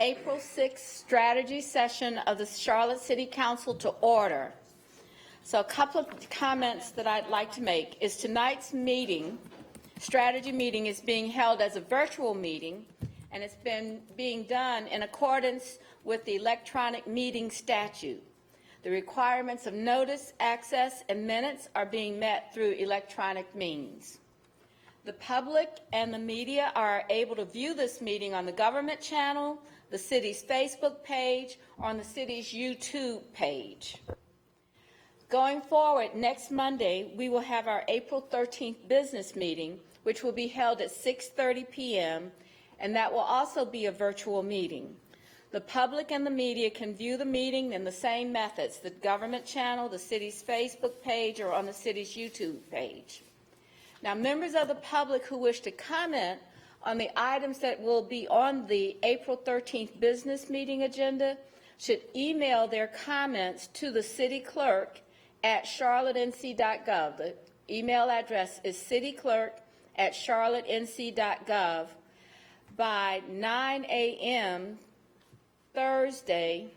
April 6th strategy session of the Charlotte City Council to order. So a couple of comments that I'd like to make is tonight's meeting, strategy meeting, is being held as a virtual meeting, and it's been being done in accordance with the electronic meeting statute. The requirements of notice, access, and minutes are being met through electronic means. The public and the media are able to view this meeting on the government channel, the city's Facebook page, or on the city's YouTube page. Going forward, next Monday, we will have our April 13th business meeting, which will be held at 6:30 p.m., and that will also be a virtual meeting. The public and the media can view the meeting in the same methods, the government channel, the city's Facebook page, or on the city's YouTube page. Now, members of the public who wish to comment on the items that will be on the April 13th business meeting agenda should email their comments to the city clerk at charlottenc.gov. The email address is cityclerk@charlottenc.gov by 9 a.m. Thursday,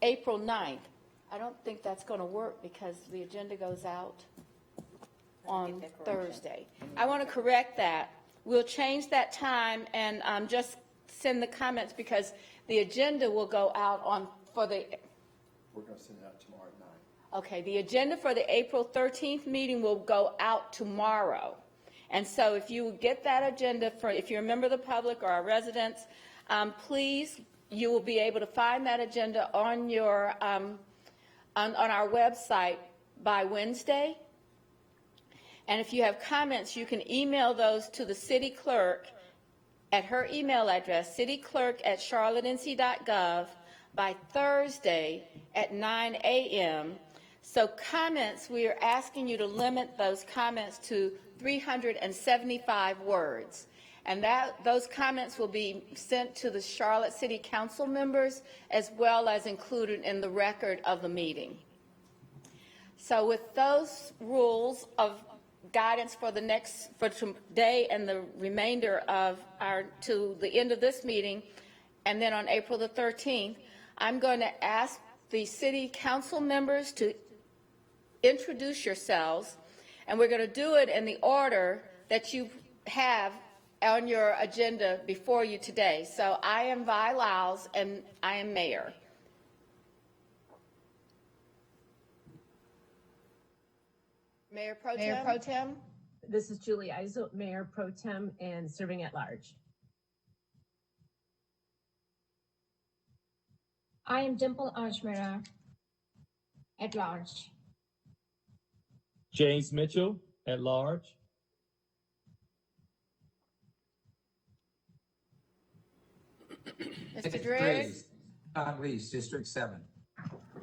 April 9th. I don't think that's going to work because the agenda goes out on Thursday. I want to correct that. We'll change that time and just send the comments because the agenda will go out on for the. We're going to send it out tomorrow at 9. Okay, the agenda for the April 13th meeting will go out tomorrow. And so if you get that agenda, if you're a member of the public or our residents, please, you will be able to find that agenda on your on our website by Wednesday. And if you have comments, you can email those to the city clerk at her email address, cityclerk@charlottenc.gov by Thursday at 9 a.m. So comments, we are asking you to limit those comments to 375 words. And those comments will be sent to the Charlotte City Council members as well as included in the record of the meeting. So with those rules of guidance for today and the remainder of to the end of this meeting, and then on April the 13th, I'm going to ask the City Council members to introduce yourselves, and we're going to do it in the order that you have on your agenda before you today. So I am Vi Lyles, and I am mayor. Mayor Pro Tem. This is Julie Eisel, Mayor Pro Tem and serving at large. I am Dimple Ajmera, at large. James Mitchell, at large. Mr. Driggs. Todd Lees, District 7.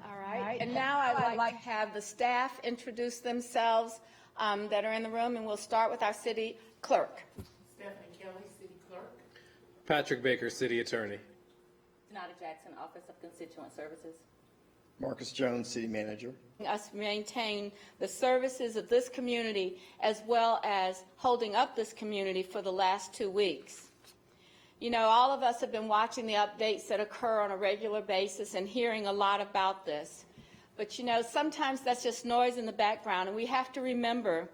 All right. And now I'd like to have the staff introduce themselves that are in the room, and we'll start with our city clerk. Stephanie Kelly, City Clerk. Patrick Baker, City Attorney. Donata Jackson, Office of Constituent Services. Marcus Jones, City Manager. Us maintain the services of this community as well as holding up this community for the last 2 weeks. You know, all of us have been watching the updates that occur on a regular basis and hearing a lot about this. But, you know, sometimes that's just noise in the background, and we have to remember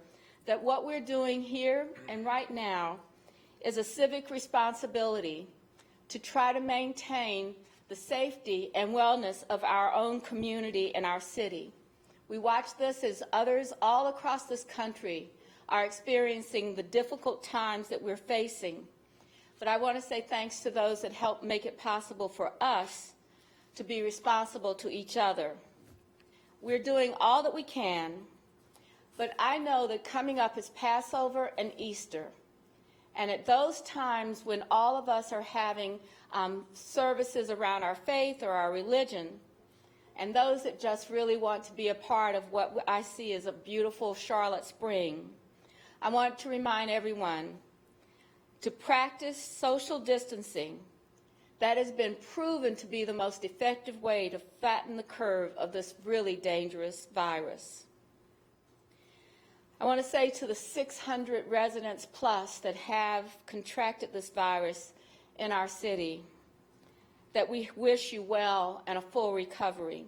that what we're doing here and right now is a civic responsibility to try to maintain the safety and wellness of our own community and our city. We watch this as others all across this country are experiencing the difficult times that we're facing. But I want to say thanks to those that helped make it possible for us to be responsible to each other. We're doing all that we can, but I know that coming up is Passover and Easter. And at those times when all of us are having services around our faith or our religion, and those that just really want to be a part of what I see as a beautiful Charlotte spring, I want to remind everyone to practice social distancing. That has been proven to be the most effective way to flatten the curve of this really dangerous virus. I want to say to the 600 residents plus that have contracted this virus in our city, that we wish you well and a full recovery.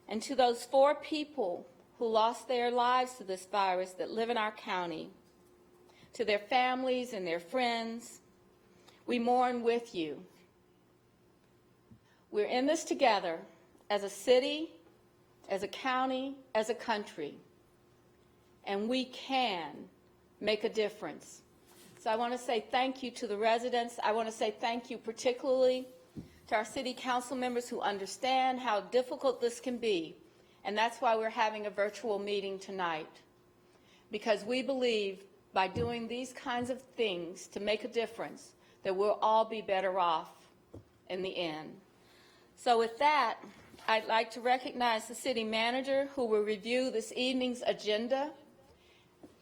And to those 4 people who lost their lives to this virus that live in our county, to their families and their friends, we mourn with you. We're in this together as a city, as a county, as a country, and we can make a difference. So I want to say thank you to the residents. I want to say thank you particularly to our city council members who understand how difficult this can be. And that's why we're having a virtual meeting tonight, because we believe by doing these kinds of things to make a difference that we'll all be better off in the end. So with that, I'd like to recognize the city manager who will review this evening's agenda,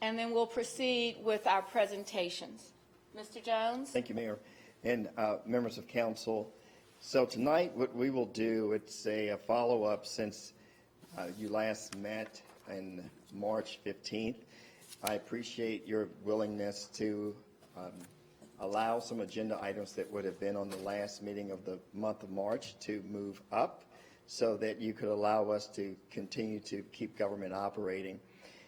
and then we'll proceed with our presentations. Mr. Jones? Thank you, Mayor, and members of council. So tonight, what we will do, it's a follow-up since you last met on March 15th. I appreciate your willingness to allow some agenda items that would have been on the last meeting of the month of March to move up so that you could allow us to continue to keep government operating.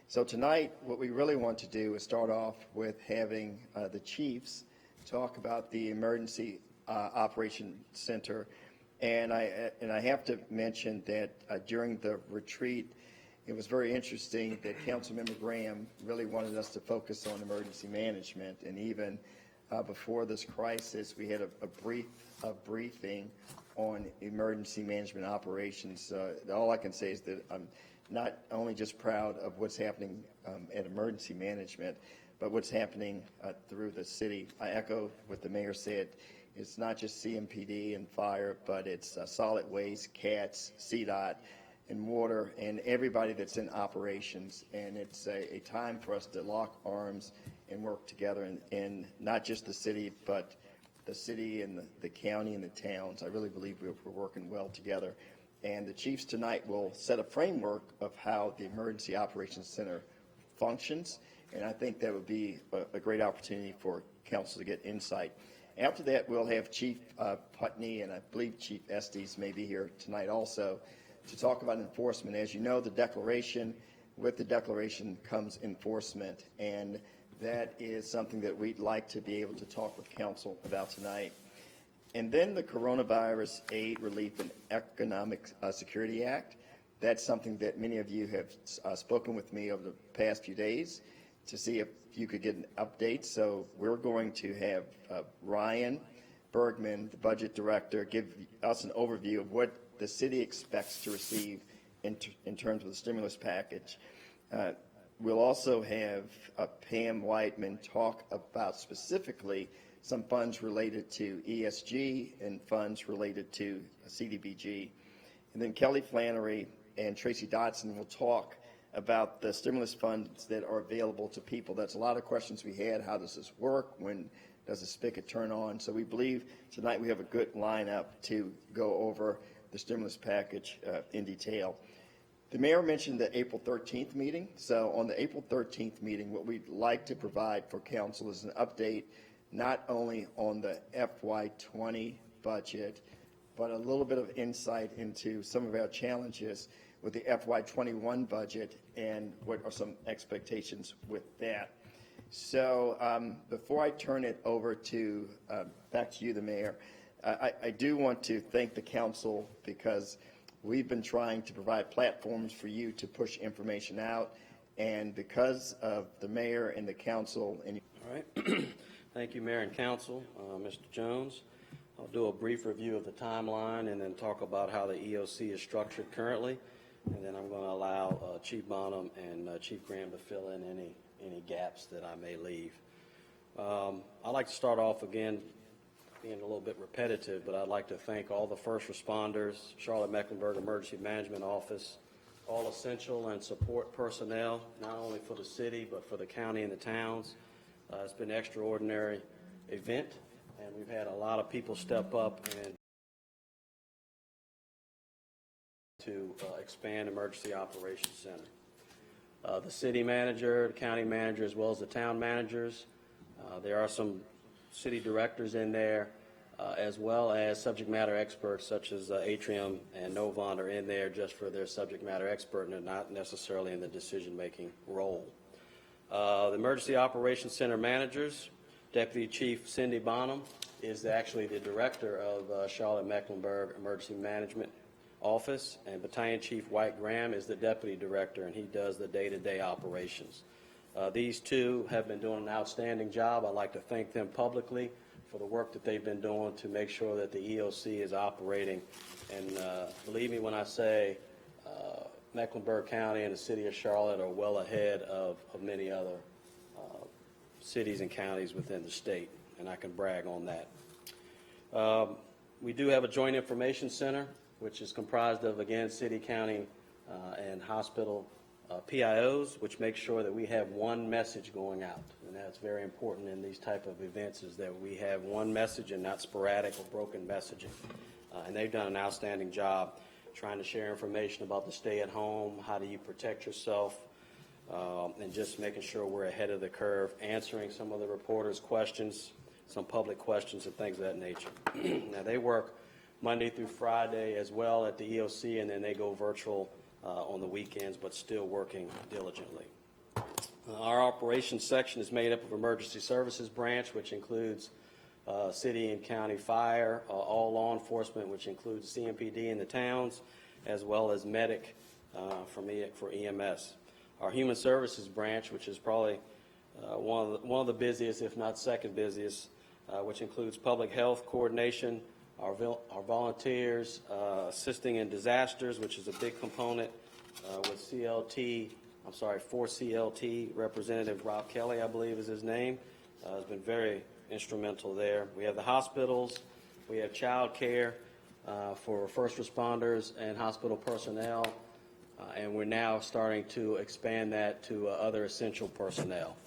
So tonight, what we really want to do is start off with having the chiefs talk about the Emergency Operation Center. And I have to mention that during the retreat, it was very interesting that Councilmember Graham really wanted us to focus on emergency management. And even before this crisis, we had a briefing on emergency management operations. All I can say is that I'm not only just proud of what's happening at emergency management, but what's happening through the city. I echo what the mayor said. It's not just CMPD and fire, but it's solid waste, CATS, CDOT, and water, and everybody that's in operations. And it's a time for us to lock arms and work together in not just the city, but the city and the county and the towns. I really believe we're working well together. And the chiefs tonight will set a framework of how the Emergency Operations Center functions, and I think that would be a great opportunity for council to get insight. After that, we'll have Chief Putney, and I believe Chief Estes may be here tonight also, to talk about enforcement. As you know, with the declaration comes enforcement, and that is something that we'd like to be able to talk with council about tonight. And then the Coronavirus Aid, Relief, and Economic Security Act. That's something that many of you have spoken with me over the past few days to see if you could get an update. So we're going to have Ryan Bergman, the budget director, give us an overview of what the city expects to receive in terms of the stimulus package. We'll also have Pam Whiteman talk about specifically some funds related to ESG and funds related to CDBG. And then Kelly Flannery and Tracy Dotson will talk about the stimulus funds that are available to people. That's a lot of questions we had. How does this work? When does the spigot turn on? So we believe tonight we have a good lineup to go over the stimulus package in detail. The mayor mentioned the April 13th meeting. So on the April 13th meeting, what we'd like to provide for council is an update not only on the FY20 budget, but a little bit of insight into some of our challenges with the FY21 budget and what are some expectations with that. So before I turn it over to back to you, the mayor, I do want to thank the council because we've been trying to provide platforms for you to push information out, and because of the mayor and the council. And all right. Thank you, Mayor and Council. Mr. Jones, I'll do a brief review of the timeline and then talk about how the EOC is structured currently, and then I'm going to allow Chief Bonham and Chief Graham to fill in any gaps that I may leave. I'd like to start off again being a little bit repetitive, but I'd like to thank all the first responders, Charlotte-Mecklenburg Emergency Management Office, all essential and support personnel, not only for the city but for the county and the towns. It's been an extraordinary event, and we've had a lot of people step up and to expand Emergency Operations Center. The city manager, the county manager, as well as the town managers. There are some city directors in there. as well as subject matter experts such as Atrium and Novant are in there just for their subject matter expert and not necessarily in the decision-making role. The Emergency Operations Center managers, Deputy Chief Cindy Bonham is actually the director of Charlotte-Mecklenburg Emergency Management Office, and Battalion Chief White Graham is the deputy director, and he does the day-to-day operations. These two have been doing an outstanding job. I'd like to thank them publicly for the work that they've been doing to make sure that the EOC is operating. And believe me when I say Mecklenburg County and the city of Charlotte are well ahead of many other cities and counties within the state, and I can brag on that. We do have a joint information center, which is comprised of, again, city, county, and hospital PIOs, which makes sure that we have one message going out. And that's very important in these type of events, is that we have one message and not sporadic or broken messaging. And they've done an outstanding job trying to share information about the stay at home, how do you protect yourself, and just making sure we're ahead of the curve, answering some of the reporters' questions, some public questions and things of that nature. Now, they work Monday through Friday as well at the EOC, and then they go virtual on the weekends, but still working diligently. Our operations section is made up of Emergency Services branch, which includes city and county fire, all law enforcement, which includes CMPD in the towns, as well as medic for EMS. Our Human Services branch, which is probably one of the busiest, if not second busiest, which includes public health coordination, our volunteers assisting in disasters, which is a big component with for CLT, Representative Rob Kelly, I believe is his name, has been very instrumental there. We have the hospitals, we have child care for first responders and hospital personnel, and we're now starting to expand that to other essential personnel.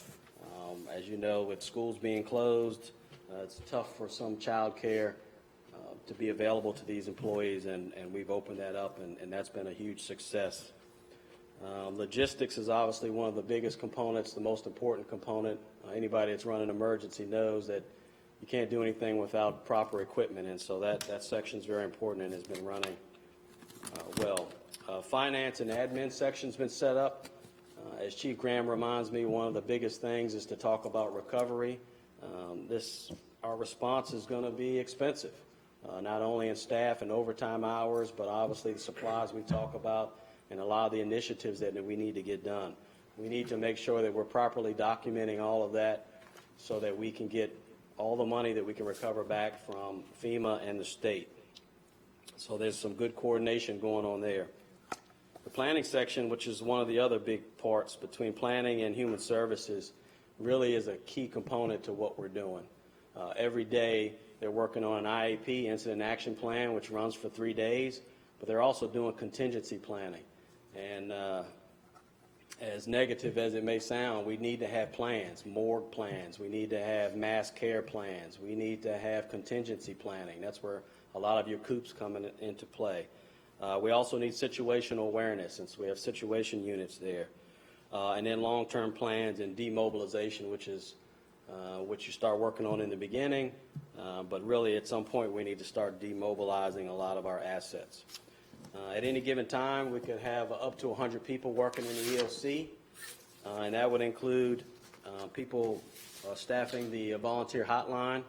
As you know, with schools being closed, it's tough for some child care to be available to these employees, and we've opened that up, and that's been a huge success. Logistics is obviously one of the biggest components, the most important component. Anybody that's running an emergency knows that you can't do anything without proper equipment, and so that section is very important and has been running well. Finance and admin section's been set up. As Chief Graham reminds me, one of the biggest things is to talk about recovery. Our response is going to be expensive, not only in staff and overtime hours, but obviously the supplies we talk about and a lot of the initiatives that we need to get done. We need to make sure that we're properly documenting all of that so that we can get all the money that we can recover back from FEMA and the state. So there's some good coordination going on there. The planning section, which is one of the other big parts between planning and human services, really is a key component to what we're doing. Every day they're working on an IAP, Incident Action Plan, which runs for 3 days, but they're also doing contingency planning. And as negative as it may sound, we need to have plans, morgue plans. We need to have mass care plans. We need to have contingency planning. That's where a lot of your COOPs come into play. We also need situational awareness, since we have situation units there. And then long-term plans and demobilization, which you start working on in the beginning, but really at some point we need to start demobilizing a lot of our assets. At any given time, we could have up to 100 people working in the EOC, and that would include people staffing the volunteer hotline,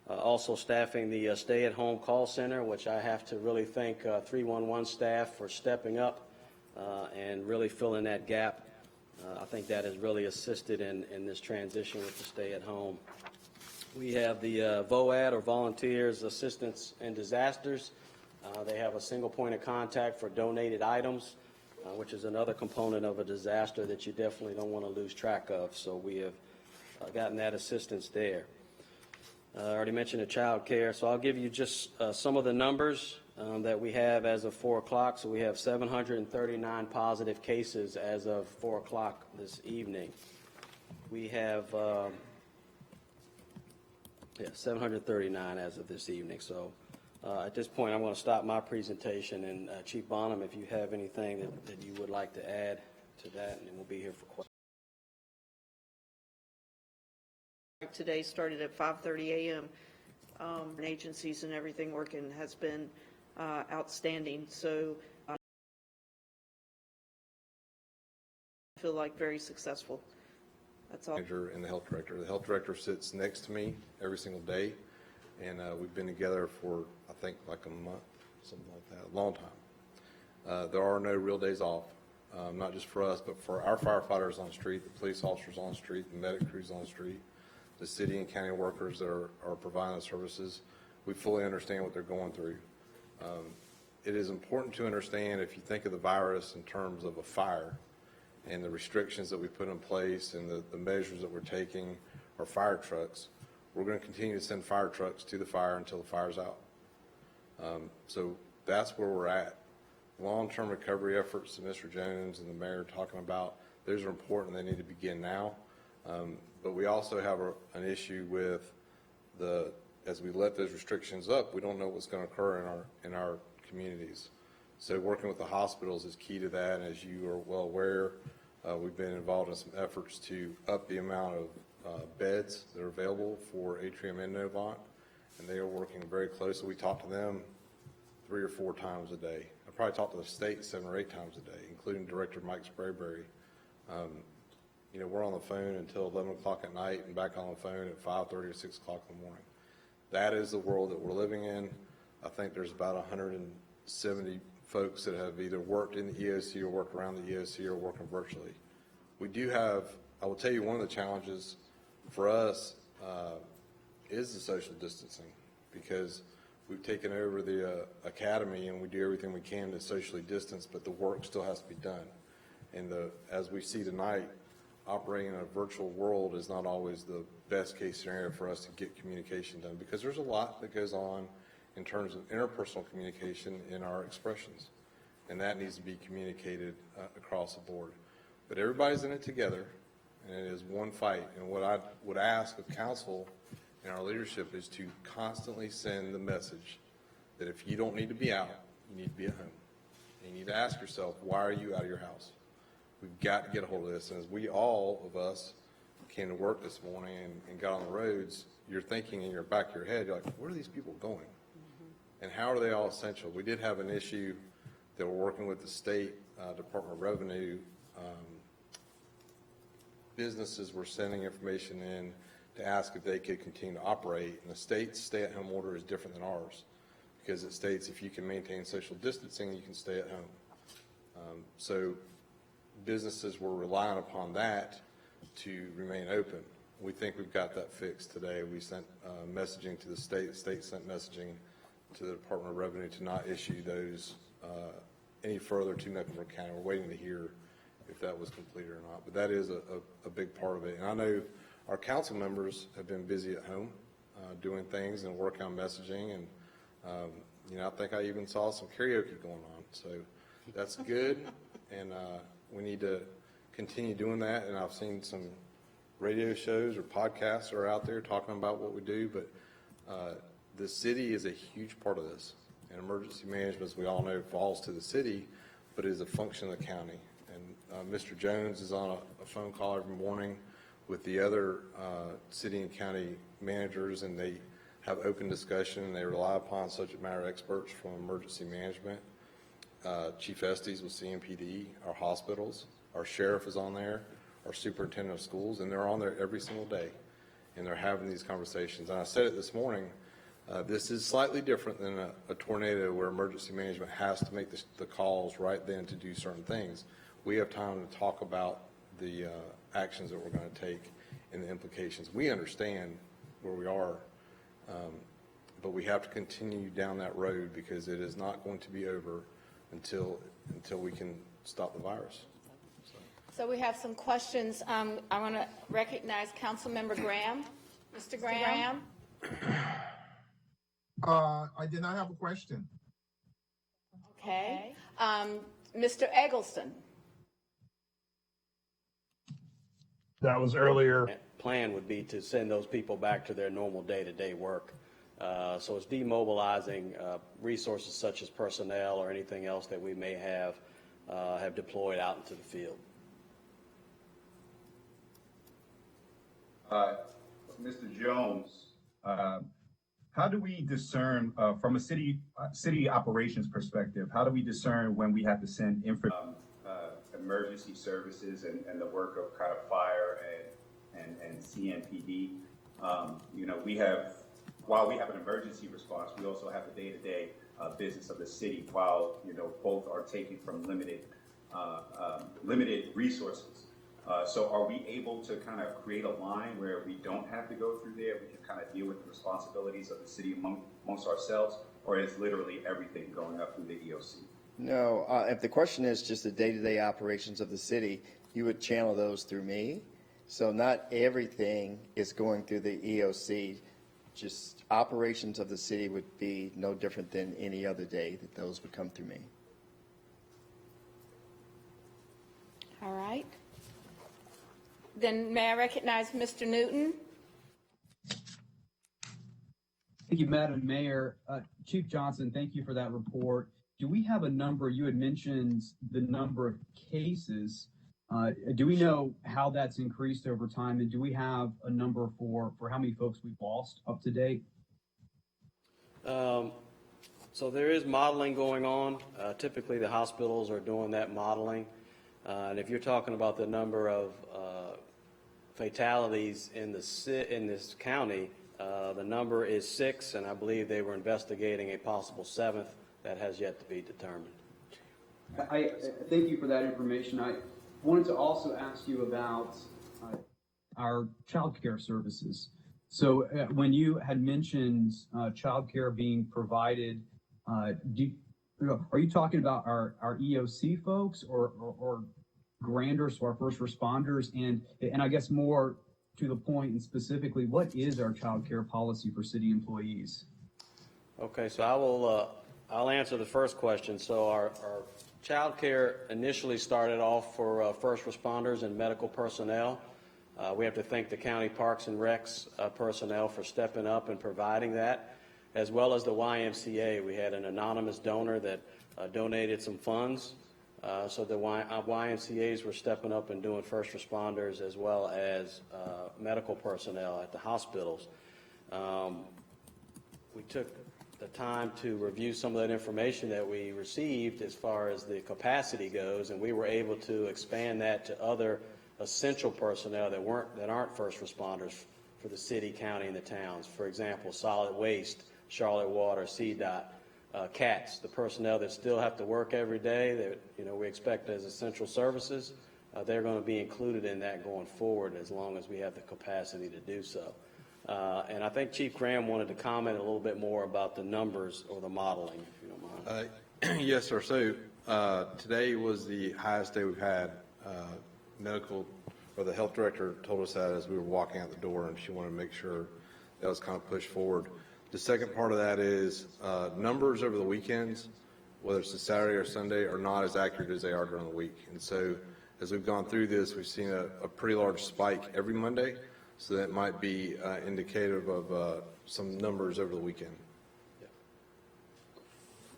also staffing the stay-at-home call center, which I have to really thank 311 staff for stepping up and really filling that gap. I think that has really assisted in this transition with the stay-at-home. We have the VOAD, or Volunteers Assistance in Disasters. They have a single point of contact for donated items, which is another component of a disaster that you definitely don't want to lose track of. So we have gotten that assistance there. I already mentioned the child care, so I'll give you just some of the numbers that we have as of 4 o'clock. So we have 739 positive cases as of 4 o'clock this evening. We have 739 as of this evening. So at this point, I'm going to stop my presentation, and Chief Bonham, if you have anything that you would like to add to that, and we'll be here for questions. Today started at 5:30 a.m. agencies and everything working has been outstanding. So I feel like very successful. That's all. Manager and the health director. The health director sits next to me every single day, and we've been together for, I think, like a month, something like that, a long time. There are no real days off, not just for us, but for our firefighters on the street, the police officers on the street, the medic crews on the street, the city and county workers that are providing the services. We fully understand what they're going through. It is important to understand, if you think of the virus in terms of a fire and the restrictions that we put in place and the measures that we're taking, our fire trucks, we're going to continue to send fire trucks to the fire until the fire's out. So that's where we're at. Long-term recovery efforts that Mr. Jones and the mayor are talking about, those are important. They need to begin now. But we also have an issue with as we let those restrictions up, we don't know what's going to occur in our communities. So working with the hospitals is key to that. And as you are well aware, we've been involved in some efforts to up the amount of beds that are available for Atrium and Novant, and they are working very closely. We talk to them 3 or 4 times a day. I probably talk to the state 7 or 8 times a day, including Director Mike Sprayberry. We're on the phone until 11 o'clock at night and back on the phone at 5:30 or 6 o'clock in the morning. That is the world that we're living in. I think there's about 170 folks that have either worked in the EOC or worked around the EOC or working virtually. We do have, I will tell you, one of the challenges for us is the social distancing, because we've taken over the academy and we do everything we can to socially distance, but the work still has to be done. And as we see tonight, operating in a virtual world is not always the best case scenario for us to get communication done, because there's a lot that goes on in terms of interpersonal communication in our expressions, and that needs to be communicated across the board. But everybody's in it together, and it is one fight. And what I would ask of council and our leadership is to constantly send the message that if you don't need to be out, you need to be at home. And you need to ask yourself, why are you out of your house? We've got to get a hold of this. And as we all of us came to work this morning and got on the roads, you're thinking in your back of your head, you're like, where are these people going? And how are they all essential? We did have an issue that we're working with the state Department of Revenue. Businesses were sending information in to ask if they could continue to operate. And the state's stay-at-home order is different than ours, because it states if you can maintain social distancing, you can stay at home. So businesses were relying upon that to remain open. We think we've got that fixed today. We sent messaging to the state. The state sent messaging to the Department of Revenue to not issue those any further to Mecklenburg County. We're waiting to hear if that was completed or not. But that is a big part of it. And I know our council members have been busy at home doing things and working on messaging. And, I think I even saw some karaoke going on. So that's good. And we need to continue doing that. And I've seen some radio shows or podcasts that are out there talking about what we do. But the city is a huge part of this. And emergency management, as we all know, falls to the city, but is a function of the county. And Mr. Jones is on a phone call every morning with the other city and county managers, and they have open discussion, and they rely upon subject matter experts from emergency management. Chief Estes with CMPD, our hospitals, our sheriff is on there, our superintendent of schools, and they're on there every single day, and they're having these conversations. And I said it this morning, this is slightly different than a tornado where emergency management has to make the calls right then to do certain things. We have time to talk about the actions that we're going to take and the implications. We understand where we are, but we have to continue down that road, because it is not going to be over until we can stop the virus. So we have some questions. I want to recognize Councilmember Graham. Mr. Graham? I did not have a question. Okay. Mr. Eggleston? That was earlier. Plan would be to send those people back to their normal day-to-day work. So it's demobilizing resources such as personnel or anything else that we may have deployed out into the field. Mr. Jones, how do we discern from a city operations perspective? How do we discern when we have to send emergency services and the work of kind of fire and CNPD? While we have an emergency response, we also have the day-to-day business of the city. While both are taken from limited resources. So are we able to kind of create a line where we don't have to go through there? We can kind of deal with the responsibilities of the city amongst ourselves, or is literally everything going up through the EOC? No, if the question is just the day-to-day operations of the city, you would channel those through me. So not everything is going through the EOC. Just operations of the city would be no different than any other day that those would come through me. All right. Then may I recognize Mr. Newton? Thank you, Madam Mayor. Chief Johnson, thank you for that report. Do we have a number? You had mentioned the number of cases. Do we know how that's increased over time? And do we have a number for how many folks we've lost up to date? So there is modeling going on. Typically, the hospitals are doing that modeling. And if you're talking about the number of fatalities in this county, the number is 6, and I believe they were investigating a possible 7th that has yet to be determined. I thank you for that information. I wanted to also ask you about our child care services. So when you had mentioned child care being provided, are you talking about our EOC folks or grander, so our first responders? And I guess more to the point and specifically, what is our child care policy for city employees? Okay, so I'll answer the first question. So our child care initially started off for first responders and medical personnel. We have to thank the county Parks and Recs personnel for stepping up and providing that, as well as the YMCA. We had an anonymous donor that donated some funds. So the YMCAs were stepping up and doing first responders as well as medical personnel at the hospitals. We took the time to review some of that information that we received as far as the capacity goes, and we were able to expand that to other essential personnel that aren't first responders for the city, county, and the towns. For example, solid waste, Charlotte Water, CDOT, CATS, the personnel that still have to work every day that we expect as essential services. They're going to be included in that going forward as long as we have the capacity to do so. And I think Chief Graham wanted to comment a little bit more about the numbers or the modeling, if you don't mind. Yes, sir. So today was the highest day we've had. The health director told us that as we were walking out the door, and she wanted to make sure that was kind of pushed forward. The second part of that is numbers over the weekends, whether it's a Saturday or Sunday, are not as accurate as they are during the week. And so as we've gone through this, we've seen a pretty large spike every Monday. So that might be indicative of some numbers over the weekend. Yeah.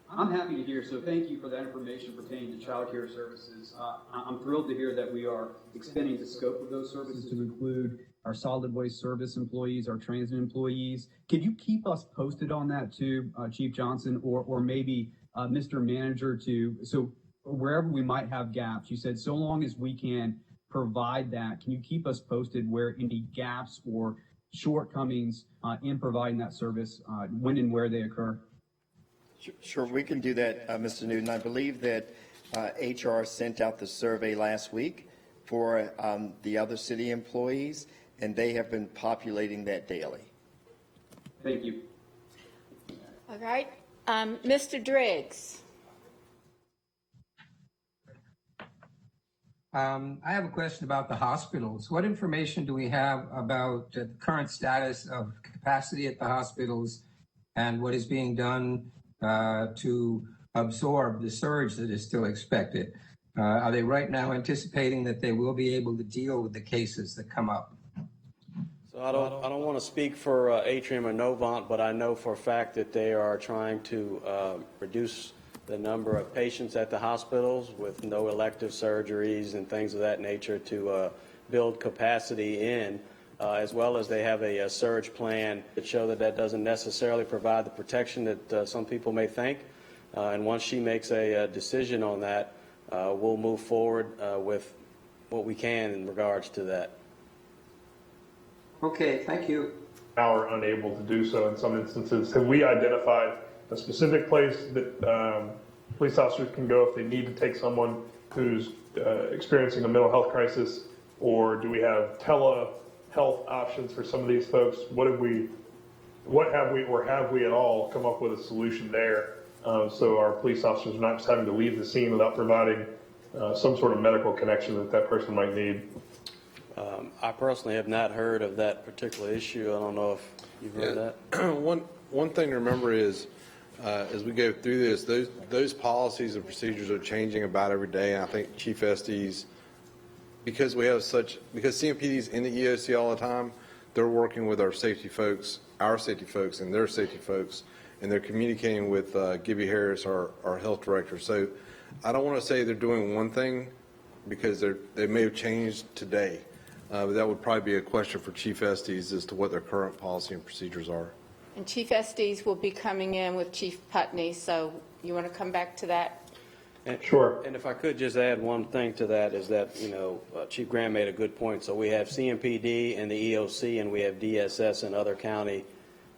I'm happy to hear. So thank you for that information pertaining to child care services. I'm thrilled to hear that we are expanding the scope of those services to include our solid waste service employees, our transit employees. Could you keep us posted on that too, Chief Johnson, or maybe Mr. Manager so wherever we might have gaps, you said so long as we can provide that, can you keep us posted where any gaps or shortcomings in providing that service, when and where they occur? Sure, we can do that, Mr. Newton. I believe that HR sent out the survey last week for the other city employees, and they have been populating that daily. Thank you. All right. Mr. Driggs. I have a question about the hospitals. What information do we have about the current status of capacity at the hospitals and what is being done to absorb the surge that is still expected? Are they right now anticipating that they will be able to deal with the cases that come up? So I don't want to speak for Atrium or Novant, but I know for a fact that they are trying to reduce the number of patients at the hospitals with no elective surgeries and things of that nature to build capacity in. as well as they have a surge plan that show that that doesn't necessarily provide the protection that some people may think. And once she makes a decision on that, we'll move forward with what we can in regards to that. Okay, thank you. Now are unable to do so in some instances. Have we identified a specific place that police officers can go if they need to take someone who's experiencing a mental health crisis, or do we have telehealth options for some of these folks? Have we at all come up with a solution there so our police officers are not just having to leave the scene without providing some sort of medical connection that person might need? I personally have not heard of that particular issue. I don't know if you've heard that. One thing to remember is, as we go through this, those policies and procedures are changing about every day. And I think Chief Estes, because CMPD's in the EOC all the time, they're working with our safety folks, and their safety folks, and they're communicating with Gibby Harris, our health director. So I don't want to say they're doing one thing because they may have changed today. But that would probably be a question for Chief Estes as to what their current policy and procedures are. And Chief Estes will be coming in with Chief Putney, so you want to come back to that? Sure. And if I could just add one thing to that is that, Chief Graham made a good point. So we have CMPD and the EOC, and we have DSS and other county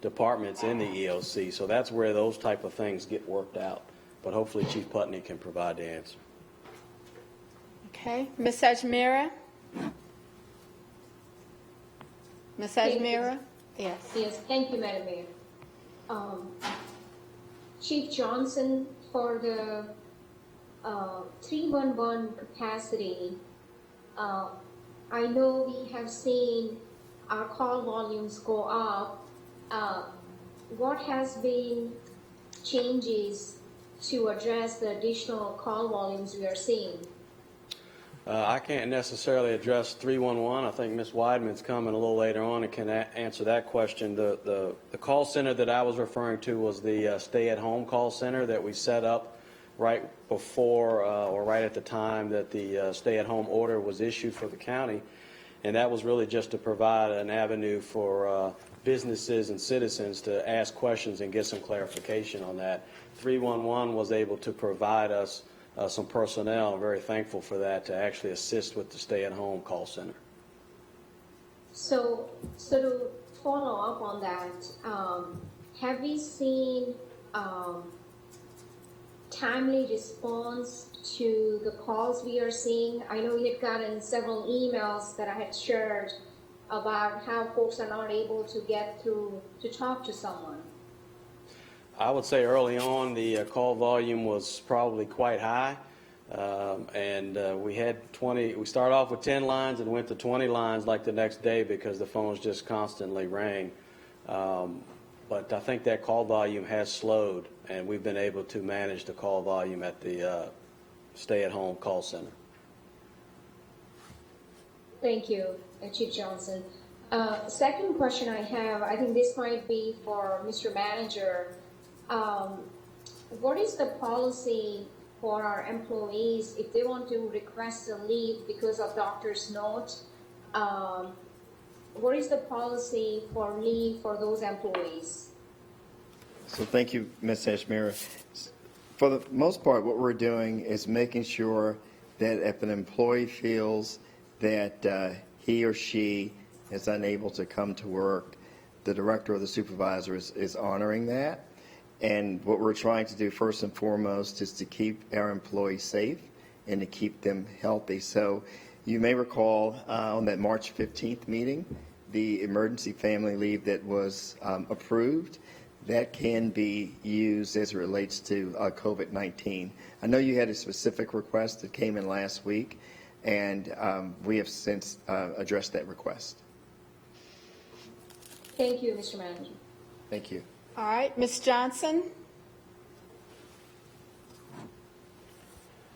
departments in the EOC. So that's where those type of things get worked out. But hopefully Chief Putney can provide the answer. Okay. Ms. Ajmera? Ms. Ajmera? Yes. Yes, thank you, Madam Mayor. Chief Johnson, for the 311 capacity, I know we have seen our call volumes go up. What has been changes to address the additional call volumes we are seeing? I can't necessarily address 311. I think Ms. Weidman's coming a little later on and can answer that question. The call center that I was referring to was the stay-at-home call center that we set up right before or right at the time that the stay-at-home order was issued for the county. And that was really just to provide an avenue for businesses and citizens to ask questions and get some clarification on that. 311 was able to provide us some personnel. I'm very thankful for that, to actually assist with the stay-at-home call center. So to follow up on that, have we seen timely response to the calls we are seeing? I know you had gotten several emails that I had shared about how folks are not able to get through to talk to someone. I would say early on the call volume was probably quite high, and we had 20. We started off with 10 lines and went to 20 lines like the next day because the phones just constantly rang. But I think that call volume has slowed, and we've been able to manage the call volume at the stay-at-home call center. Thank you, Chief Johnson. Second question I have, I think this might be for Mr. Manager. What is the policy for our employees if they want to request a leave because of doctor's note? What is the policy for leave for those employees? So thank you, Ms. Ajmera. For the most part, what we're doing is making sure that if an employee feels that he or she is unable to come to work, the director or the supervisor is honoring that. And what we're trying to do first and foremost is to keep our employees safe and to keep them healthy. So you may recall on that March 15th meeting, the emergency family leave that was approved, that can be used as it relates to COVID-19. I know you had a specific request that came in last week, and we have since addressed that request. Thank you, Mr. Manager. Thank you. All right, Ms. Johnson?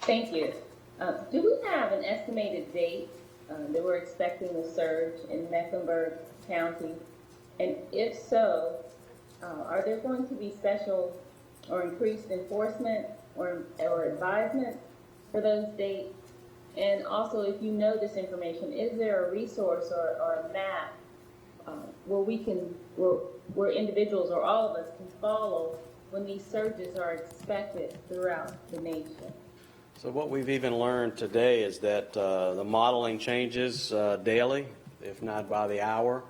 Thank you. Do we have an estimated date that we're expecting the surge in Mecklenburg County? And if so, are there going to be special or increased enforcement or advisement for those dates? And also, if you know this information, is there a resource or a map where individuals or all of us can follow when these surges are expected throughout the nation? So what we've even learned today is that the modeling changes daily, if not by the hour,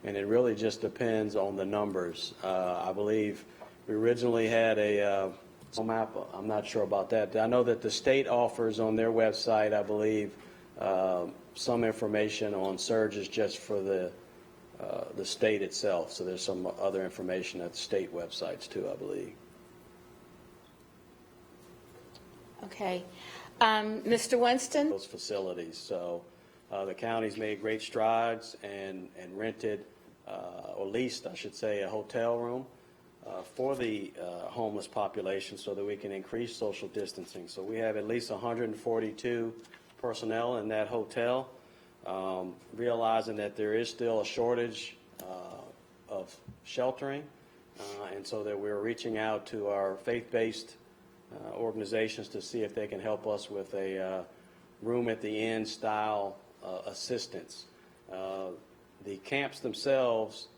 and it really just depends on the numbers. I believe we originally had a map. I'm not sure about that. I know that the state offers on their website, I believe, some information on surges just for the state itself. So there's some other information at the state websites too, I believe. Okay. Mr. Winston? Those facilities. So the county's made great strides and rented, or leased, I should say, a hotel room for the homeless population so that we can increase social distancing. So we have at least 142 personnel in that hotel, realizing that there is still a shortage of sheltering, and so that we're reaching out to our faith-based organizations to see if they can help us with a room at the inn style assistance. The camps themselves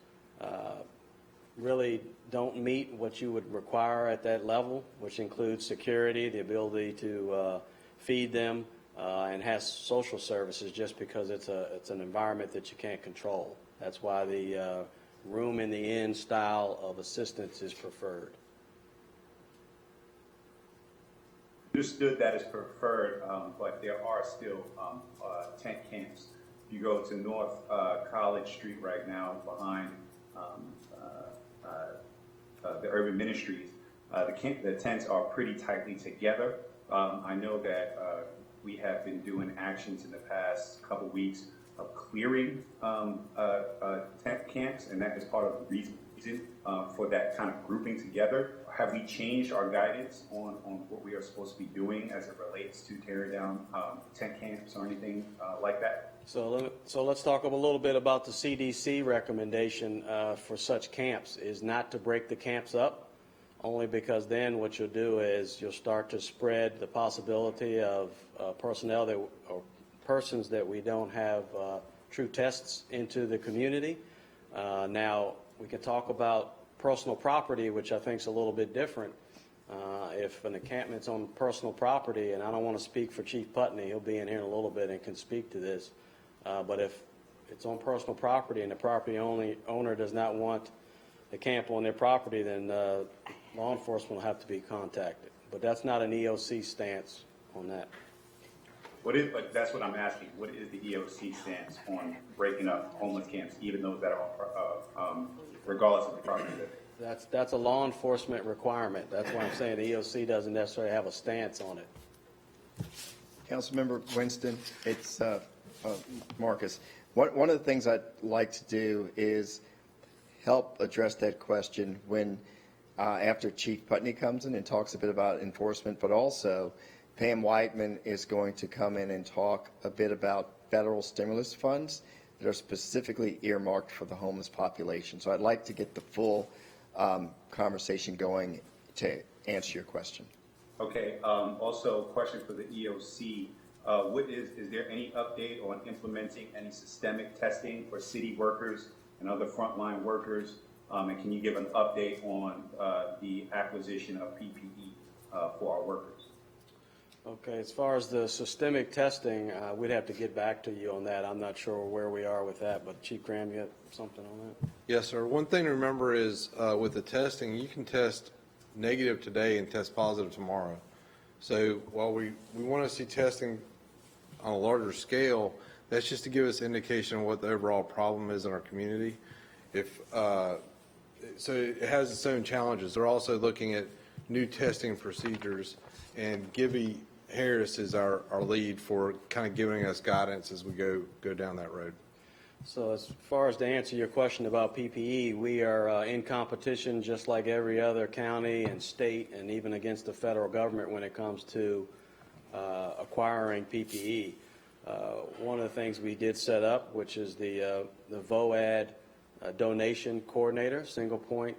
really don't meet what you would require at that level, which includes security, the ability to feed them, and has social services, just because it's an environment that you can't control. That's why the room in the inn style of assistance is preferred. Understood that is preferred, but there are still tent camps. You go to North College Street right now, behind the Urban Ministries. The tents are pretty tightly together. I know that we have been doing actions in the past couple weeks of clearing tent camps, and that is part of the reason for that kind of grouping together. Have we changed our guidance on what we are supposed to be doing as it relates to tearing down tent camps or anything like that? So let's talk a little bit about the CDC recommendation for such camps is not to break the camps up, only because then what you'll do is you'll start to spread the possibility of personnel or persons that we don't have true tests into the community. Now, we can talk about personal property, which I think is a little bit different. If an encampment's on personal property, and I don't want to speak for Chief Putney, he'll be in here in a little bit and can speak to this, but if it's on personal property and the property owner does not want the camp on their property, then law enforcement will have to be contacted. But that's not an EOC stance on that. But that's what I'm asking. What is the EOC stance on breaking up homeless camps, even those that are regardless of the property? That's a law enforcement requirement. That's why I'm saying the EOC doesn't necessarily have a stance on it. Councilmember Winston, it's Marcus. One of the things I'd like to do is help address that question when after Chief Putney comes in and talks a bit about enforcement, but also Pam Whiteman is going to come in and talk a bit about federal stimulus funds that are specifically earmarked for the homeless population. So I'd like to get the full conversation going to answer your question. Okay. Also, question for the EOC. Is there any update on implementing any systemic testing for city workers and other frontline workers? And can you give an update on the acquisition of PPE for our workers? Okay, as far as the systemic testing, we'd have to get back to you on that. I'm not sure where we are with that, but Chief Graham, you have something on that? Yes, sir. One thing to remember is with the testing, you can test negative today and test positive tomorrow. So while we want to see testing on a larger scale, that's just to give us indication of what the overall problem is in our community. So it has its own challenges. They're also looking at new testing procedures, and Gibby Harris is our lead for kind of giving us guidance as we go down that road. So as far as to answer your question about PPE, we are in competition just like every other county and state, and even against the federal government when it comes to acquiring PPE. One of the things we did set up, which is the VOAD donation coordinator, single point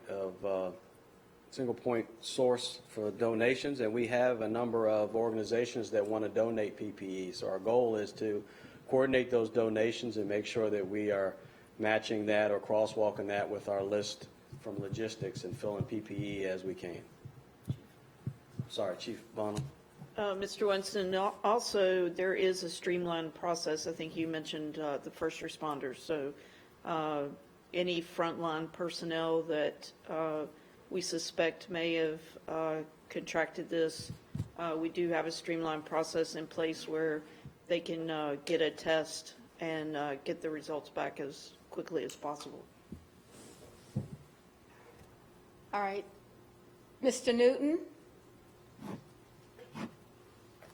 source for donations, and we have a number of organizations that want to donate PPE. So our goal is to coordinate those donations and make sure that we are matching that or crosswalking that with our list from logistics and filling PPE as we can. Sorry, Chief Bonham. Mr. Winston, also, there is a streamlined process. I think you mentioned the first responders. So any frontline personnel that we suspect may have contracted this, we do have a streamlined process in place where they can get a test and get the results back as quickly as possible. All right. Mr. Newton?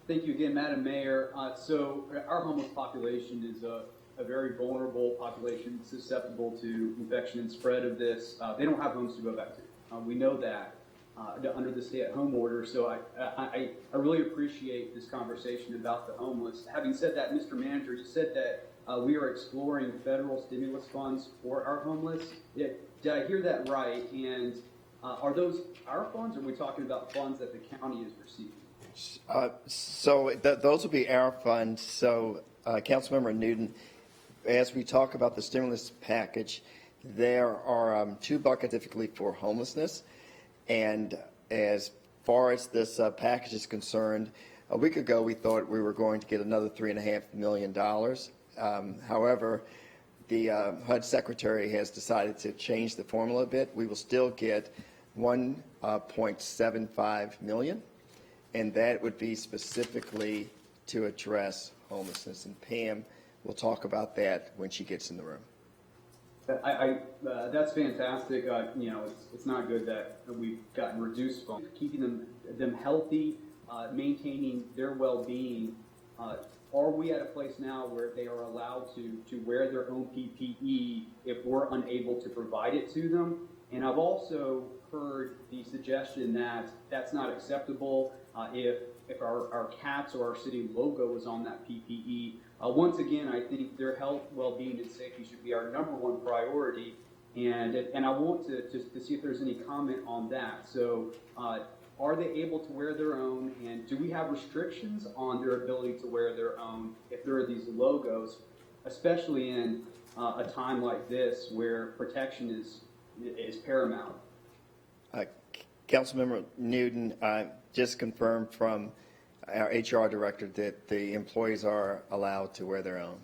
Thank you again, Madam Mayor. So our homeless population is a very vulnerable population, susceptible to infection and spread of this. They don't have homes to go back to. We know that under the stay-at-home order. So I really appreciate this conversation about the homeless. Having said that, Mr. Manager, you said that we are exploring federal stimulus funds for our homeless. Did I hear that right? And are those our funds, or are we talking about funds that the county is receiving? So those will be our funds. So, Councilmember Newton, as we talk about the stimulus package, there are two buckets typically for homelessness. And as far as this package is concerned, a week ago we thought we were going to get another $3.5 million. However, the HUD Secretary has decided to change the formula a bit. We will still get $1.75 million. And that would be specifically to address homelessness. And Pam will talk about that when she gets in the room. That's fantastic. It's not good that we've gotten reduced funds. Keeping them healthy, maintaining their well-being. Are we at a place now where they are allowed to wear their own PPE if we're unable to provide it to them? And I've also heard the suggestion that that's not acceptable if our CATS or our city logo is on that PPE. Once again, I think their health, well-being, and safety should be our #1 priority. And I want to see if there's any comment on that. So are they able to wear their own? And do we have restrictions on their ability to wear their own if there are these logos, especially in a time like this where protection is paramount? Councilmember Newton, just confirmed from our HR director that the employees are allowed to wear their own.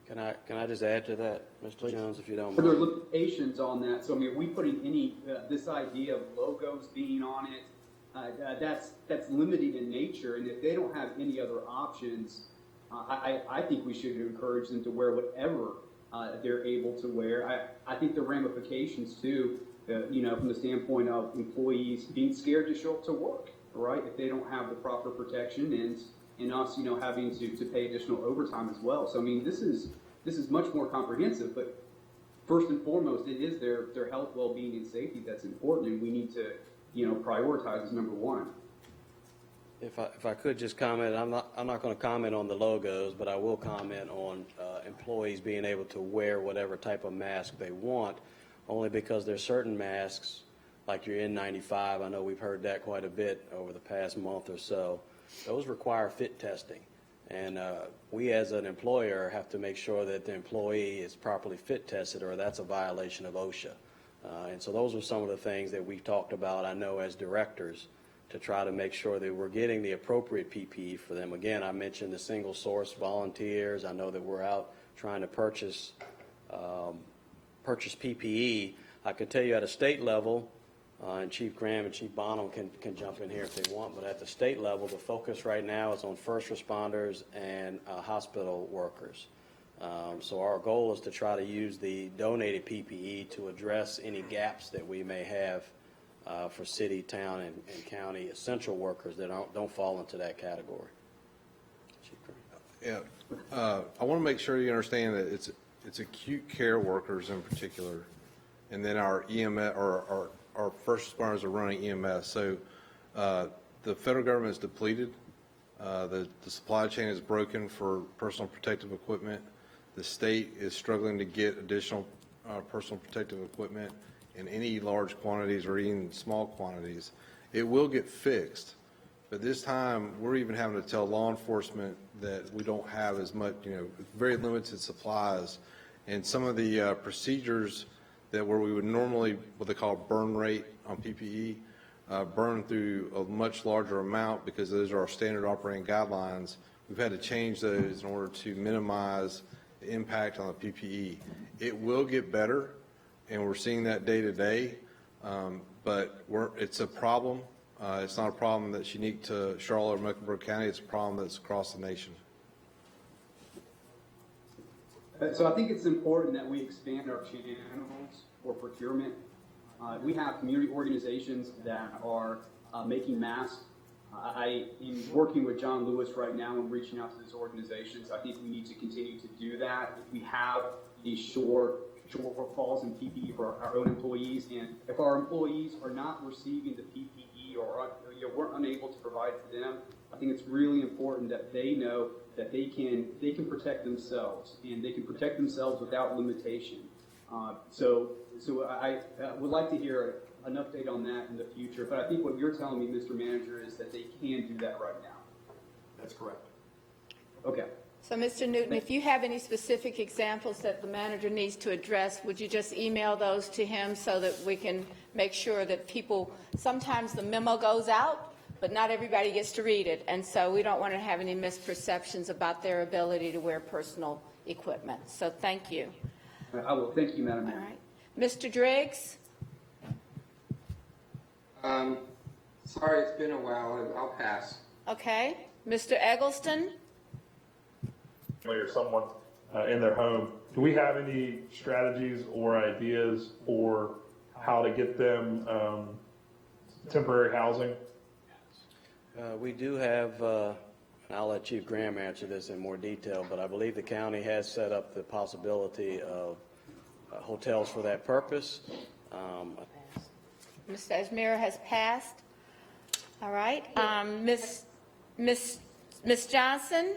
Can I just add to that, Mr. Jones, if you don't Are there mind? limitations on that? So, I mean, are we putting any, this idea of logos being on it, that's limited in nature, and if they don't have any other options, I think we should encourage them to wear whatever they're able to wear. I think the ramifications, too, from the standpoint of employees being scared to show up to work, right, if they don't have the proper protection, and us, having to pay additional overtime as well. So, I mean, this is much more comprehensive, but first and foremost, it is their health, well-being, and safety that's important, and we need to, prioritize as #1. If I could just comment, I'm not going to comment on the logos, but I will comment on employees being able to wear whatever type of mask they want, only because there's certain masks, like your N95, I know we've heard that quite a bit over the past month or so. Those require fit testing, and we as an employer have to make sure that the employee is properly fit tested, or that's a violation of OSHA. And so those are some of the things that we've talked about, I know, as directors, to try to make sure that we're getting the appropriate PPE for them. Again, I mentioned the single source volunteers. I know that we're out trying to purchase PPE. I could tell you at a state level, and Chief Graham and Chief Bonham can jump in here if they want, but at the state level, the focus right now is on first responders and hospital workers. So our goal is to try to use the donated PPE to address any gaps that we may have for city, town, and county essential workers that don't fall into that category. Chief Graham. Yeah, I want to make sure you understand that it's acute care workers in particular, and then our EMS or our first responders are running EMS. So the federal government is depleted. The supply chain is broken for personal protective equipment. The state is struggling to get additional personal protective equipment in any large quantities or even small quantities. It will get fixed, but this time we're even having to tell law enforcement that we don't have as much, very limited supplies, And some of the procedures that where we would normally, what they call burn rate on PPE, burn through a much larger amount because those are our standard operating guidelines. We've had to change those in order to minimize the impact on the PPE. It will get better, and we're seeing that day to day, but it's a problem. It's not a problem that's unique to Charlotte or Mecklenburg County. It's a problem that's across the nation. So I think it's important that we expand our channels for procurement. We have community organizations that are making masks. I am working with John Lewis right now and reaching out to those organizations. I think we need to continue to do that. If we have these shortfalls in PPE for our own employees, and if our employees are not receiving the PPE or we're unable to provide for them, I think it's really important that they know that they can protect themselves, and they can protect themselves without limitation. So I would like to hear an update on that in the future, but I think what you're telling me, Mr. Manager, is that they can do that right now. That's correct. Okay. So, Mr. Newton, if you have any specific examples that the manager needs to address, would you just email those to him so that we can make sure that people, sometimes the memo goes out, but not everybody gets to read it, and so we don't want to have any misperceptions about their ability to wear personal equipment. So thank you. I will. Thank you, Madam Mayor. All right. Mr. Driggs? Sorry, it's been a while. I'll pass. Okay. Mr. Eggleston? Or someone in their home, do we have any strategies or ideas for how to get them temporary housing? We do have, and I'll let Chief Graham answer this in more detail, but I believe the county has set up the possibility of hotels for that purpose. Ms. Esmira has passed. All right. Miss Johnson?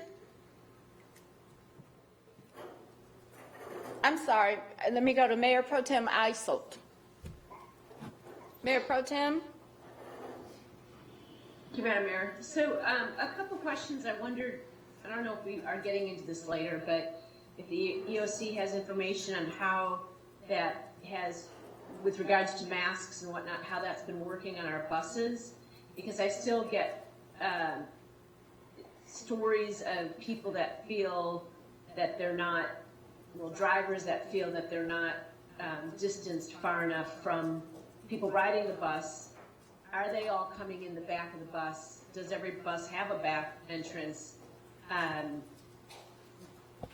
I'm sorry. Let me go to Mayor Pro Tem Isolt. Mayor Pro Tem? Thank you, Madam Mayor. So a couple questions. I wondered, I don't know if we are getting into this later, but if the EOC has information on how that has, with regards to masks and whatnot, how that's been working on our buses, because I still get stories of people that feel that they're not, well, drivers that feel that they're not distanced far enough from people riding the bus. Are they all coming in the back of the bus? Does every bus have a back entrance? And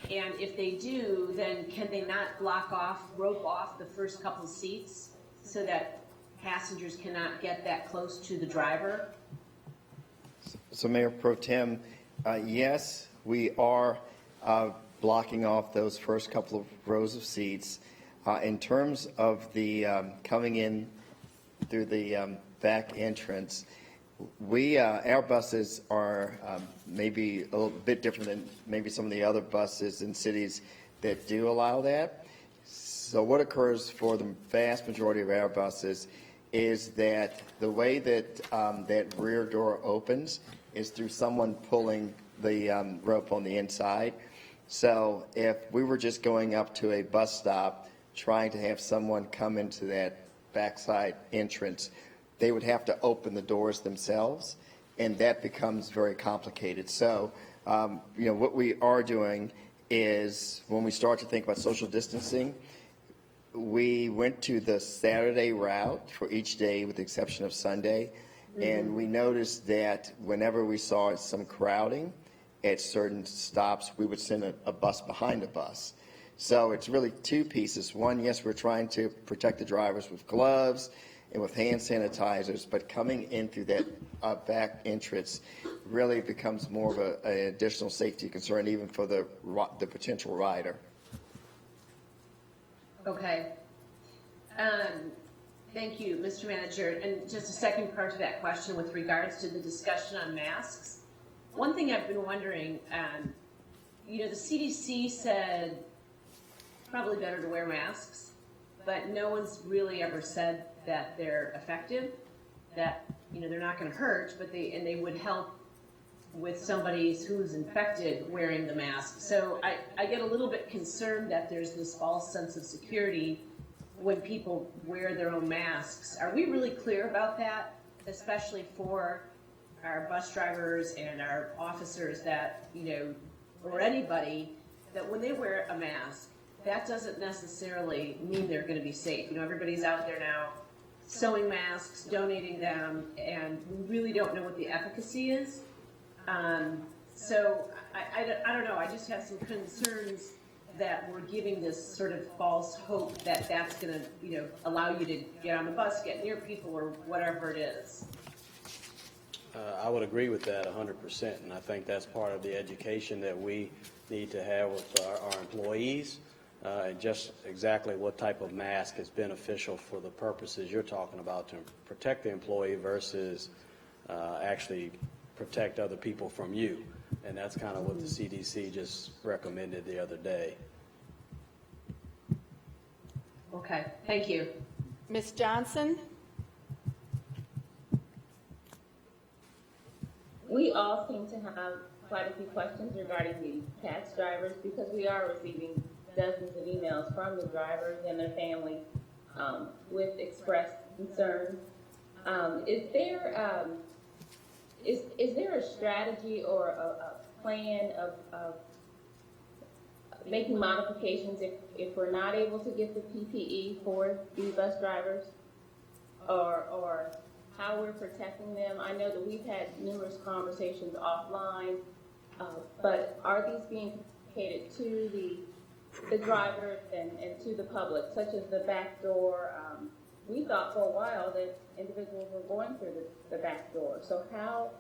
if they do, then can they not rope off the first couple seats so that passengers cannot get that close to the driver? So Mayor Pro Tem, yes, we are blocking off those first couple of rows of seats. In terms of the coming in through the back entrance, our buses are maybe a little bit different than maybe some of the other buses in cities that do allow that. So what occurs for the vast majority of our buses is that the way that that rear door opens is through someone pulling the rope on the inside. So if we were just going up to a bus stop trying to have someone come into that backside entrance, they would have to open the doors themselves, and that becomes very complicated. So, what we are doing is when we start to think about social distancing, we went to the Saturday route for each day with the exception of Sunday, and we noticed that whenever we saw some crowding at certain stops, we would send a bus behind a bus. So it's really two pieces. One, yes, we're trying to protect the drivers with gloves and with hand sanitizers, but coming in through that back entrance really becomes more of an additional safety concern, even for the potential rider. Okay. Thank you, Mr. Manager. And just a second part to that question with regards to the discussion on masks. One thing I've been wondering, the CDC said probably better to wear masks, but no one's really ever said that they're effective, that, they're not going to hurt, but they would help with somebody who's infected wearing the mask. So I get a little bit concerned that there's this false sense of security when people wear their own masks. Are we really clear about that, especially for our bus drivers and our officers that, you know, or anybody, that when they wear a mask, that doesn't necessarily mean they're going to be safe. You know, everybody's out there now sewing masks, donating them, and we really don't know what the efficacy is. So I don't know. I just have some concerns that we're giving this sort of false hope that that's going to, you know, allow you to get on the bus, get near people, or whatever it is. I would agree with that 100%, and I think that's part of the education that we need to have with our employees, just exactly what type of mask is beneficial for the purposes you're talking about to protect the employee versus actually protect other people from you. And that's kind of what the CDC just recommended the other day. Okay, thank you. Ms. Johnson? We all seem to have quite a few questions regarding the tax drivers because we are receiving dozens of emails from the drivers and their families with expressed concerns. Is there a strategy or a plan of making modifications if we're not able to get the PPE for these bus drivers, or how we're protecting them? I know that we've had numerous conversations offline, but are these being communicated to the drivers and to the public, such as the back door? We thought for a while that individuals were going through the back door. So how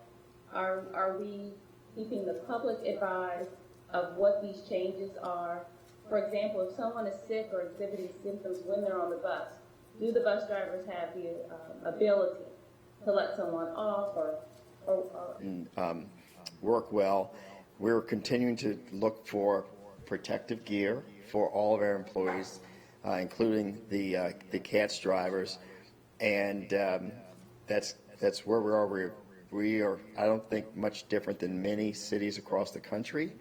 are we keeping the public advised of what these changes are? For example, if someone is sick or exhibiting symptoms when they're on the bus, do the bus drivers have the ability to let someone off or work well? We're continuing to look for protective gear for all of our employees, including the CATS drivers, and that's where we are. We are, I don't think, much different than many cities across the country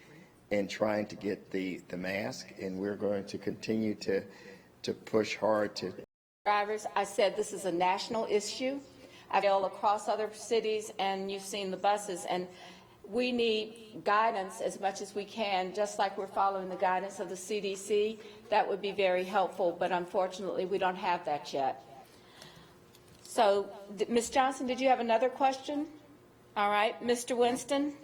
in trying to get the mask, and we're going to continue to push hard to. Drivers, I said this is a national issue. I feel across other cities, and you've seen the buses, and we need guidance as much as we can, just like we're following the guidance of the CDC. That would be very helpful, but unfortunately, we don't have that yet. So, Ms. Johnson, did you have another question? All right, Mr. Winston?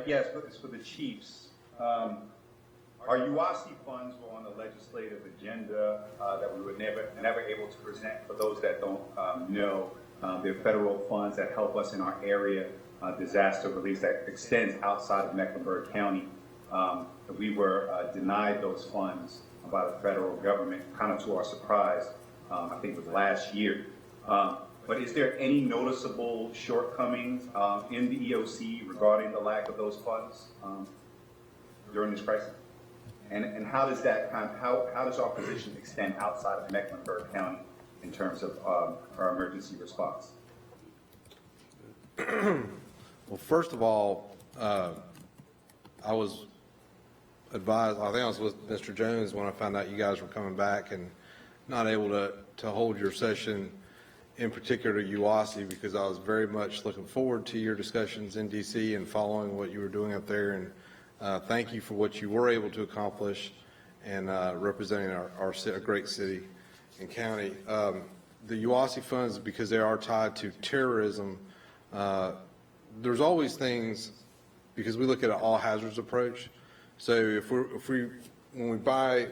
Yes, but it's for the chiefs. Our UASI funds were on the legislative agenda that we were never able to present. For those that don't know, they're federal funds that help us in our area disaster relief that extends outside of Mecklenburg County. We were denied those funds by the federal government, kind of to our surprise. I think it was last year. But is there any noticeable shortcomings in the EOC regarding the lack of those funds during this crisis? And how does that how does our position extend outside of Mecklenburg County in terms of our emergency response? Well, first of all, I was advised, I think I was with Mr. Jones when I found out you guys were coming back and not able to hold your session, in particular UASI, because I was very much looking forward to your discussions in DC and following what you were doing up there. And thank you for what you were able to accomplish and representing our great city and county. The UASI funds, because they are tied to terrorism, there's always things, because we look at an all hazards approach. So when we buy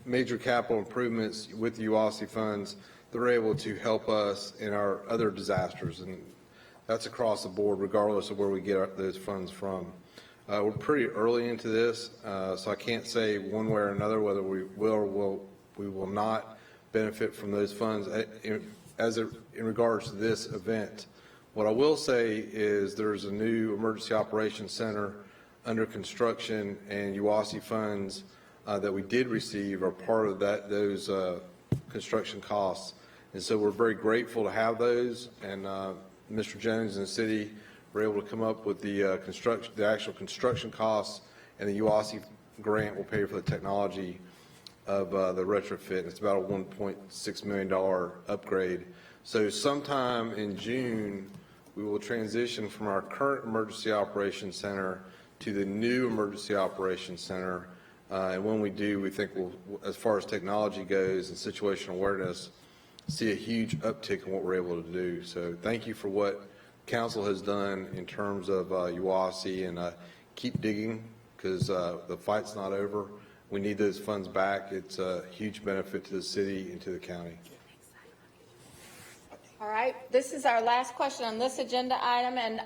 major capital improvements with the UASI funds, they're able to help us in our other disasters, and that's across the board, regardless of where we get those funds from. We're pretty early into this, so I can't say one way or another whether we will or we will not benefit from those funds in regards to this event. What I will say is there's a new emergency operations center under construction, and UASI funds that we did receive are part of those construction costs. And so we're very grateful to have those, and Mr. Jones and the city were able to come up with the actual construction costs, and the UASI grant will pay for the technology of the retrofit. It's about a $1.6 million upgrade. So sometime in June, we will transition from our current emergency operations center to the new emergency operations center. And when we do, we think we'll, as far as technology goes and situational awareness, see a huge uptick in what we're able to do. So thank you for what council has done in terms of UASI, and keep digging, because the fight's not over. We need those funds back. It's a huge benefit to the city and to the county. All right, this is our last question on this agenda item, and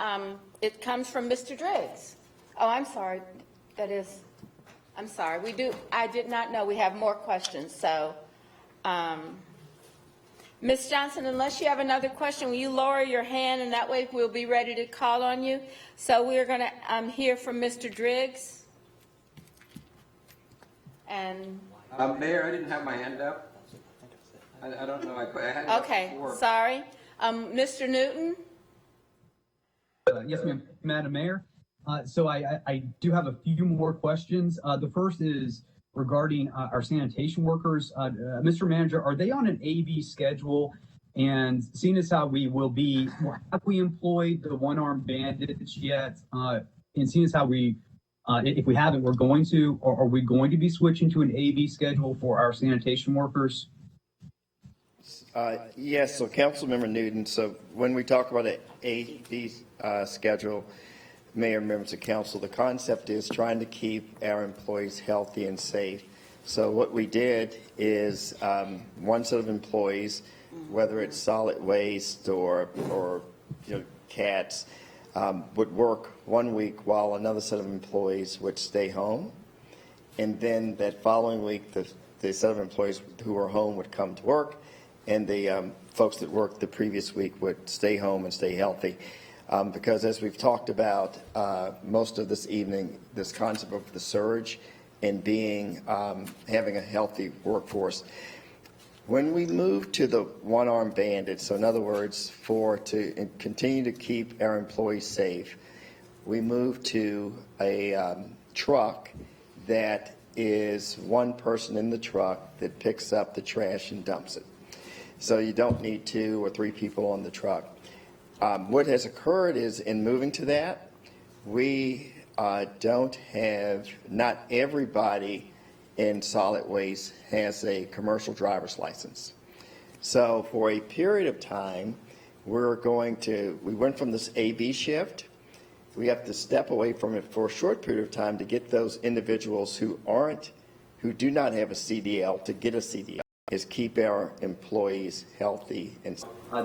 it comes from Mr. Driggs. Oh, I'm sorry. I'm sorry. I did not know we have more questions. So, Ms. Johnson, unless you have another question, will you lower your hand, and that way we'll be ready to call on you. So we're going to hear from Mr. Driggs. And Mayor, I didn't have my hand up. I don't know. I had it up okay, before. sorry. Mr. Newton? Yes, ma'am, Madam Mayor. So I do have a few more questions. The first is regarding our sanitation workers. Mr. Manager, are they on an AB schedule? And seeing as how have we employed the one-armed bandits yet? And seeing as how if we haven't, we're going to, or are we going to be switching to an AB schedule for our sanitation workers? Yes, so Councilmember Newton, so when we talk about an AB schedule, Mayor, members of council, the concept is trying to keep our employees healthy and safe. So what we did is one set of employees, whether it's solid waste or CATS, would work 1 week while another set of employees would stay home. And then that following week, the set of employees who were home would come to work, and the folks that worked the previous week would stay home and stay healthy. Because as we've talked about most of this evening, this concept of the surge and having a healthy workforce. When we move to the one-armed bandits, so in other words, to continue to keep our employees safe, we move to a truck that is one person in the truck that picks up the trash and dumps it. So you don't need 2 or 3 people on the truck. What has occurred is in moving to that, we not everybody in solid waste has a commercial driver's license. So for a period of time, we went from this AB shift. We have to step away from it for a short period of time to get those individuals who do not have a CDL to get a CDL, is keep our employees healthy. And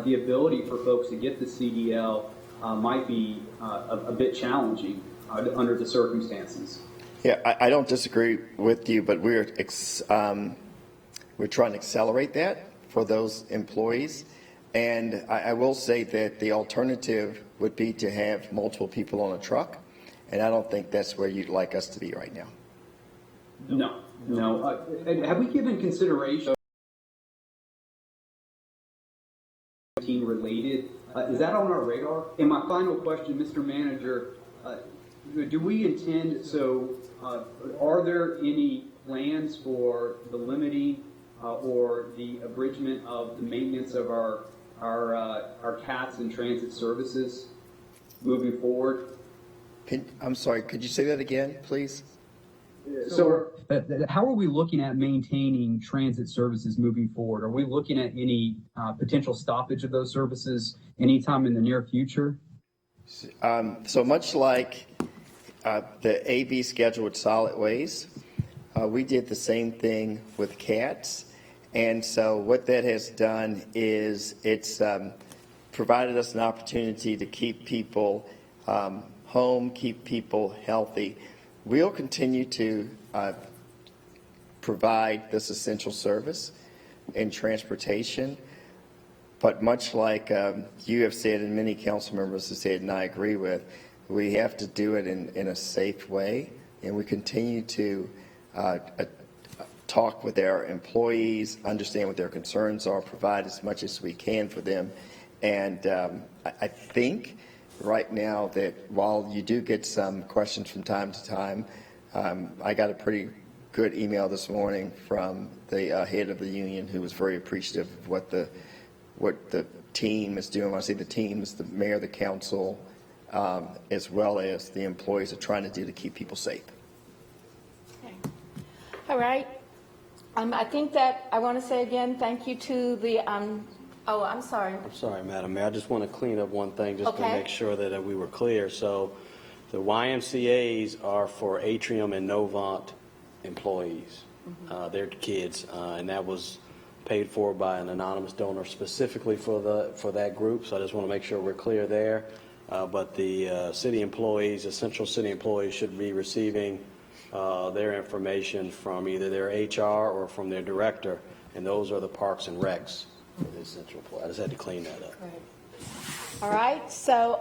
the ability for folks to get the CDL might be a bit challenging under the circumstances. Yeah, I don't disagree with you, but we're trying to accelerate that for those employees. And I will say that the alternative would be to have multiple people on a truck, and I don't think that's where you'd like us to be right now. No. Have we given consideration related? Is that on our radar? And my final question, Mr. Manager, do we intend, are there any plans for the limiting or the abridgment of the maintenance of our CATS and transit services moving forward? I'm sorry, could you say that again, please? So how are we looking at maintaining transit services moving forward? Are we looking at any potential stoppage of those services anytime in the near future? So much like the AB schedule with solid waste, we did the same thing with CATS. And so what that has done is it's provided us an opportunity to keep people home, keep people healthy. We'll continue to provide this essential service in transportation, but much like you have said and many council members have said, and I agree with, we have to do it in a safe way, and we continue to talk with our employees, understand what their concerns are, provide as much as we can for them, And I think right now that while you do get some questions from time to time, I got a pretty good email this morning from the head of the union who was very appreciative of what the team is doing. When I say the team, it's the mayor, the council, as well as the employees are trying to do to keep people safe. Okay. All right. I think that I want to say again, thank you to the, oh, I'm sorry. I'm sorry, Madam Mayor. I just want to clean up one thing just to Okay. make sure that we were clear. So the YMCAs are for Atrium and Novant employees. They're kids, and that was paid for by an anonymous donor specifically for that group. So I just want to make sure we're clear there. But the city employees, essential city employees, should be receiving their information from either their HR or from their director, and those are the Parks and Recs for the essential employees. I just had to clean that up. All right, so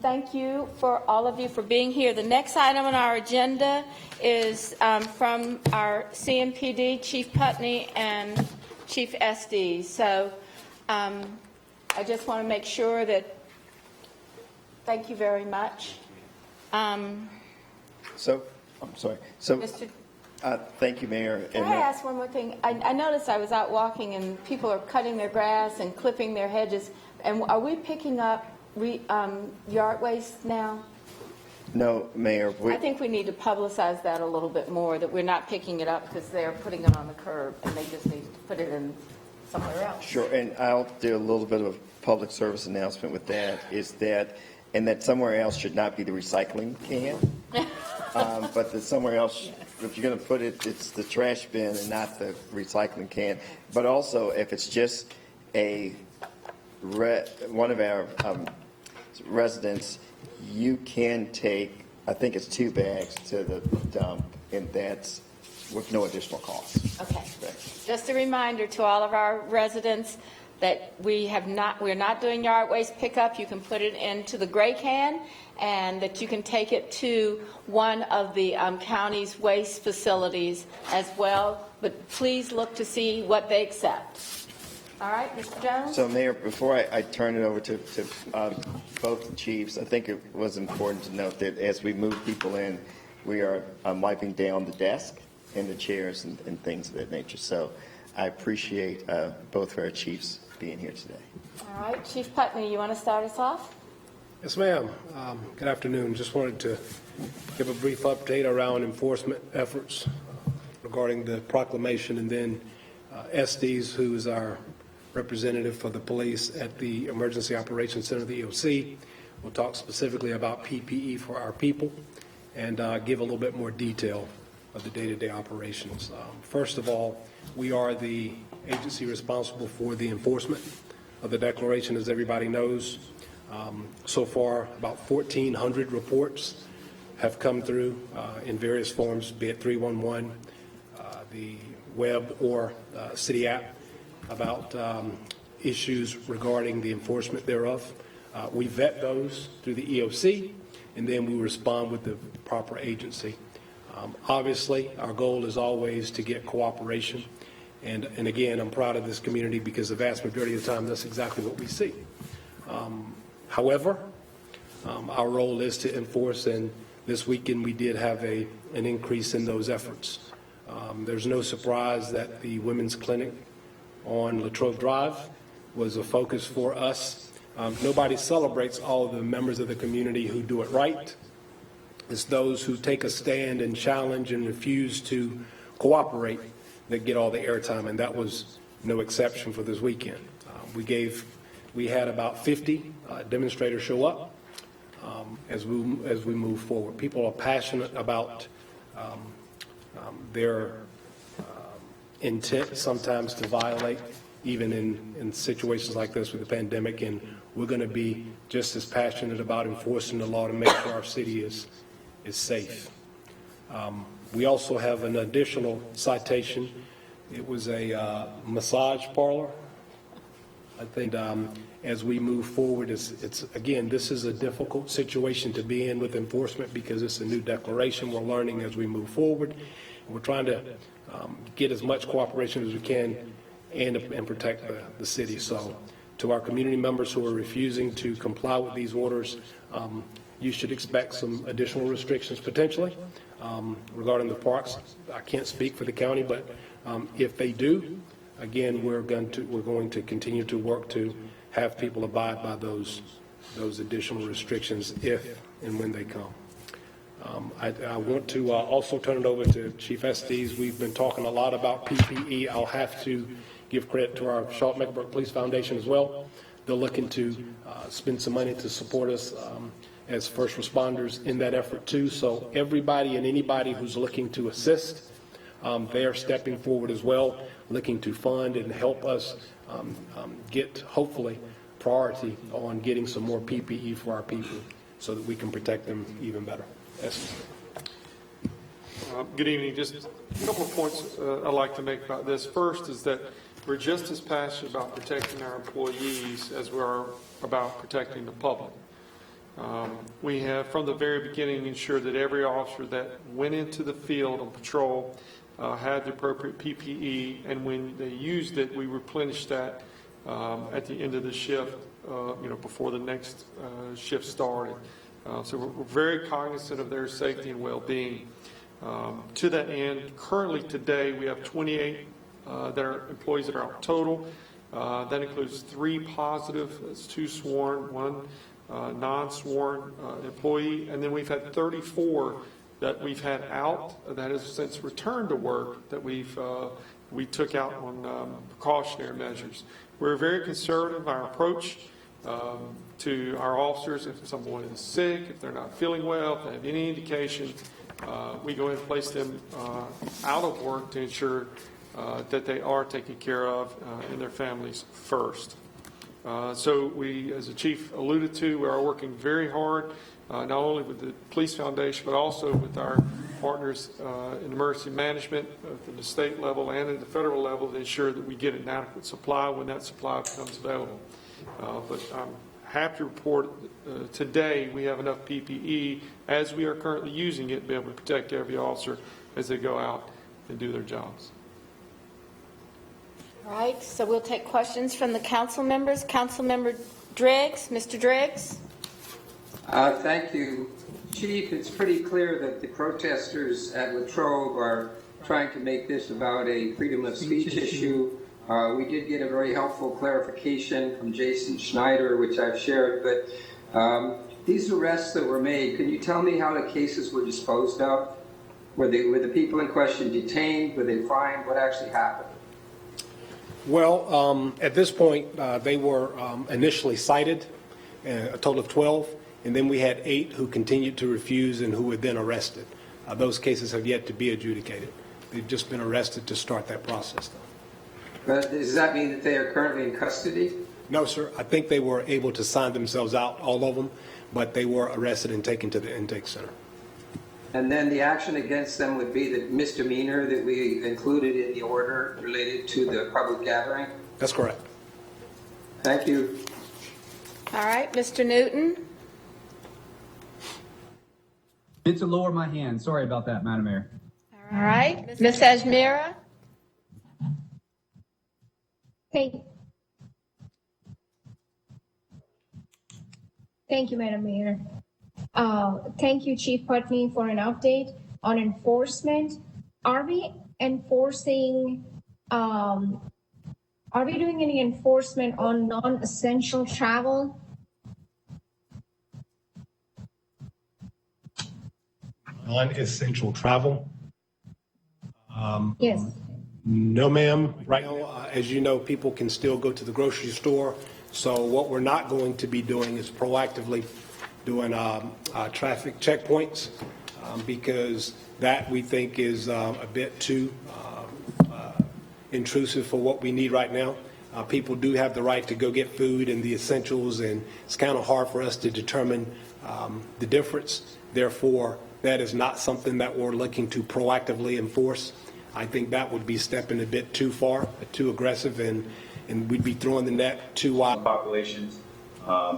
thank you for all of you for being here. The next item on our agenda is from our CMPD, Chief Putney and Chief Estes. So I just want to make sure that, thank you very much. So, I'm sorry. So, Mr. thank you, Mayor. Can I ask one more thing? I noticed I was out walking and people are cutting their grass and clipping their hedges. And are we picking up yard waste now? No, Mayor. I think we need to publicize that a little bit more, that we're not picking it up because they're putting it on the curb and they just need to put it in somewhere else. Sure, and I'll do a little bit of a public service announcement with that, is that, and that somewhere else should not be the recycling can, but that somewhere else, if you're going to put it, it's the trash bin and not the recycling can. But also, if it's just one of our residents, you can take, I think it's 2 bags to the dump, and that's with no additional cost. Okay. Just a reminder to all of our residents that we're not doing yard waste pickup. You can put it into the gray can, and that you can take it to one of the county's waste facilities as well. But please look to see what they accept. All right, Mr. Jones? So, Mayor, before I turn it over to both the chiefs, I think it was important to note that as we move people in, we are wiping down the desk and the chairs and things of that nature. So I appreciate both of our chiefs being here today. All right, Chief Putney, you want to start us off? Yes, ma'am. Good afternoon. Just wanted to give a brief update around enforcement efforts regarding the proclamation, and then Estes, who is our representative for the police at the Emergency Operations Center, the EOC, will talk specifically about PPE for our people and give a little bit more detail of the day-to-day operations. First of all, we are the agency responsible for the enforcement of the declaration, as everybody knows. So far, about 1,400 reports have come through in various forms, be it 311, the web or city app, about issues regarding the enforcement thereof. We vet those through the EOC, and then we respond with the proper agency. Obviously, our goal is always to get cooperation. And again, I'm proud of this community because the vast majority of the time, that's exactly what we see. However, our role is to enforce, and this weekend we did have an increase in those efforts. There's no surprise that the Women's Clinic on Latrobe Drive was a focus for us. Nobody celebrates all of the members of the community who do it right. It's those who take a stand and challenge and refuse to cooperate that get all the airtime, and that was no exception for this weekend. We had about 50 demonstrators show up as we move forward. People are passionate about their intent sometimes to violate, even in situations like this with the pandemic, and we're going to be just as passionate about enforcing the law to make sure our city is safe. We also have an additional citation. It was a massage parlor. I think as we move forward, it's again, this is a difficult situation to be in with enforcement because it's a new declaration. We're learning as we move forward. We're trying to get as much cooperation as we can and protect the city. So to our community members who are refusing to comply with these orders, you should expect some additional restrictions potentially regarding the parks. I can't speak for the county, but if they do, again, we're going to continue to work to have people abide by those additional restrictions if and when they come. I want to also turn it over to Chief Estes. We've been talking a lot about PPE. I'll have to give credit to our Charlotte-Mecklenburg Police Foundation as well. They're looking to spend some money to support us as first responders in that effort too. So everybody and anybody who's looking to assist, they are stepping forward as well, looking to fund and help us get, hopefully, priority on getting some more PPE for our people so that we can protect them even better. Yes. Good evening. Just a couple of points I'd like to make about this. First is that we're just as passionate about protecting our employees as we are about protecting the public. We have, from the very beginning, ensured that every officer that went into the field on patrol had the appropriate PPE, and when they used it, we replenished that at the end of the shift, before the next shift started. So we're very cognizant of their safety and well-being. To that end, currently today we have 28 that are employees that are out total. That includes 3 positive, that's 2 sworn, 1 non-sworn employee, and then we've had 34 that we've had out that has since returned to work that we took out on precautionary measures. We're very conservative in our approach to our officers. If someone is sick, if they're not feeling well, if they have any indication, we go ahead and place them out of work to ensure that they are taken care of and their families first. So we, as the chief alluded to, we are working very hard, not only with the Police Foundation, but also with our partners in emergency management at the state level and at the federal level to ensure that we get an adequate supply when that supply becomes available. But I'm happy to report today we have enough PPE as we are currently using it to be able to protect every officer as they go out and do their jobs. All right, so we'll take questions from the council members. Councilmember Driggs, Mr. Driggs. Thank you. Chief, it's pretty clear that the protesters at Latrobe are trying to make this about a freedom of speech issue. We did get a very helpful clarification from Jason Schneider, which I've shared, but these arrests that were made, can you tell me how the cases were disposed of? Were the people in question detained? Were they fined? What actually happened? Well, at this point, they were initially cited, a total of 12, and then we had 8 who continued to refuse and who were then arrested. Those cases have yet to be adjudicated. They've just been arrested to start that process, though. But does that mean that they are currently in custody? No, sir. I think they were able to sign themselves out, all of them, but they were arrested and taken to the intake center. And then the action against them would be the misdemeanor that we included in the order related to the public gathering? That's correct. Thank you. All right, Mr. Newton. Meant to lower my hand. Sorry about that, Madam Mayor. All right, Ms. Ajmira. Thank you, Madam Mayor. Thank you, Chief Putney, for an update on enforcement. Are we enforcing, are we doing any enforcement on non-essential travel? Non-essential travel? Yes. No, ma'am. Right now, as you know, people can still go to the grocery store. So what we're not going to be doing is proactively doing traffic checkpoints because that we think is a bit too intrusive for what we need right now. People do have the right to go get food and the essentials, and it's kind of hard for us to determine the difference. Therefore, that is not something that we're looking to proactively enforce. I think that would be stepping a bit too far, too aggressive, and we'd be throwing the net too wide. Populations.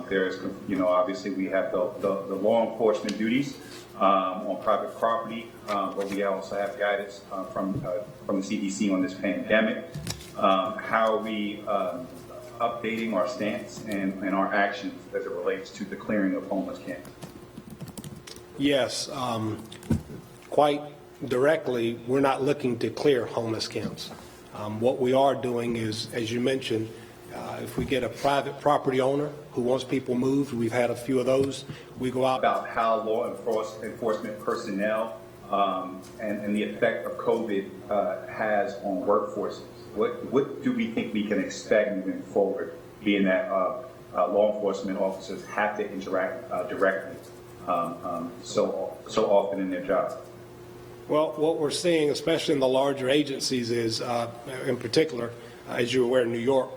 There's, obviously we have the law enforcement duties on private property, but we also have guidance from the CDC on this pandemic. How we updating our stance and our actions as it relates to the clearing of homeless camps? Yes, quite directly, we're not looking to clear homeless camps. What we are doing is, as you mentioned, if we get a private property owner who wants people moved, we've had a few of those, we go out. About how law enforcement personnel and the effect of COVID has on workforces. What do we think we can expect moving forward, being that law enforcement officers have to interact directly so often in their job? Well, what we're seeing, especially in the larger agencies, is, in particular, as you're aware, in New York,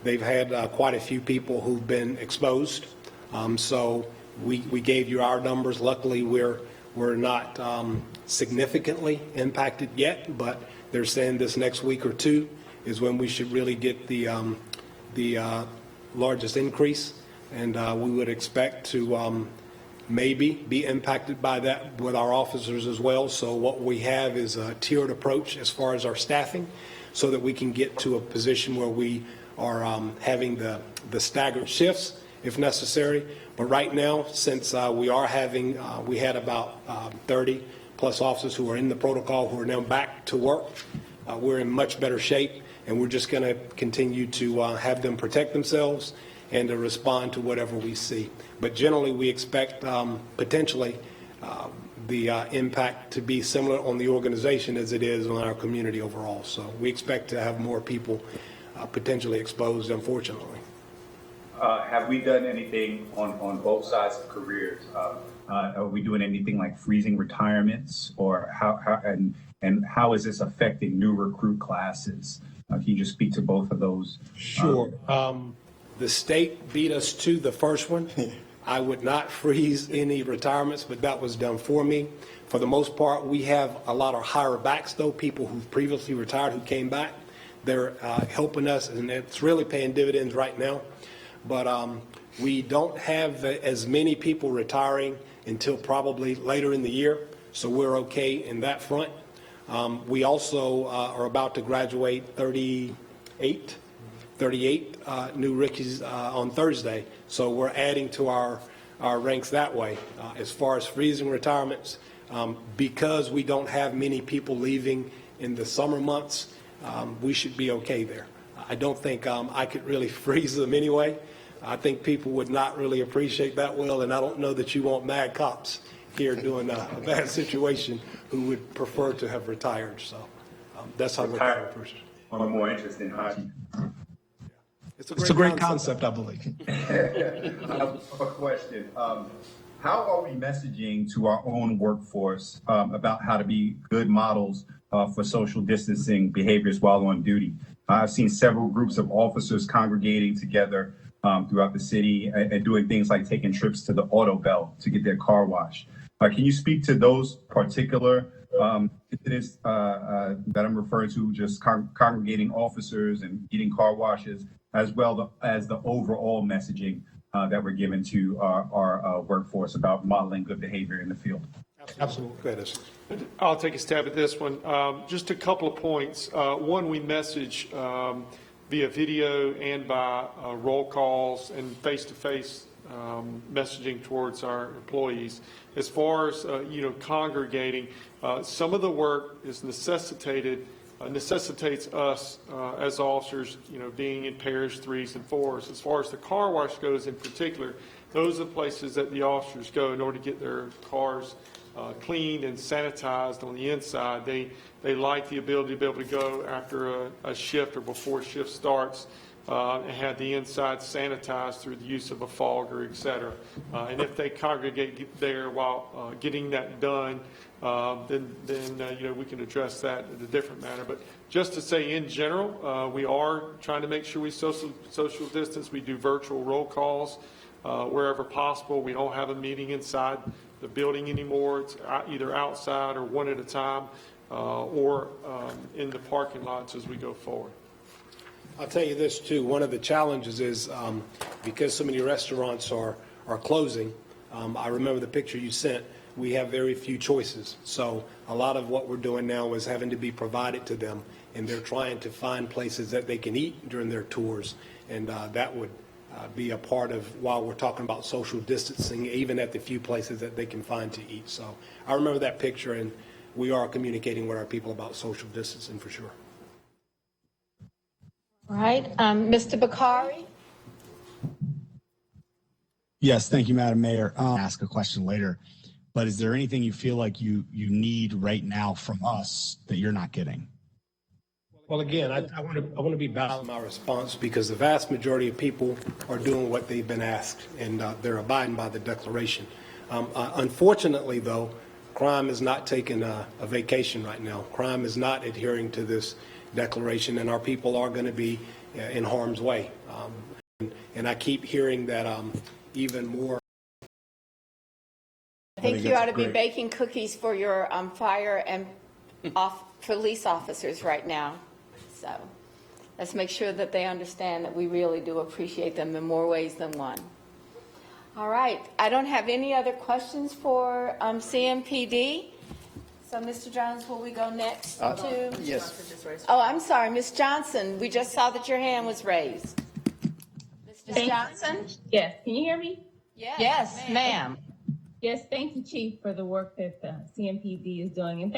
they've had quite a few people who've been exposed. So we gave you our numbers. Luckily, we're not significantly impacted yet, but they're saying this next week or two is when we should really get the largest increase, and we would expect to maybe be impacted by that with our officers as well. So what we have is a tiered approach as far as our staffing, so that we can get to a position where we are having the staggered shifts if necessary. But right now, since we are having, we had about 30 plus officers who are in the protocol who are now back to work, we're in much better shape, and we're just going to continue to have them protect themselves and to respond to whatever we see. But generally, we expect potentially the impact to be similar on the organization as it is on our community overall. So we expect to have more people potentially exposed, unfortunately. Have we done anything on both sides of careers? Are we doing anything like freezing retirements, or how is this affecting new recruit classes? Can you just speak to both of those? Sure. The state beat us to the first one. I would not freeze any retirements, but that was done for me. For the most part, we have a lot of higher backs, though, people who've previously retired who came back. They're helping us, and it's really paying dividends right now. But we don't have as many people retiring until probably later in the year, so we're okay in that front. We also are about to graduate 38 new rookies on Thursday, so we're adding to our ranks that way. As far as freezing retirements, because we don't have many people leaving in the summer months, we should be okay there. I don't think I could really freeze them anyway. I think people would not really appreciate that well, and I don't know that you want mad cops here doing a bad situation who would prefer to have retired. So that's how we're going to approach it. One more interesting, It's a great concept, I believe. A question. How are we messaging to our own workforce about how to be good models for social distancing behaviors while on duty? I've seen several groups of officers congregating together throughout the city and doing things like taking trips to the Auto Bell to get their car washed. Can you speak to those particular incidents that I'm referring to, just congregating officers and getting car washes, as well as the overall messaging that we're giving to our workforce about modeling good behavior in the field? Absolutely. I'll take a stab at this one. Just a couple of points. One, we message via video and by roll calls and face-to-face messaging towards our employees. As far as congregating, some of the work is necessitates us as officers, being in pairs, threes, and fours. As far as the car wash goes in particular, those are the places that the officers go in order to get their cars cleaned and sanitized on the inside. They like the ability to be able to go after a shift or before shift starts and have the inside sanitized through the use of a fogger, et cetera. And if they congregate there while getting that done, then we can address that in a different manner. But just to say, in general, we are trying to make sure we social distance. We do virtual roll calls wherever possible. We don't have a meeting inside the building anymore. It's either outside or one at a time, or in the parking lots as we go forward. I'll tell you this too. One of the challenges is because so many restaurants are closing. I remember the picture you sent. We have very few choices. So a lot of what we're doing now is having to be provided to them. and they're trying to find places that they can eat during their tours. And that would be a part of while we're talking about social distancing, even at the few places that they can find to eat. So I remember that picture, and we are communicating with our people about social distancing for sure. All right, Mr. Bakari? Yes, thank you, Madam Mayor. Ask a question later, but is there anything you feel like you need right now from us that you're not getting? Well, again, I want to be balanced in my response because the vast majority of people are doing what they've been asked, and they're abiding by the declaration. Unfortunately, though, crime is not taking a vacation right now. Crime is not adhering to this declaration, and our people are going to be in harm's way. And I keep hearing that even more. I think you ought to be baking cookies for your fire and police officers right now. So let's make sure that they understand that we really do appreciate them in more ways than one. All right. I don't have any other questions for CMPD. So, Mr. Jones, will we go next to? Yes. Oh, I'm sorry, Ms. Johnson. We just saw that your hand was raised. Ms. Johnson? Yes, can you hear me? Yes, ma'am. Yes, thank you, Chief, for the work that CMPD is doing, and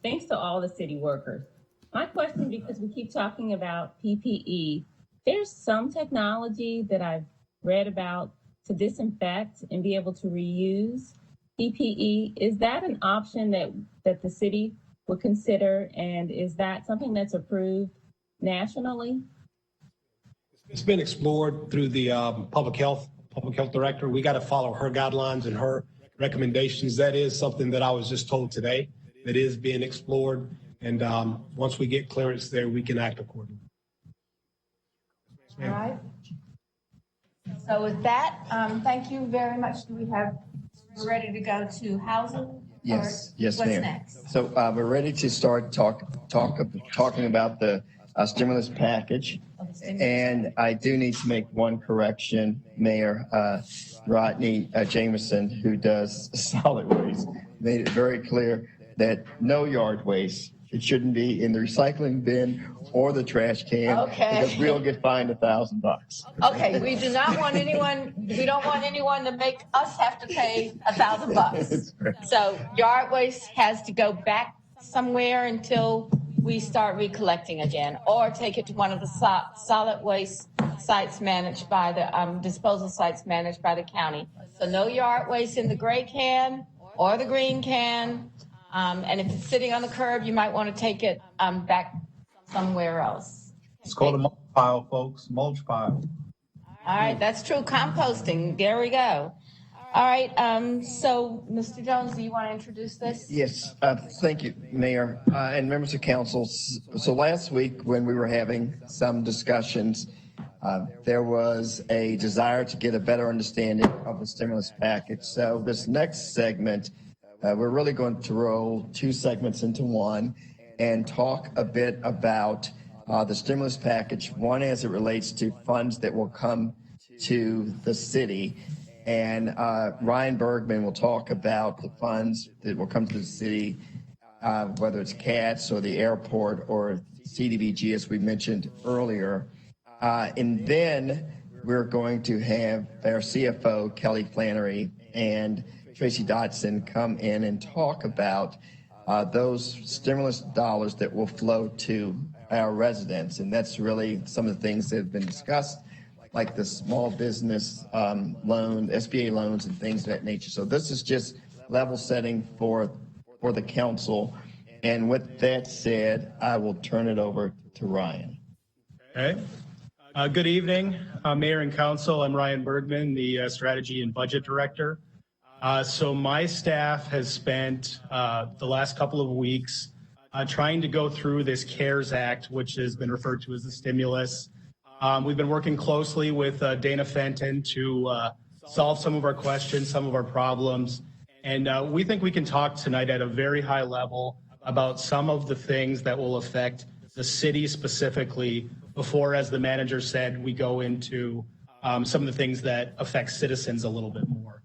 thanks to all the city workers. My question, because we keep talking about PPE, there's some technology that I've read about to disinfect and be able to reuse PPE. Is that an option that the city would consider, and is that something that's approved nationally? It's been explored through the public health director. We got to follow her guidelines and her recommendations. That is something that I was just told today that is being explored. And once we get clearance there, we can act accordingly. All right. So with that, thank you very much. Do we have, we're ready to go to housing? Yes, What's Mayor. next? So we're ready to start talking about the stimulus package. And I do need to make one correction, Mayor. Rodney Jameson, who does solid waste, made it very clear that no yard waste. It shouldn't be in the recycling bin or the trash can. Okay. Because we'll get fined $1,000. Okay, we do not want anyone, we don't want anyone to make us have to pay $1,000. So yard waste has to go back somewhere until we start recollecting again, or take it to one of the solid waste sites managed by the disposal sites managed by the county. So no yard waste in the gray can or the green can. And if it's sitting on the curb, you might want to take it back somewhere else. It's called a mulch pile, folks, mulch pile. All right, that's true. Composting. There we go. All right. So, Mr. Jones, do you want to introduce this? Yes, thank you, Mayor, and members of council. So last week when we were having some discussions, there was a desire to get a better understanding of the stimulus package. So this next segment, we're really going to roll two segments into one and talk a bit about the stimulus package, one as it relates to funds that will come to the city. And Ryan Bergman will talk about the funds that will come to the city, whether it's CATS or the airport or CDBG, as we mentioned earlier. And then we're going to have our CFO, Kelly Flannery, and Tracy Dotson come in and talk about those stimulus dollars that will flow to our residents. And that's really some of the things that have been discussed, like the small business loan, SBA loans, and things of that nature. So this is just level setting for the council. And with that said, I will turn it over to Ryan. Okay. Good evening, Mayor and Council. I'm Ryan Bergman, the Strategy and Budget Director. So my staff has spent the last couple of weeks trying to go through this CARES Act, which has been referred to as the stimulus. We've been working closely with Dana Fenton to solve some of our questions, some of our problems. And we think we can talk tonight at a very high level about some of the things that will affect the city specifically before, as the manager said, we go into some of the things that affect citizens a little bit more.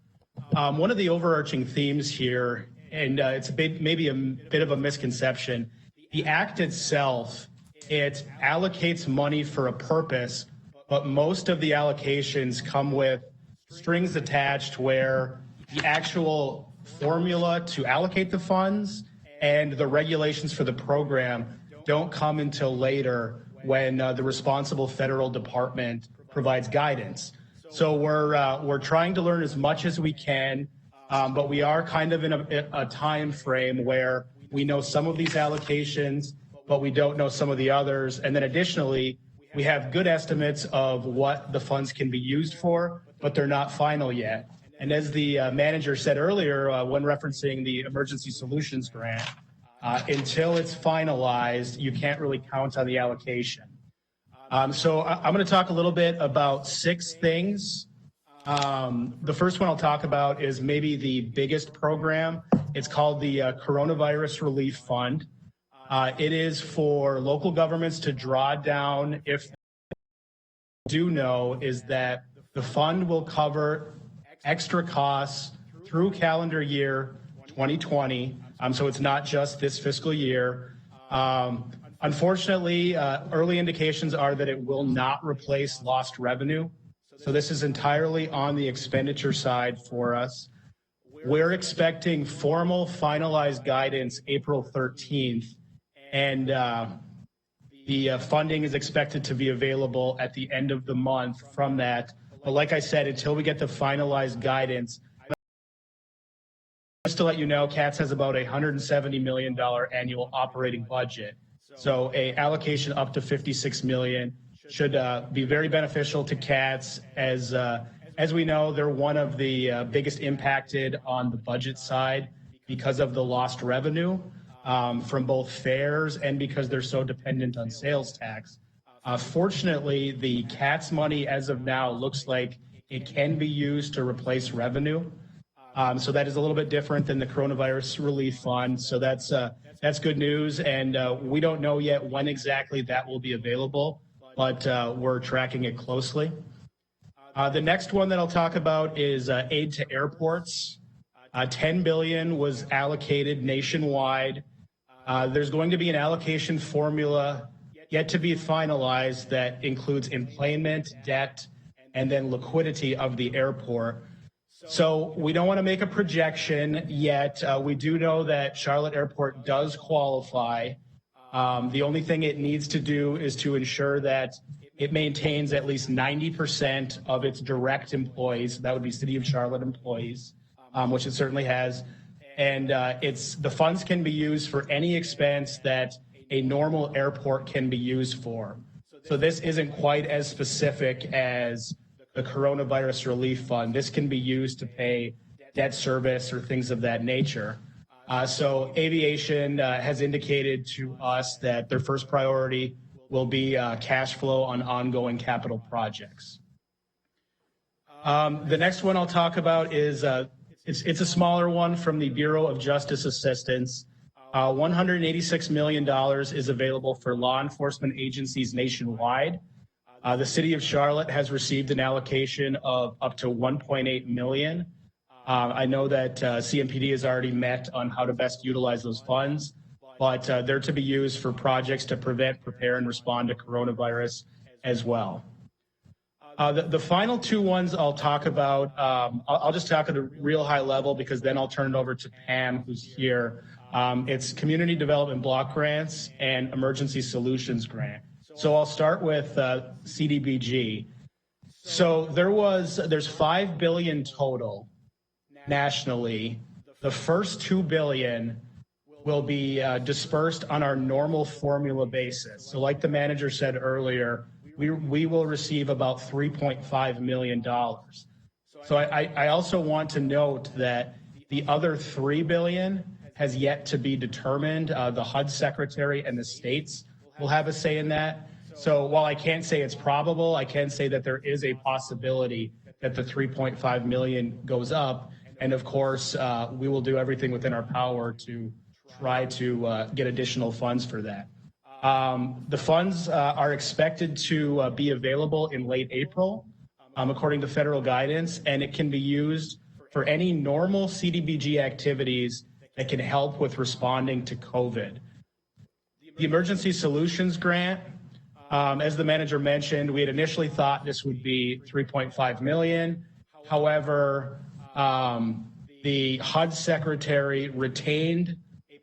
One of the overarching themes here, and it's maybe a bit of a misconception, the act itself it allocates money for a purpose, but most of the allocations come with strings attached where the actual formula to allocate the funds and the regulations for the program don't come until later when the responsible federal department provides guidance. So we're trying to learn as much as we can, but we are kind of in a time frame where we know some of these allocations, but we don't know some of the others. And then additionally, we have good estimates of what the funds can be used for, but they're not final yet. And as the manager said earlier, when referencing the Emergency Solutions Grant, until it's finalized, you can't really count on the allocation. So I'm going to talk a little bit about 6 things. The first one I'll talk about is maybe the biggest program. It's called the Coronavirus Relief Fund. It is for local governments to draw down. If you do know is that the fund will cover extra costs through calendar year 2020. So it's not just this fiscal year. Unfortunately, early indications are that it will not replace lost revenue. So this is entirely on the expenditure side for us. We're expecting formal finalized guidance April 13th, and the funding is expected to be available at the end of the month from that. But like I said, until we get the finalized guidance, just to let you know, CATS has about a $170 million annual operating budget. So a allocation up to $56 million should be very beneficial to CATS. As we know, they're one of the biggest impacted on the budget side because of the lost revenue from both fares and because they're so dependent on sales tax. Fortunately, the CATS money as of now looks like it can be used to replace revenue. So that is a little bit different than the Coronavirus Relief Fund. So that's good news. And we don't know yet when exactly that will be available, but we're tracking it closely. The next one that I'll talk about is aid to airports. $10 billion was allocated nationwide. There's going to be an allocation formula yet to be finalized that includes employment, debt, and then liquidity of the airport. So we don't want to make a projection yet. We do know that Charlotte Airport does qualify. The only thing it needs to do is to ensure that it maintains at least 90% of its direct employees. That would be City of Charlotte employees, which it certainly has. And the funds can be used for any expense that a normal airport can be used for. So this isn't quite as specific as the Coronavirus Relief Fund. This can be used to pay debt service or things of that nature. So aviation has indicated to us that their first priority will be cash flow on ongoing capital projects. The next one I'll talk about is it's a smaller one from the Bureau of Justice Assistance. $186 million is available for law enforcement agencies nationwide. The City of Charlotte has received an allocation of up to $1.8 million. I know that CMPD has already met on how to best utilize those funds, but they're to be used for projects to prevent, prepare, and respond to coronavirus as well. The final 2 ones I'll talk about, I'll just talk at a real high level because then I'll turn it over to Pam, who's here. It's Community Development Block Grants and Emergency Solutions Grant. So I'll start with CDBG. So there's $5 billion total nationally. The first $2 billion will be dispersed on our normal formula basis. So like the manager said earlier, we will receive about $3.5 million. So I also want to note that the other $3 billion has yet to be determined. The HUD secretary and the states will have a say in that. So while I can't say it's probable, I can say that there is a possibility that the 3.5 million goes up. And of course, we will do everything within our power to try to get additional funds for that. The funds are expected to be available in late April, according to federal guidance, and it can be used for any normal CDBG activities that can help with responding to COVID. The Emergency Solutions Grant, as the manager mentioned, we had initially thought this would be $3.5 million. However, the HUD secretary retained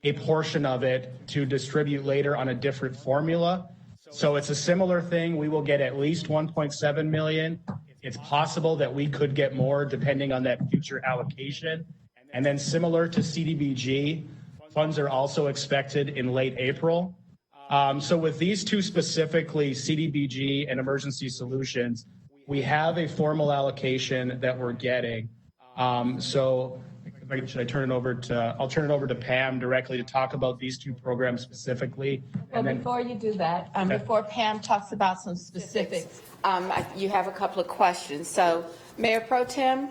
a portion of it to distribute later on a different formula. So it's a similar thing. We will get at least 1.7 million. It's possible that we could get more depending on that future allocation. And then similar to CDBG, funds are also expected in late April. So with these two specifically, CDBG and Emergency Solutions, we have a formal allocation that we're getting. So should I turn it over to, I'll turn it over to Pam directly to talk about these two programs specifically. Well, before you do that, before Pam talks about some specifics, you have a couple of questions. So, Mayor Pro Tem?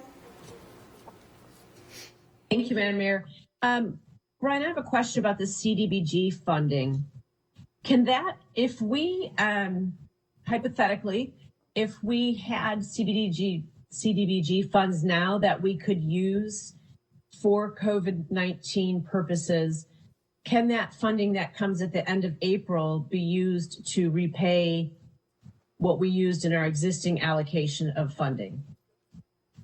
Thank you, Madam Mayor. Brian, I have a question about the CDBG funding. Can that, if we, hypothetically, if we had CDBG funds now that we could use for COVID-19 purposes, can that funding that comes at the end of April be used to repay what we used in our existing allocation of funding?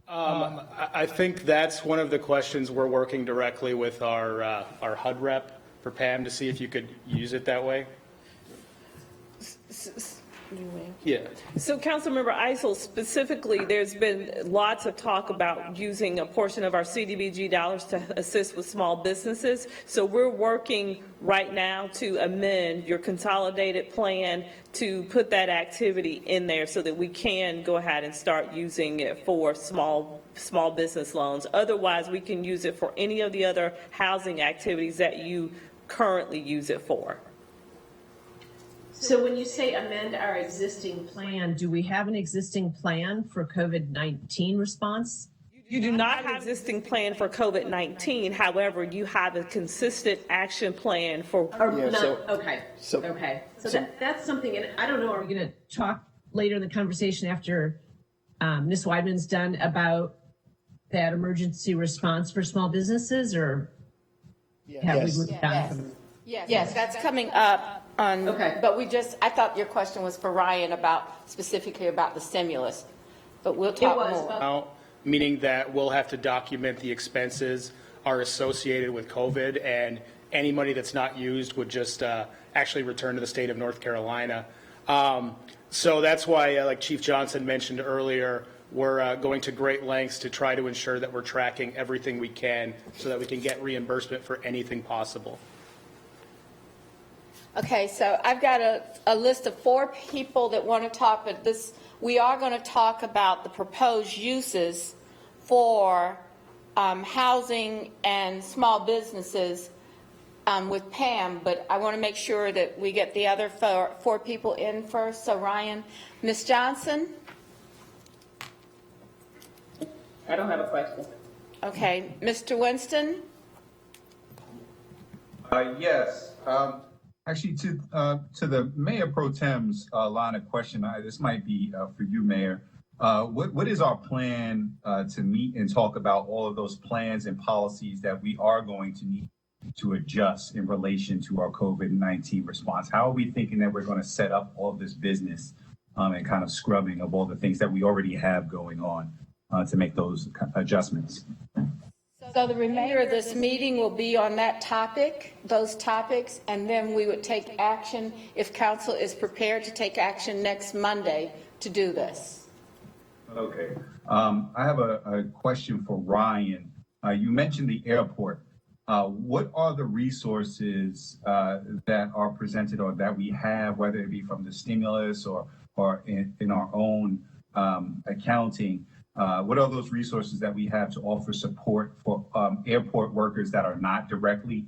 I think that's one of the questions we're working directly with our HUD rep for Pam to see if you could use it that way. Yeah. So, Councilmember Isel, specifically, there's been lots of talk about using a portion of our CDBG dollars to assist with small businesses. So we're working right now to amend your consolidated plan to put that activity in there so that we can go ahead and start using it for small business loans. Otherwise, we can use it for any of the other housing activities that you currently use it for. So when you say amend our existing plan, Do we have an existing plan for COVID-19 response? You do not have an existing plan for COVID-19. However, you have a consistent action plan for. Okay. So that's something, and I don't know. Are we going to talk later in the conversation after Ms. Weidman's done about that emergency response for small businesses, or have we moved on from it? Yes, that's coming up. But I thought your question was for Ryan specifically about the stimulus, but we'll talk more. Meaning that we'll have to document the expenses are associated with COVID, and any money that's not used would just actually return to the state of North Carolina. So that's why, like Chief Johnson mentioned earlier, we're going to great lengths to try to ensure that we're tracking everything we can so that we can get reimbursement for anything possible. Okay, so I've got a list of 4 people that want to talk, but we are going to talk about the proposed uses for housing and small businesses with Pam, but I want to make sure that we get the other 4 people in first. So Ryan, Ms. Johnson? I don't have a question. Okay, Mr. Winston? Yes. Actually, to the Mayor Pro Tem's line of question, this might be for you, Mayor. What is our plan to meet and talk about all of those plans and policies that we are going to need to adjust in relation to our COVID-19 response? How are we thinking that we're going to set up all of this business and kind of scrubbing of all the things that we already have going on to make those adjustments? So the remainder of this meeting will be on those topics, and then we would take action if council is prepared to take action next Monday to do this. Okay. I have a question for Ryan. You mentioned the airport. What are the resources that are presented or that we have, whether it be from the stimulus or in our own accounting? What are those resources that we have to offer support for airport workers that are not directly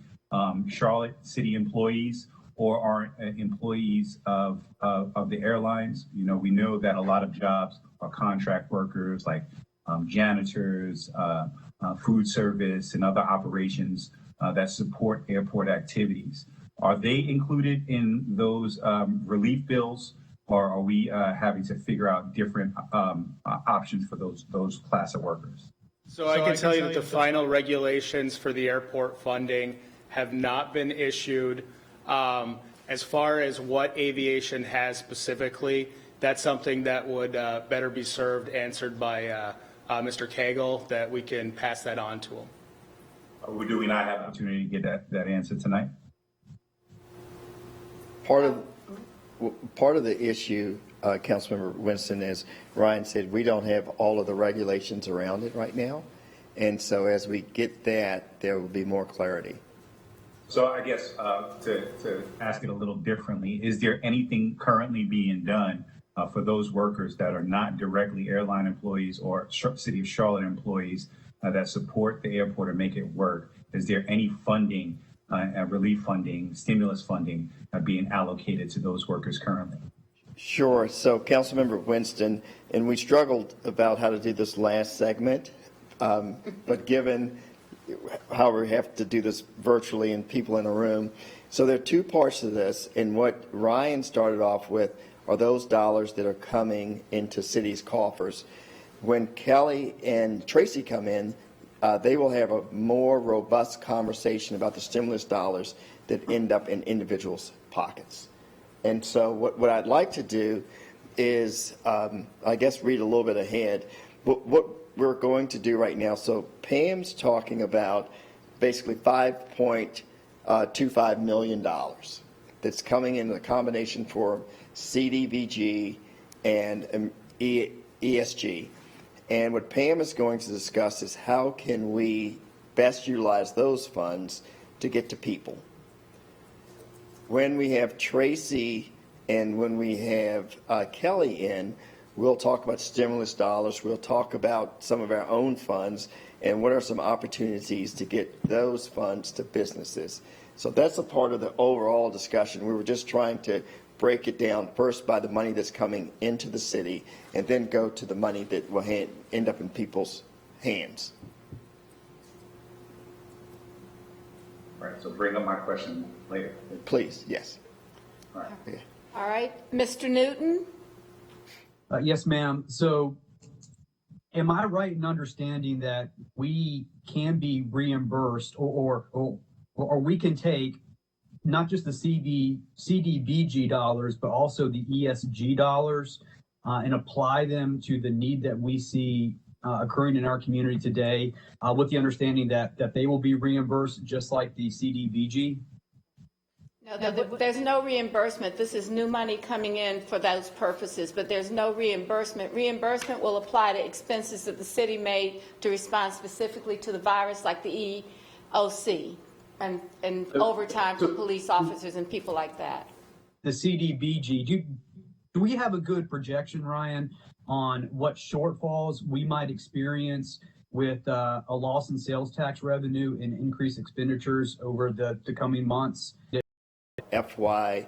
Charlotte City employees or are employees of the airlines? You know, we know that a lot of jobs are contract workers like janitors, food service, and other operations that support airport activities. Are they included in those relief bills? Or are we having to figure out different options for those class of workers? So I can tell you that the final regulations for the airport funding have not been issued. As far as what aviation has specifically, that's something that would better be answered by Mr. Cagle, that we can pass that on to him. Do we not have an opportunity to get that answer tonight? Part of the issue, Councilmember Winston, is Ryan said we don't have all of the regulations around it right now. And so as we get that, there will be more clarity. So I guess to ask it a little differently, is there anything currently being done for those workers that are not directly airline employees or City of Charlotte employees that support the airport or make it work? Is there any funding, relief funding, stimulus funding being allocated to those workers currently? Sure. So Councilmember Winston, and we struggled about how to do this last segment, but given how we have to do this virtually and people in a room. So there are two parts to this, and what Ryan started off with are those dollars that are coming into city's coffers. When Kelly and Tracy come in, they will have a more robust conversation about the stimulus dollars that end up in individuals' pockets. And so what I'd like to do is, I guess, read a little bit ahead. What we're going to do right now, so Pam's talking about basically $5.25 million that's coming in the combination for CDBG and ESG. And what Pam is going to discuss is how can we best utilize those funds to get to people. When we have Tracy and when we have Kelly in, we'll talk about stimulus dollars. We'll talk about some of our own funds and what are some opportunities to get those funds to businesses. So that's a part of the overall discussion. We were just trying to break it down first by the money that's coming into the city and then go to the money that will end up in people's hands. All right, so bring up my question later. Please, yes. All right. Okay. All right, Mr. Newton? Yes, ma'am. So am I right in understanding that we can be reimbursed or we can take not just the CDBG dollars, but also the ESG dollars and apply them to the need that we see occurring in our community today, with the understanding that they will be reimbursed just like the CDBG? No, there's no reimbursement. This is new money coming in for those purposes, but there's no reimbursement. Reimbursement will apply to expenses that the city made to respond specifically to the virus, like the EOC and overtime to police officers and people like that. The CDBG, do we have a good projection, Ryan, on what shortfalls we might experience with a loss in sales tax revenue and increased expenditures over the coming months? FY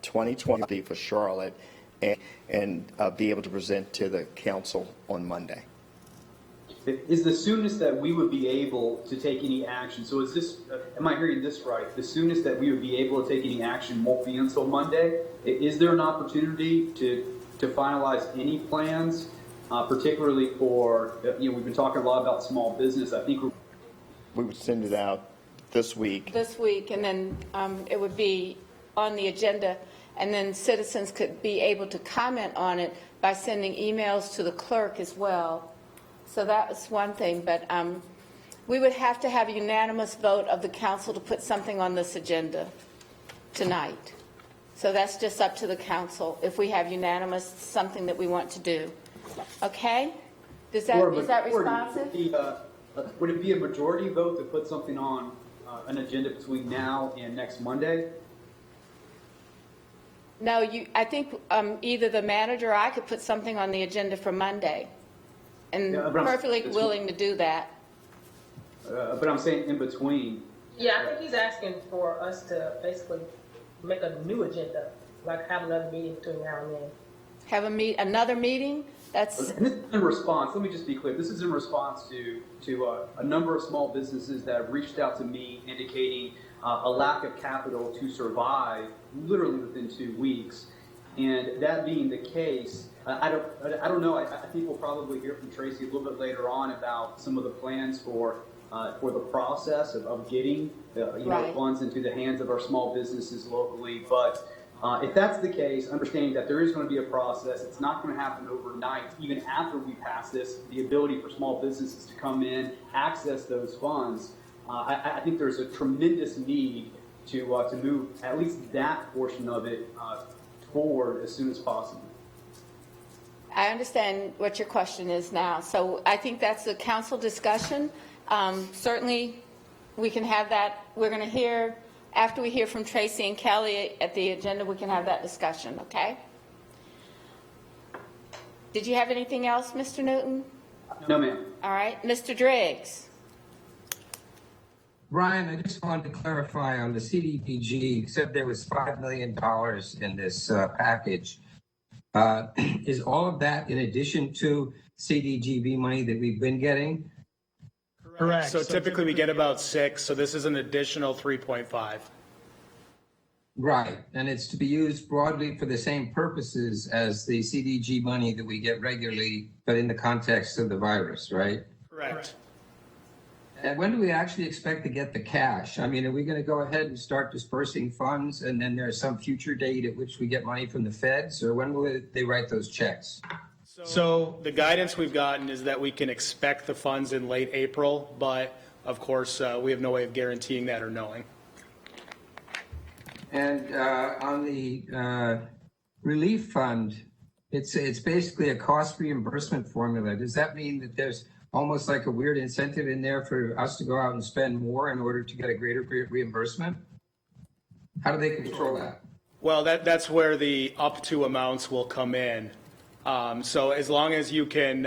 2020 for Charlotte and be able to present to the council on Monday. Is the soonest that we would be able to take any action? So is this, am I hearing this right? The soonest that we would be able to take any action won't be until Monday? Is there an opportunity to finalize any plans, particularly for, we've been talking a lot about small business. I think we would send it out this week. And then it would be on the agenda, and then citizens could be able to comment on it by sending emails to the clerk as well. So that was one thing, but we would have to have a unanimous vote of the council to put something on this agenda tonight. So that's just up to the council if we have unanimous something that we want to do. Okay? Is that responsive? Would it be a majority vote to put something on an agenda between now and next Monday? No, I think either the manager or I could put something on the agenda for Monday. And perfectly willing to do that. But I'm saying in between. Yeah, I think he's asking for us to basically make a new agenda, like have another meeting between now and then. Have another meeting? That's in response. Let me just be clear. This is in response to a number of small businesses that have reached out to me indicating a lack of capital to survive literally within 2 weeks. And that being the case, I don't know. I think we'll probably hear from Tracy a little bit later on about some of the plans for for the process of getting Right. funds into the hands of our small businesses locally. But if that's the case, understanding that there is going to be a process, it's not going to happen overnight. Even after we pass this, the ability for small businesses to come in, access those funds, I think there's a tremendous need to move at least that portion of it forward as soon as possible. I understand what your question is now. So I think that's a council discussion. Certainly, we can have that. We're going to hear, after we hear from Tracy and Kelly at the agenda, we can have that discussion, okay? Did you have anything else, Mr. Newton? No, ma'am. All right, Mr. Driggs. Ryan, I just wanted to clarify on the CDBG. You said there was $5 million in this package. Is all of that in addition to CDGB money that we've been getting? Correct. So typically we get about 6, so this is an additional 3.5. Right, and it's to be used broadly for the same purposes as the CDG money that we get regularly, but in the context of the virus, right? Correct. And when do we actually expect to get the cash? I mean, are we going to go ahead and start dispersing funds and then there's some future date at which we get money from the feds, or when will they write those checks? So the guidance we've gotten is that we can expect the funds in late April, but of course, we have no way of guaranteeing that or knowing. And on the relief fund, it's basically a cost reimbursement formula. Does that mean that there's almost like a weird incentive in there for us to go out and spend more in order to get a greater reimbursement? How do they control that? Well, that's where the up to amounts will come in. So as long as you can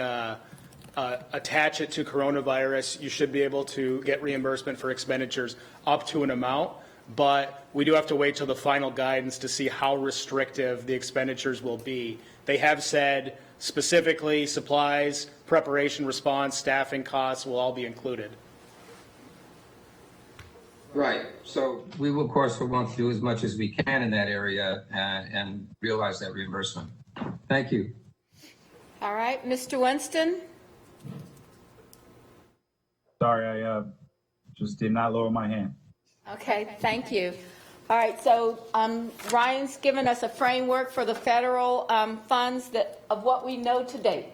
attach it to coronavirus, you should be able to get reimbursement for expenditures up to an amount. But we do have to wait till the final guidance to see how restrictive the expenditures will be. They have said specifically supplies, preparation, response, staffing costs will all be included. Right. So we will, of course, want to do as much as we can in that area and realize that reimbursement. Thank you. All right, Mr. Winston? Sorry, I just did not lower my hand. Okay, thank you. All right, so Ryan's given us a framework for the federal funds of what we know to date.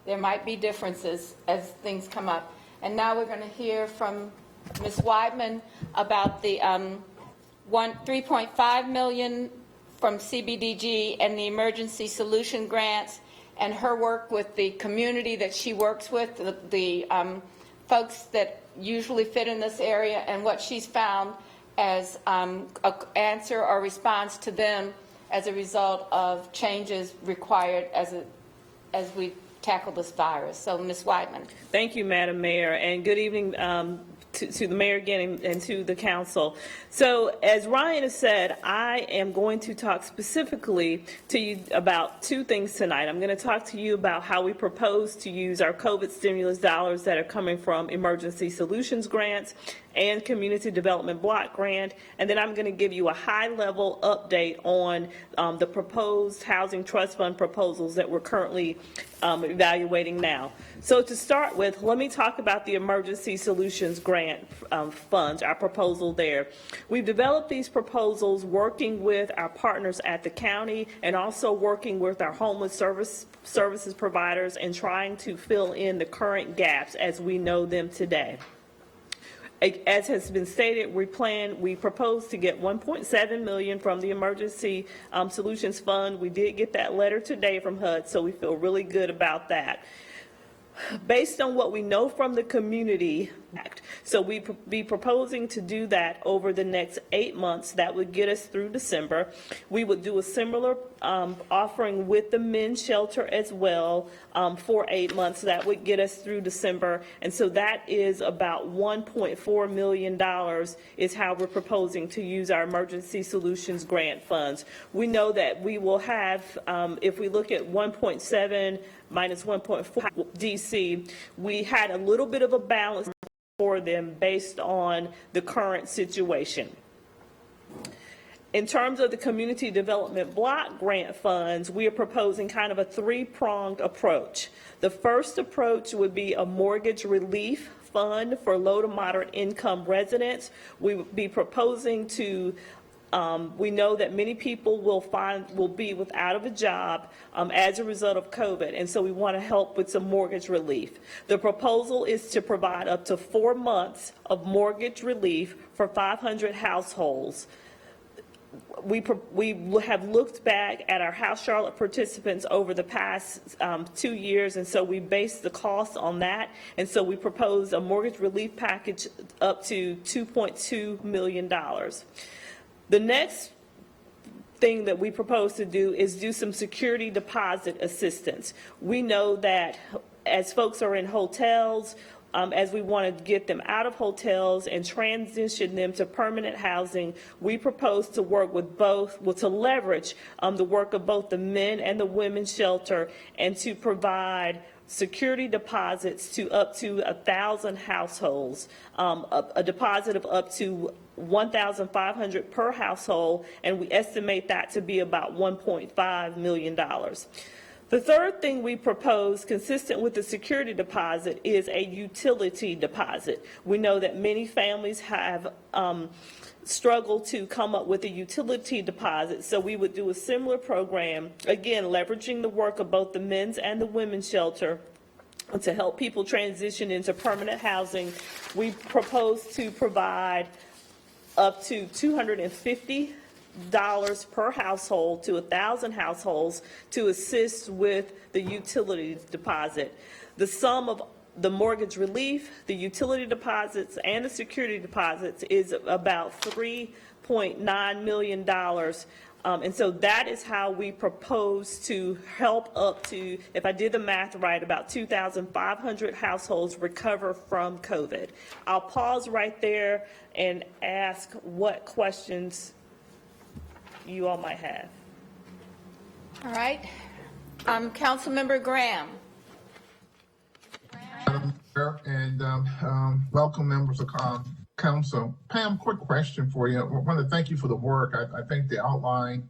There might be differences as things come up. And now we're going to hear from Ms. Weidman about the $3.5 million from CBDG and the emergency solution grants and her work with the community that she works with, the folks that usually fit in this area, and what she's found as an answer or response to them as a result of changes required as we tackle this virus. So, Ms. Weidman. Thank you, Madam Mayor, and good evening to the mayor again and to the council. So, as Ryan has said, I am going to talk specifically to you about 2 things tonight. I'm going to talk to you about how we propose to use our COVID stimulus dollars that are coming from emergency solutions grants and community development block grant, and then I'm going to give you a high-level update on the proposed housing trust fund proposals that we're currently evaluating now. So to start with, let me talk about the emergency solutions grant funds, our proposal there. We've developed these proposals working with our partners at the county and also working with our homeless services providers and trying to fill in the current gaps as we know them today. As has been stated, we propose to get $1.7 million from the Emergency Solutions Fund. We did get that letter today from HUD, so we feel really good about that. Based on what we know from the Community Act, so we'd be proposing to do that over the next 8 months. That would get us through December. We would do a similar offering with the men's shelter as well for 8 months. That would get us through December. And so that is about $1.4 million is how we're proposing to use our emergency solutions grant funds. We know that we will have, if we look at 1.7 minus 1.4 DC, we had a little bit of a balance for them based on the current situation. In terms of the community development block grant funds, we are proposing kind of a 3-pronged approach. The first approach would be a mortgage relief fund for low to moderate income residents. We would be proposing to we know that many people will be without of a job as a result of COVID, and so we want to help with some mortgage relief. The proposal is to provide up to 4 months of mortgage relief for 500 households. We have looked back at our House Charlotte participants over the past 2 years, and so we based the cost on that, and so we proposed a mortgage relief package up to $2.2 million. The next thing that we propose to do is do some security deposit assistance. We know that as folks are in hotels, as we want to get them out of hotels and transition them to permanent housing, we propose to work with to leverage the work of both the men and the women's shelter, and to provide security deposits to up to 1,000 households, a deposit of up to $1,500 per household, and we estimate that to be about $1.5 million. The third thing we propose, consistent with the security deposit, is a utility deposit. We know that many families have struggled to come up with a utility deposit, so we would do a similar program, again, leveraging the work of both the men's and the women's shelter to help people transition into permanent housing. We propose to provide up to $250 per household to 1,000 households to assist with the utility deposit. The sum of the mortgage relief, the utility deposits, and the security deposits is about $3.9 million. And so that is how we propose to help up to, if I did the math right, about 2,500 households recover from COVID. I'll pause right there and ask what questions you all might have. All right. Councilmember Graham. Madam Chair, and welcome members of council. Pam, quick question for you. I want to thank you for the work. I think the outline,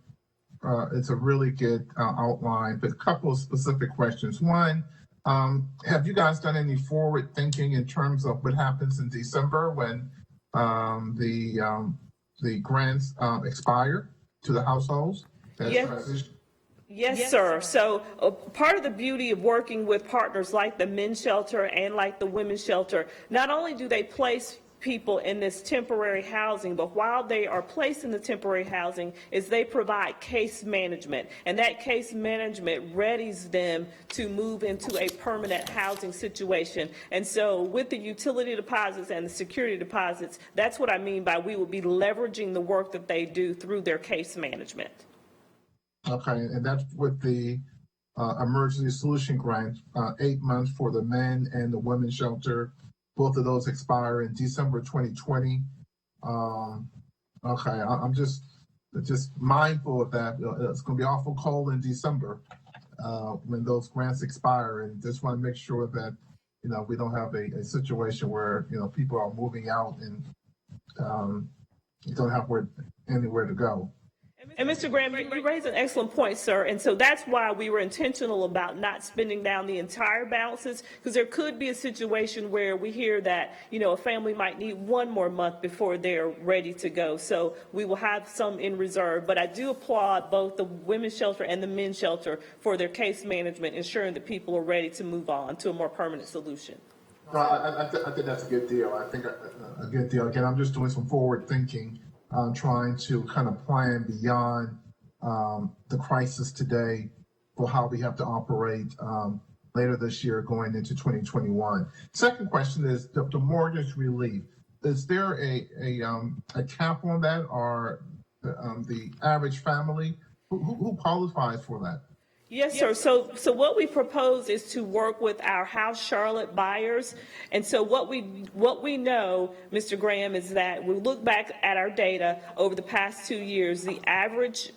it's a really good outline, but a couple of specific questions. One, have you guys done any forward thinking in terms of what happens in December when the grants expire to the households? Yes, sir. So part of the beauty of working with partners like the men's shelter and like the women's shelter, not only do they place people in this temporary housing, but while they are placed in the temporary housing, is they provide case management, and that case management readies them to move into a permanent housing situation. And so with the utility deposits and the security deposits, that's what I mean by we will be leveraging the work that they do through their case management. Okay, and that's with the emergency solution grant, 8 months for the men and the women's shelter. Both of those expire in December 2020. Okay, I'm just mindful of that. It's going to be awful cold in December when those grants expire, and just want to make sure that we don't have a situation where people are moving out and don't have anywhere to go. And Mr. Graham, you raise an excellent point, sir. And so that's why we were intentional about not spending down the entire balances, because there could be a situation where we hear that, a family might need 1 more month before they're ready to go. So we will have some in reserve. But I do applaud both the women's shelter and the men's shelter for their case management, ensuring that people are ready to move on to a more permanent solution. I think that's a good deal. I think a good deal. Again, I'm just doing some forward thinking. Trying to kind of plan beyond the crisis today for how we have to operate later this year going into 2021. Second question is the mortgage relief. Is there a cap on that, or the average family? Who qualifies for that? Yes, sir. So what we propose is to work with our House Charlotte buyers. And so what we know, Mr. Graham, is that we look back at our data over the past 2 years, the average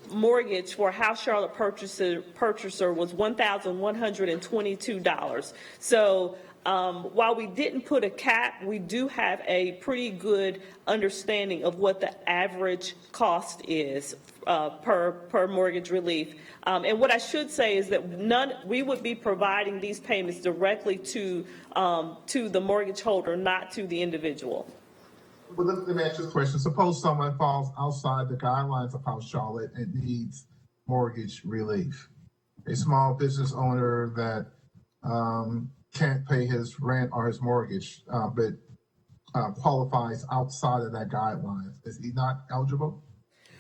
mortgage for a House Charlotte purchaser was $1,122. So while we didn't put a cap, we do have a pretty good understanding of what the average cost is per mortgage relief. And what I should say is that we would be providing these payments directly to the mortgage holder, not to the individual. Well, let me ask you this question. Suppose someone falls outside the guidelines of House Charlotte and needs mortgage relief. A small business owner that can't pay his rent or his mortgage, but qualifies outside of that guideline. Is he not eligible?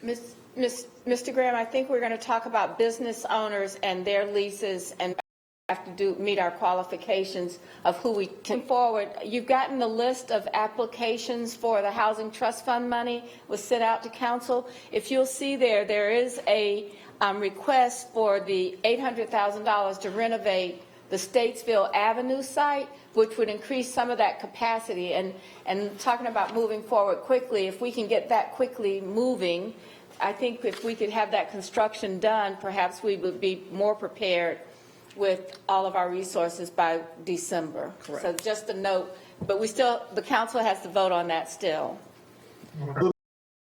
Mr. Graham, I think we're going to talk about business owners and their leases and have to meet our qualifications of who we can forward. You've gotten the list of applications for the Housing Trust Fund money was sent out to council. If you'll see there is a request for the $800,000 to renovate the Statesville Avenue site, which would increase some of that capacity. And talking about moving forward quickly, if we can get that quickly moving, I think if we could have that construction done, perhaps we would be more prepared with all of our resources by December. Correct. So just a note, but the council has to vote on that still.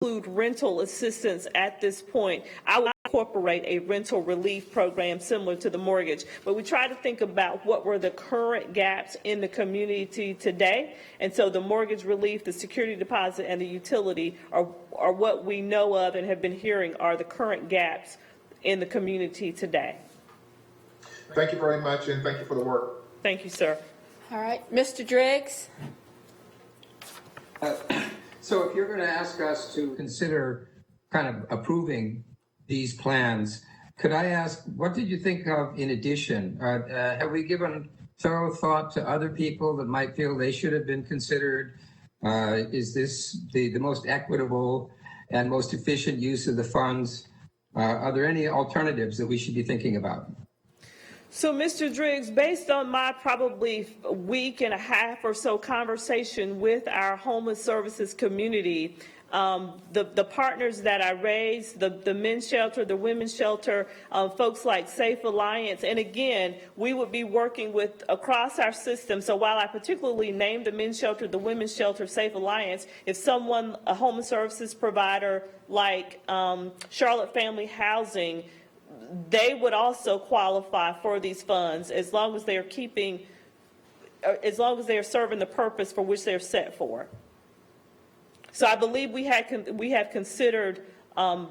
Include rental assistance at this point. I would incorporate a rental relief program similar to the mortgage, but we try to think about what were the current gaps in the community today. And so the mortgage relief, the security deposit, and the utility are what we know of and have been hearing are the current gaps in the community today. Thank you very much, and thank you for the work. Thank you, sir. All right, Mr. Driggs. So if you're going to ask us to consider kind of approving these plans, could I ask, what did you think of in addition? Have we given thorough thought to other people that might feel they should have been considered? Is this the most equitable and most efficient use of the funds? Are there any alternatives that we should be thinking about? So, Mr. Driggs, based on my probably week and a half or so conversation with our homeless services community, the partners that I raised, the men's shelter, the women's shelter, folks like Safe Alliance, and again, we would be working with across our system. So while I particularly named the men's shelter, the women's shelter, Safe Alliance, if someone, a homeless services provider like Charlotte Family Housing, they would also qualify for these funds as long as they are serving the purpose for which they're set for. So I believe we have considered as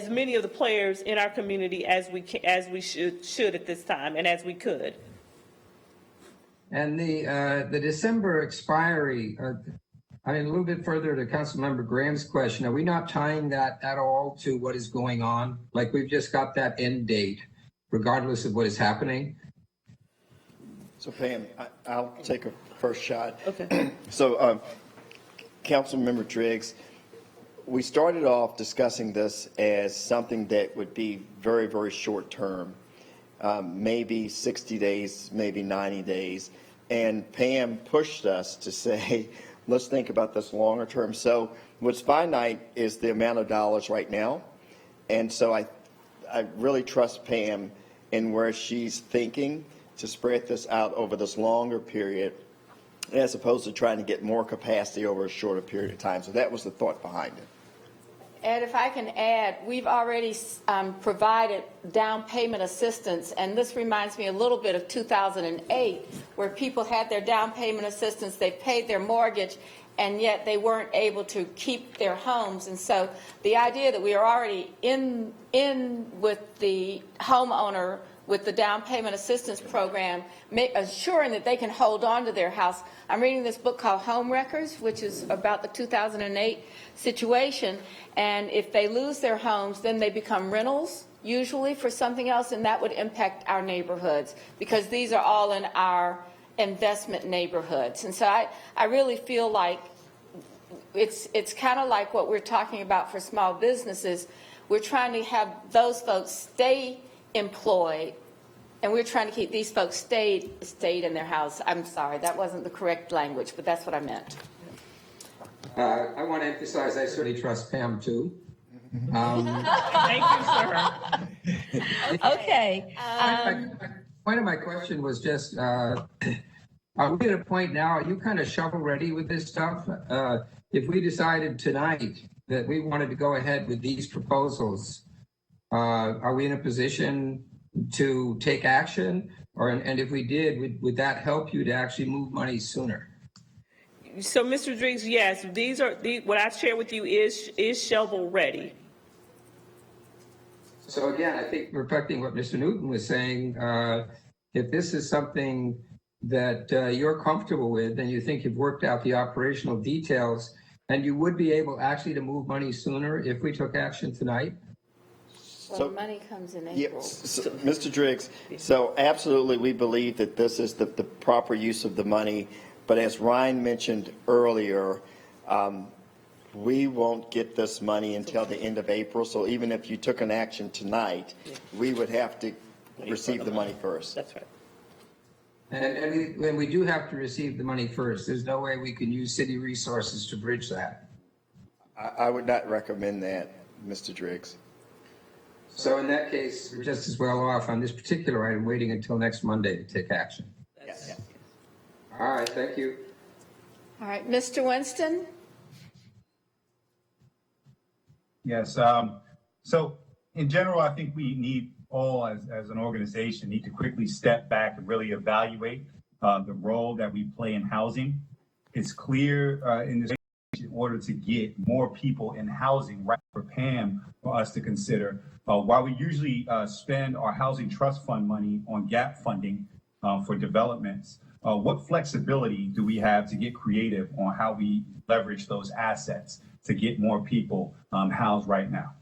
many of the players in our community as we should at this time, and as we could. And the December expiry. I mean, a little bit further to Councilmember Graham's question, are we not tying that at all to what is going on? Like we've just got that end date, regardless of what is happening? So Pam, I'll take a first shot. Okay. So Councilmember Driggs, we started off discussing this as something that would be very, very short term, maybe 60 days, maybe 90 days. And Pam pushed us to say, let's think about this longer term. So what's finite is the amount of dollars right now. And so I really trust Pam in where she's thinking to spread this out over this longer period, as opposed to trying to get more capacity over a shorter period of time. So that was the thought behind it. Ed, if I can add, we've already provided down payment assistance, and this reminds me a little bit of 2008, where people had their down payment assistance, they paid their mortgage, and yet they weren't able to keep their homes. And so the idea that we are already in with the homeowner with the down payment assistance program, assuring that they can hold on to their house. I'm reading this book called Home Wreckers, which is about the 2008 situation. And if they lose their homes, then they become rentals, usually for something else, and that would impact our neighborhoods, because these are all in our investment neighborhoods. And so I really feel like it's kind of like what we're talking about for small businesses. We're trying to have those folks stay employed, and we're trying to keep these folks stayed in their house. I'm sorry, that wasn't the correct language, but that's what I meant. I want to emphasize I certainly trust Pam too. Thank you, sir. Okay. Point of my question was just, are we at a point now, are you kind of shovel ready with this stuff? If we decided tonight that we wanted to go ahead with these proposals, are we in a position to take action? And if we did, would that help you to actually move money sooner? So, Mr. Driggs, yes, what I shared with you is shovel ready. So again, I think reflecting what Mr. Newton was saying, if this is something that you're comfortable with, then you think you've worked out the operational details, and you would be able actually to move money sooner if we took action tonight? Well, money comes in April. So, Mr. Driggs, so absolutely we believe that this is the proper use of the money, but as Ryan mentioned earlier, we won't get this money until the end of April, so even if you took an action tonight, we would have to receive the money first. That's right. And we do have to receive the money first. There's no way we can use city resources to bridge that. I would not recommend that, Mr. Driggs. So in that case, we're just as well off on this particular item, waiting until next Monday to take action. Yes. All right, thank you. All right, Mr. Winston? Yes. So in general, I think we need all as an organization need to quickly step back and really evaluate the role that we play in housing. It's clear in this in order to get more people in housing, right, for Pam, for us to consider. While we usually spend our housing trust fund money on gap funding for developments, what flexibility do we have to get creative on how we leverage those assets to get more people housed right now?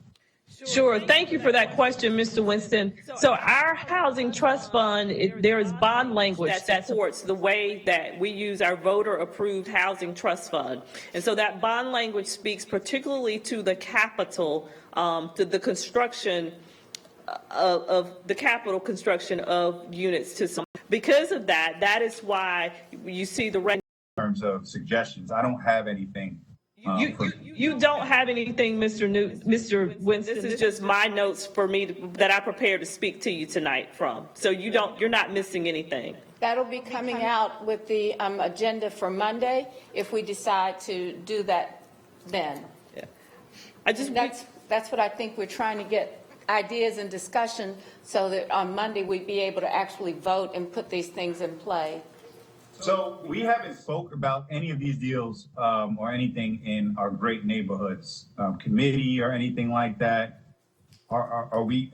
Sure. Thank you for that question, Mr. Winston. So our housing trust fund, there is bond language that supports the way that we use our voter-approved housing trust fund. And so that bond language speaks particularly to the capital, to the construction of the capital construction of units to some. Because of that, that is why you see the in terms of suggestions. I don't have anything. You don't have anything, Mr. Winston. This is just my notes for me that I prepared to speak to you tonight from. So you're not missing anything. That'll be coming out with the agenda for Monday if we decide to do that then. Yeah. That's what I think we're trying to get ideas and discussion so that on Monday we'd be able to actually vote and put these things in play. So we haven't spoke about any of these deals or anything in our great neighborhoods committee or anything like that. Are we?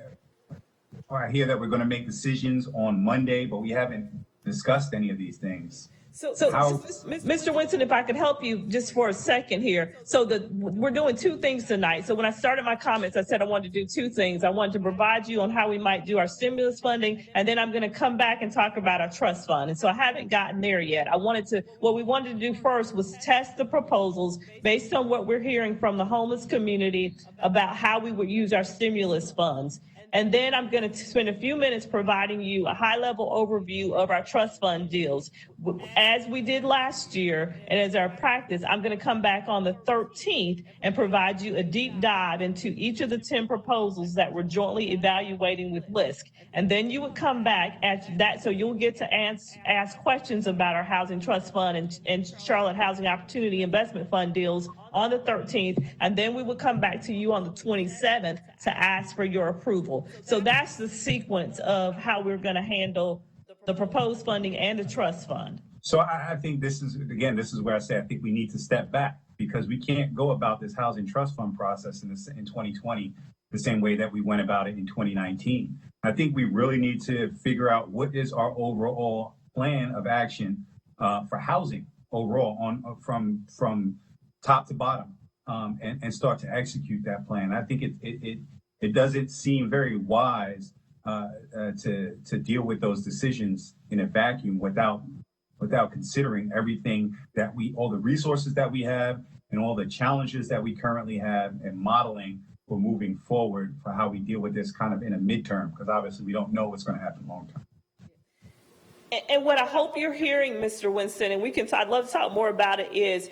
I hear that we're going to make decisions on Monday, but we haven't discussed any of these things. So Mr. Winston, if I could help you just for a second here. So we're doing two things tonight. So when I started my comments, I said I wanted to do two things. I wanted to provide you on how we might do our stimulus funding, and then I'm going to come back and talk about our trust fund. And so I haven't gotten there yet. What we wanted to do first was test the proposals based on what we're hearing from the homeless community about how we would use our stimulus funds. And then I'm going to spend a few minutes providing you a high-level overview of our trust fund deals. As we did last year, and as our practice, I'm going to come back on the 13th and provide you a deep dive into each of the 10 proposals that we're jointly evaluating with LISC. And then you would come back at that, so you'll get to ask questions about our Housing Trust Fund and Charlotte Housing Opportunity Investment Fund deals on the 13th, and then we would come back to you on the 27th to ask for your approval. So that's the sequence of how we're going to handle the proposed funding and the trust fund. So I think this is where I say I think we need to step back, because we can't go about this housing trust fund process in 2020 the same way that we went about it in 2019. I think we really need to figure out what is our overall plan of action for housing overall from top to bottom, and start to execute that plan. I think it doesn't seem very wise to deal with those decisions in a vacuum without considering everything all the resources that we have and all the challenges that we currently have, and modeling for moving forward for how we deal with this kind of in a midterm, because obviously we don't know what's going to happen long term. And what I hope you're hearing, Mr. Winston, and I'd love to talk more about it, is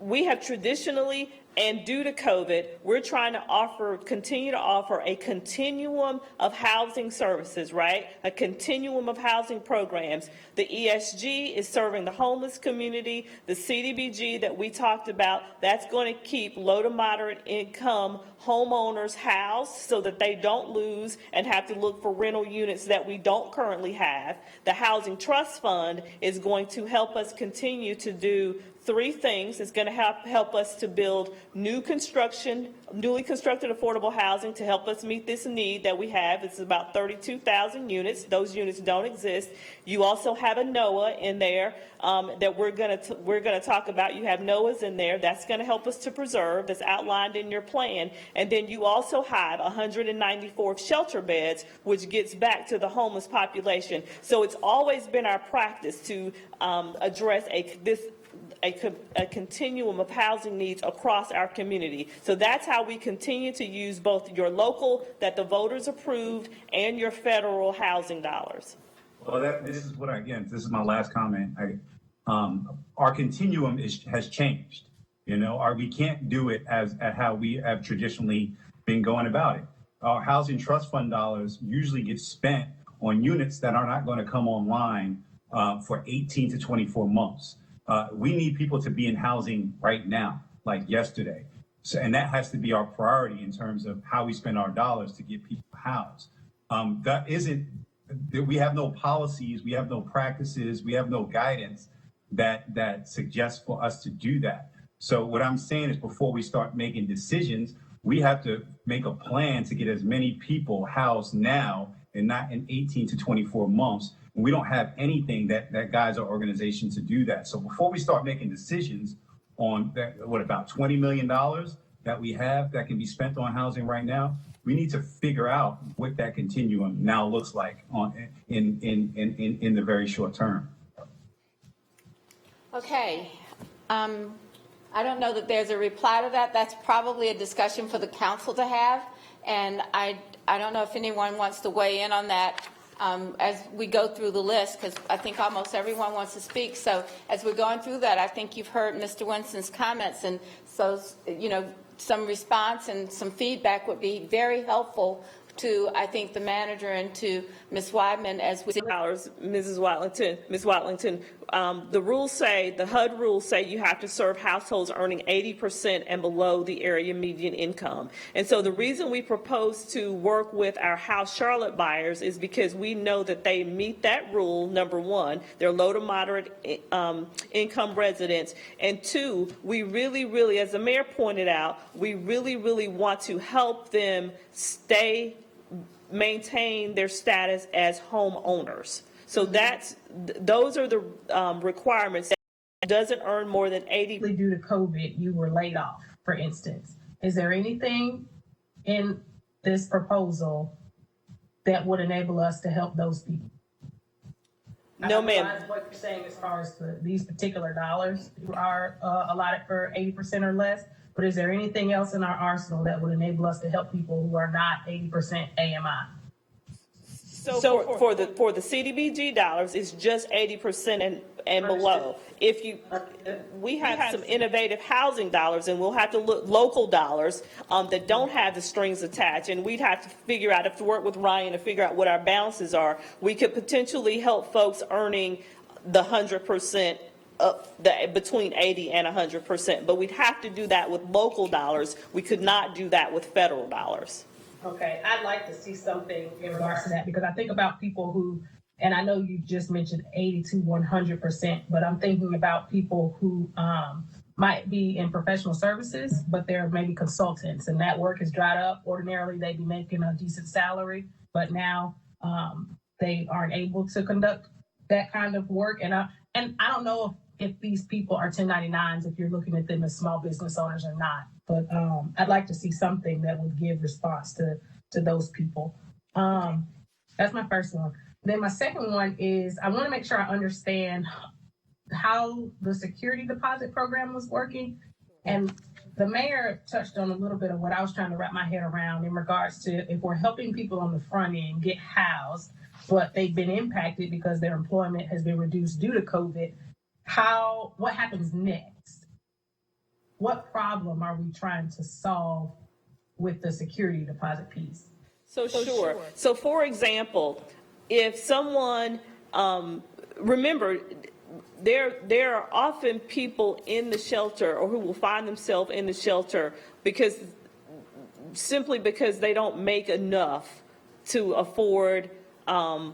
we have traditionally, and due to COVID, we're trying to continue to offer a continuum of housing services, right? A continuum of housing programs. The ESG is serving the homeless community. The CDBG that we talked about, that's going to keep low to moderate income homeowners housed so that they don't lose and have to look for rental units that we don't currently have. The Housing Trust Fund is going to help us continue to do three things. It's going to help us to build newly constructed affordable housing to help us meet this need that we have. It's about 32,000 units. Those units don't exist. You also have a NOAA in there that we're going to talk about. You have NOAAs in there. That's going to help us to preserve. That's outlined in your plan. And then you also have 194 shelter beds, which gets back to the homeless population. So it's always been our practice to address a continuum of housing needs across our community. So that's how we continue to use both your local, that the voters approved, and your federal housing dollars. Well, this is my last comment. Our continuum has changed. We can't do it at how we have traditionally been going about it. Our Housing Trust Fund dollars usually get spent on units that are not going to come online for 18 to 24 months. We need people to be in housing right now, like yesterday. And that has to be our priority in terms of how we spend our dollars to get people housed. We have no policies, we have no practices, we have no guidance that suggests for us to do that. So what I'm saying is, before we start making decisions, we have to make a plan to get as many people housed now and not in 18 to 24 months. And we don't have anything that guides our organization to do that. So before we start making decisions on about $20 million that we have that can be spent on housing right now, we need to figure out what that continuum now looks like in the very short term. Okay. I don't know that there's a reply to that. That's probably a discussion for the council to have. And I don't know if anyone wants to weigh in on that as we go through the list, because I think almost everyone wants to speak. So as we're going through that, I think you've heard Mr. Winston's comments. And so, some response and some feedback would be very helpful to, I think, the manager and to Ms. Weidman as we. Ms. Watlington, the rules say, the HUD rules say you have to serve households earning 80% and below the area median income. And so the reason we propose to work with our House Charlotte buyers is because we know that they meet that rule, number one. They're low to moderate income residents. And two, we really, as the mayor pointed out, we really want to help them maintain their status as homeowners. So those are the requirements. That doesn't earn more than 80. Due to COVID, you were laid off, for instance. Is there anything in this proposal that would enable us to help those people? No, ma'am. What you're saying as far as these particular dollars are allotted for 80% or less, but is there anything else in our arsenal that would enable us to help people who are not 80% AMI? So for the CDBG dollars, it's just 80% and below. We have some innovative housing dollars, and we'll have to look local dollars that don't have the strings attached, and we'd have to figure out, to work with Ryan to figure out what our balances are. We could potentially help folks earning the 100%. Between 80 and 100%, but we'd have to do that with local dollars. We could not do that with federal dollars. Okay, I'd like to see something in regards to that, because I think about people who, and I know you just mentioned 80 to 100%, but I'm thinking about people who might be in professional services, but they're maybe consultants, and that work has dried up. Ordinarily, they'd be making a decent salary, but now they aren't able to conduct that kind of work. And I don't know if these people are 1099s, if you're looking at them as small business owners or not. But I'd like to see something that would give response to those people. That's my first one. Then my second one is, I want to make sure I understand how the security deposit program was working. And the mayor touched on a little bit of what I was trying to wrap my head around in regards to, if we're helping people on the front end get housed, but they've been impacted because their employment has been reduced due to COVID, what happens next? what problem are we trying to solve with the security deposit piece? So sure. So for example, if someone, remember, there are often people in the shelter or who will find themselves in the shelter simply because they don't make enough to afford an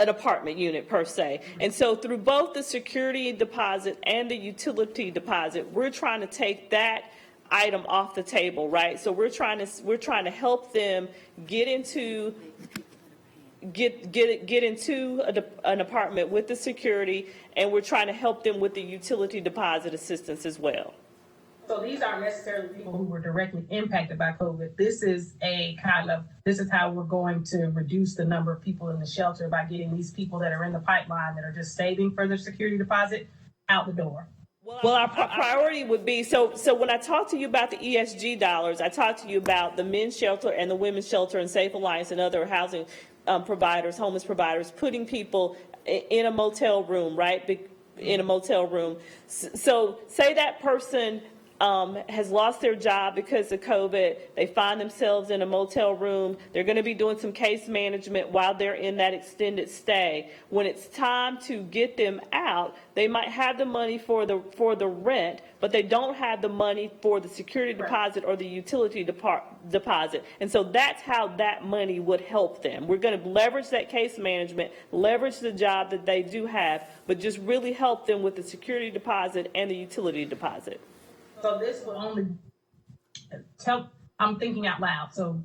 apartment unit per se. And so through both the security deposit and the utility deposit, we're trying to take that item off the table, right? So we're trying to help them get into an apartment with the security, and we're trying to help them with the utility deposit assistance as well. So these aren't necessarily people who were directly impacted by COVID. This is how we're going to reduce the number of people in the shelter by getting these people that are in the pipeline that are just saving for their security deposit out the door. Well, our priority would be, so when I talk to you about the ESG dollars, I talk to you about the men's shelter and the women's shelter and Safe Alliance and other housing providers, homeless providers, putting people in a motel room, right? In a motel room. So say that person has lost their job because of COVID. They find themselves in a motel room. They're going to be doing some case management while they're in that extended stay. When it's time to get them out, they might have the money for the rent, but they don't have the money for the security deposit or the utility deposit. And so that's how that money would help them. We're going to leverage that case management, leverage the job that they do have, but just really help them with the security deposit and the utility deposit. So this would only I'm thinking out loud, so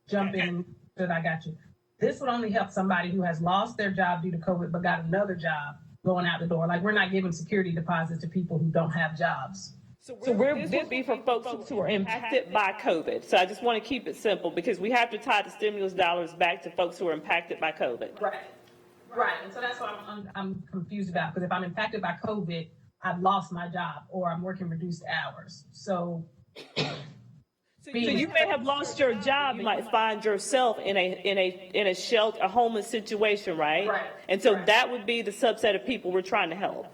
jump in that I got you. This would only help somebody who has lost their job due to COVID but got another job going out the door. Like, we're not giving security deposits to people who don't have jobs. So this would be for folks who are impacted by COVID. So I just want to keep it simple because we have to tie the stimulus dollars back to folks who are impacted by COVID. Right, and so that's what I'm confused about, because if I'm impacted by COVID, I've lost my job or I'm working reduced hours. So you may have lost your job. You might find yourself in a shelter, a homeless situation, right? And so that would be the subset of people we're trying to help.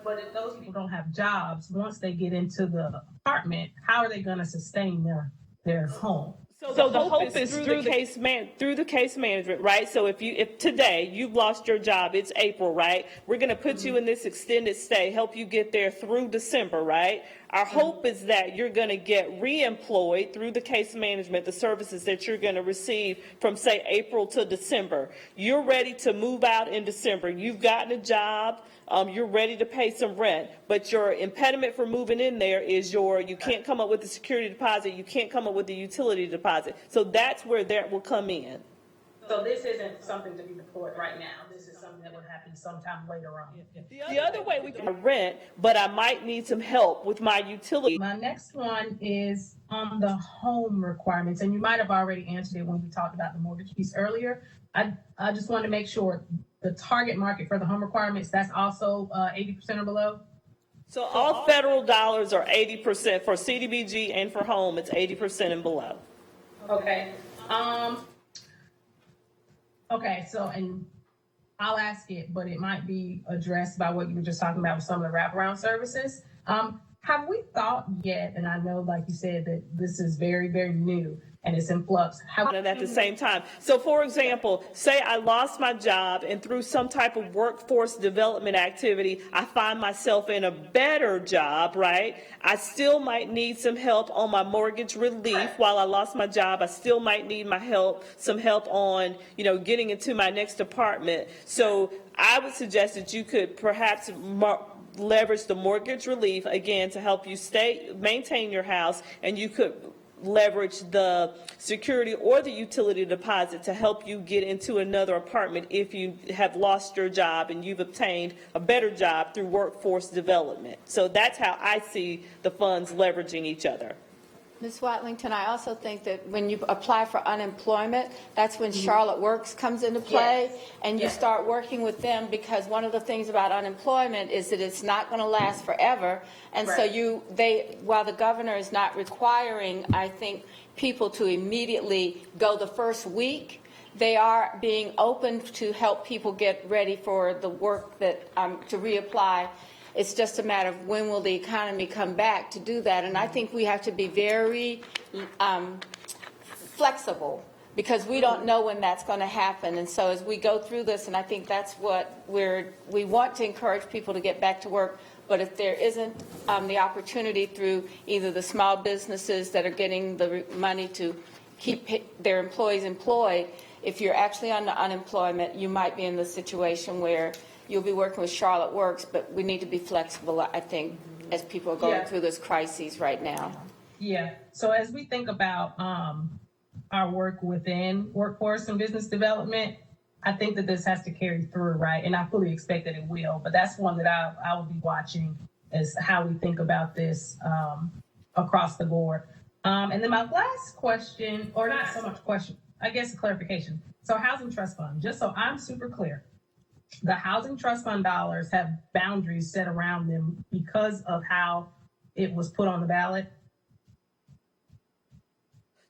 But if those people don't have jobs, once they get into the apartment, how are they going to sustain their home? So the hope is through the case management, right? So if today you've lost your job, it's April, right? We're going to put you in this extended stay, help you get there through December, right? Our hope is that you're going to get reemployed through the case management, the services that you're going to receive from, say, April to December. You're ready to move out in December. You've gotten a job. You're ready to pay some rent, but your impediment for moving in there is you can't come up with the security deposit, you can't come up with the utility deposit. So that's where that will come in. So this isn't something to be deployed right now. This is something that would happen sometime later on. The other way we can rent, but I might need some help with my utility. My next one is on the home requirements, and you might have already answered it when we talked about the mortgage piece earlier. I just want to make sure the target market for the home requirements, that's also 80% or below? So all federal dollars are 80%. For CDBG and for home, it's 80% and below. Okay. Okay, so, and I'll ask it, but it might be addressed by what you were just talking about with some of the wraparound services. Have we thought yet, and I know, like you said, that this is very, very new and it's in flux. At the same time. So for example, say I lost my job and through some type of workforce development activity, I find myself in a better job, right? I still might need some help on my mortgage relief while I lost my job. I still might need some help on, getting into my next apartment. So I would suggest that you could perhaps leverage the mortgage relief again to help you maintain your house, and you could leverage the security or the utility deposit to help you get into another apartment if you have lost your job and you've obtained a better job through workforce development. So that's how I see the funds leveraging each other. Ms. Watlington, I also think that when you apply for unemployment, that's when Charlotte Works comes into play, and you start working with them, because one of the things about unemployment is that it's not going to last forever, and so while the governor is not requiring, I think, people to immediately go the first week, they are being open to help people get ready for the work that to reapply. It's just a matter of when will the economy come back to do that. And I think we have to be very flexible, because we don't know when that's going to happen. And so as we go through this, and I think that's what we want to encourage people to get back to work. But if there isn't the opportunity through either the small businesses that are getting the money to keep their employees employed, if you're actually on the unemployment, you might be in the situation where you'll be working with Charlotte Works, but we need to be flexible, I think, as people are going through this crisis right now. Yeah. So as we think about our work within workforce and business development, I think that this has to carry through, right? And I fully expect that it will. But that's one that I will be watching, as how we think about this across the board. And then my last question, or not so much question, I guess clarification. So Housing Trust Fund, just so I'm super clear, the Housing Trust Fund dollars have boundaries set around them because of how it was put on the ballot?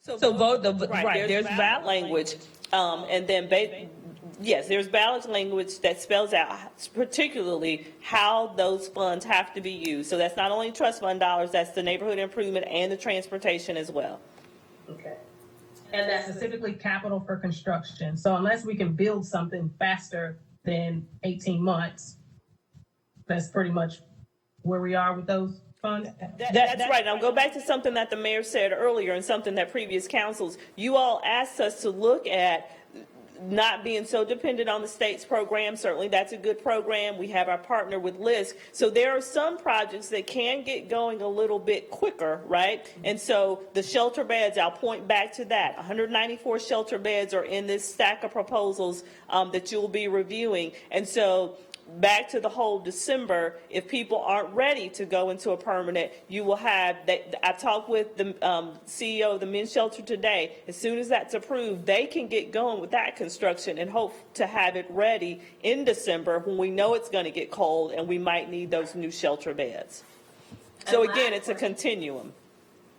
So vote right. There's ballot language, and then yes, there's ballot language that spells out particularly how those funds have to be used. So that's not only trust fund dollars, that's the neighborhood improvement and the transportation as well. Okay. And that's specifically capital for construction. So unless we can build something faster than 18 months, that's pretty much where we are with those funds. That's right. Now go back to something that the mayor said earlier, and something that previous councils, you all asked us to look at not being so dependent on the state's program. Certainly that's a good program. We have our partner with LISC. So there are some projects that can get going a little bit quicker, right? And so the shelter beds, I'll point back to that. 194 shelter beds are in this stack of proposals that you'll be reviewing. And so back to the whole December, if people aren't ready to go into a permanent, you will have, I talked with the CEO of the men's shelter today. As soon as that's approved, they can get going with that construction and hope to have it ready in December, when we know it's going to get cold and we might need those new shelter beds. So again, it's a continuum.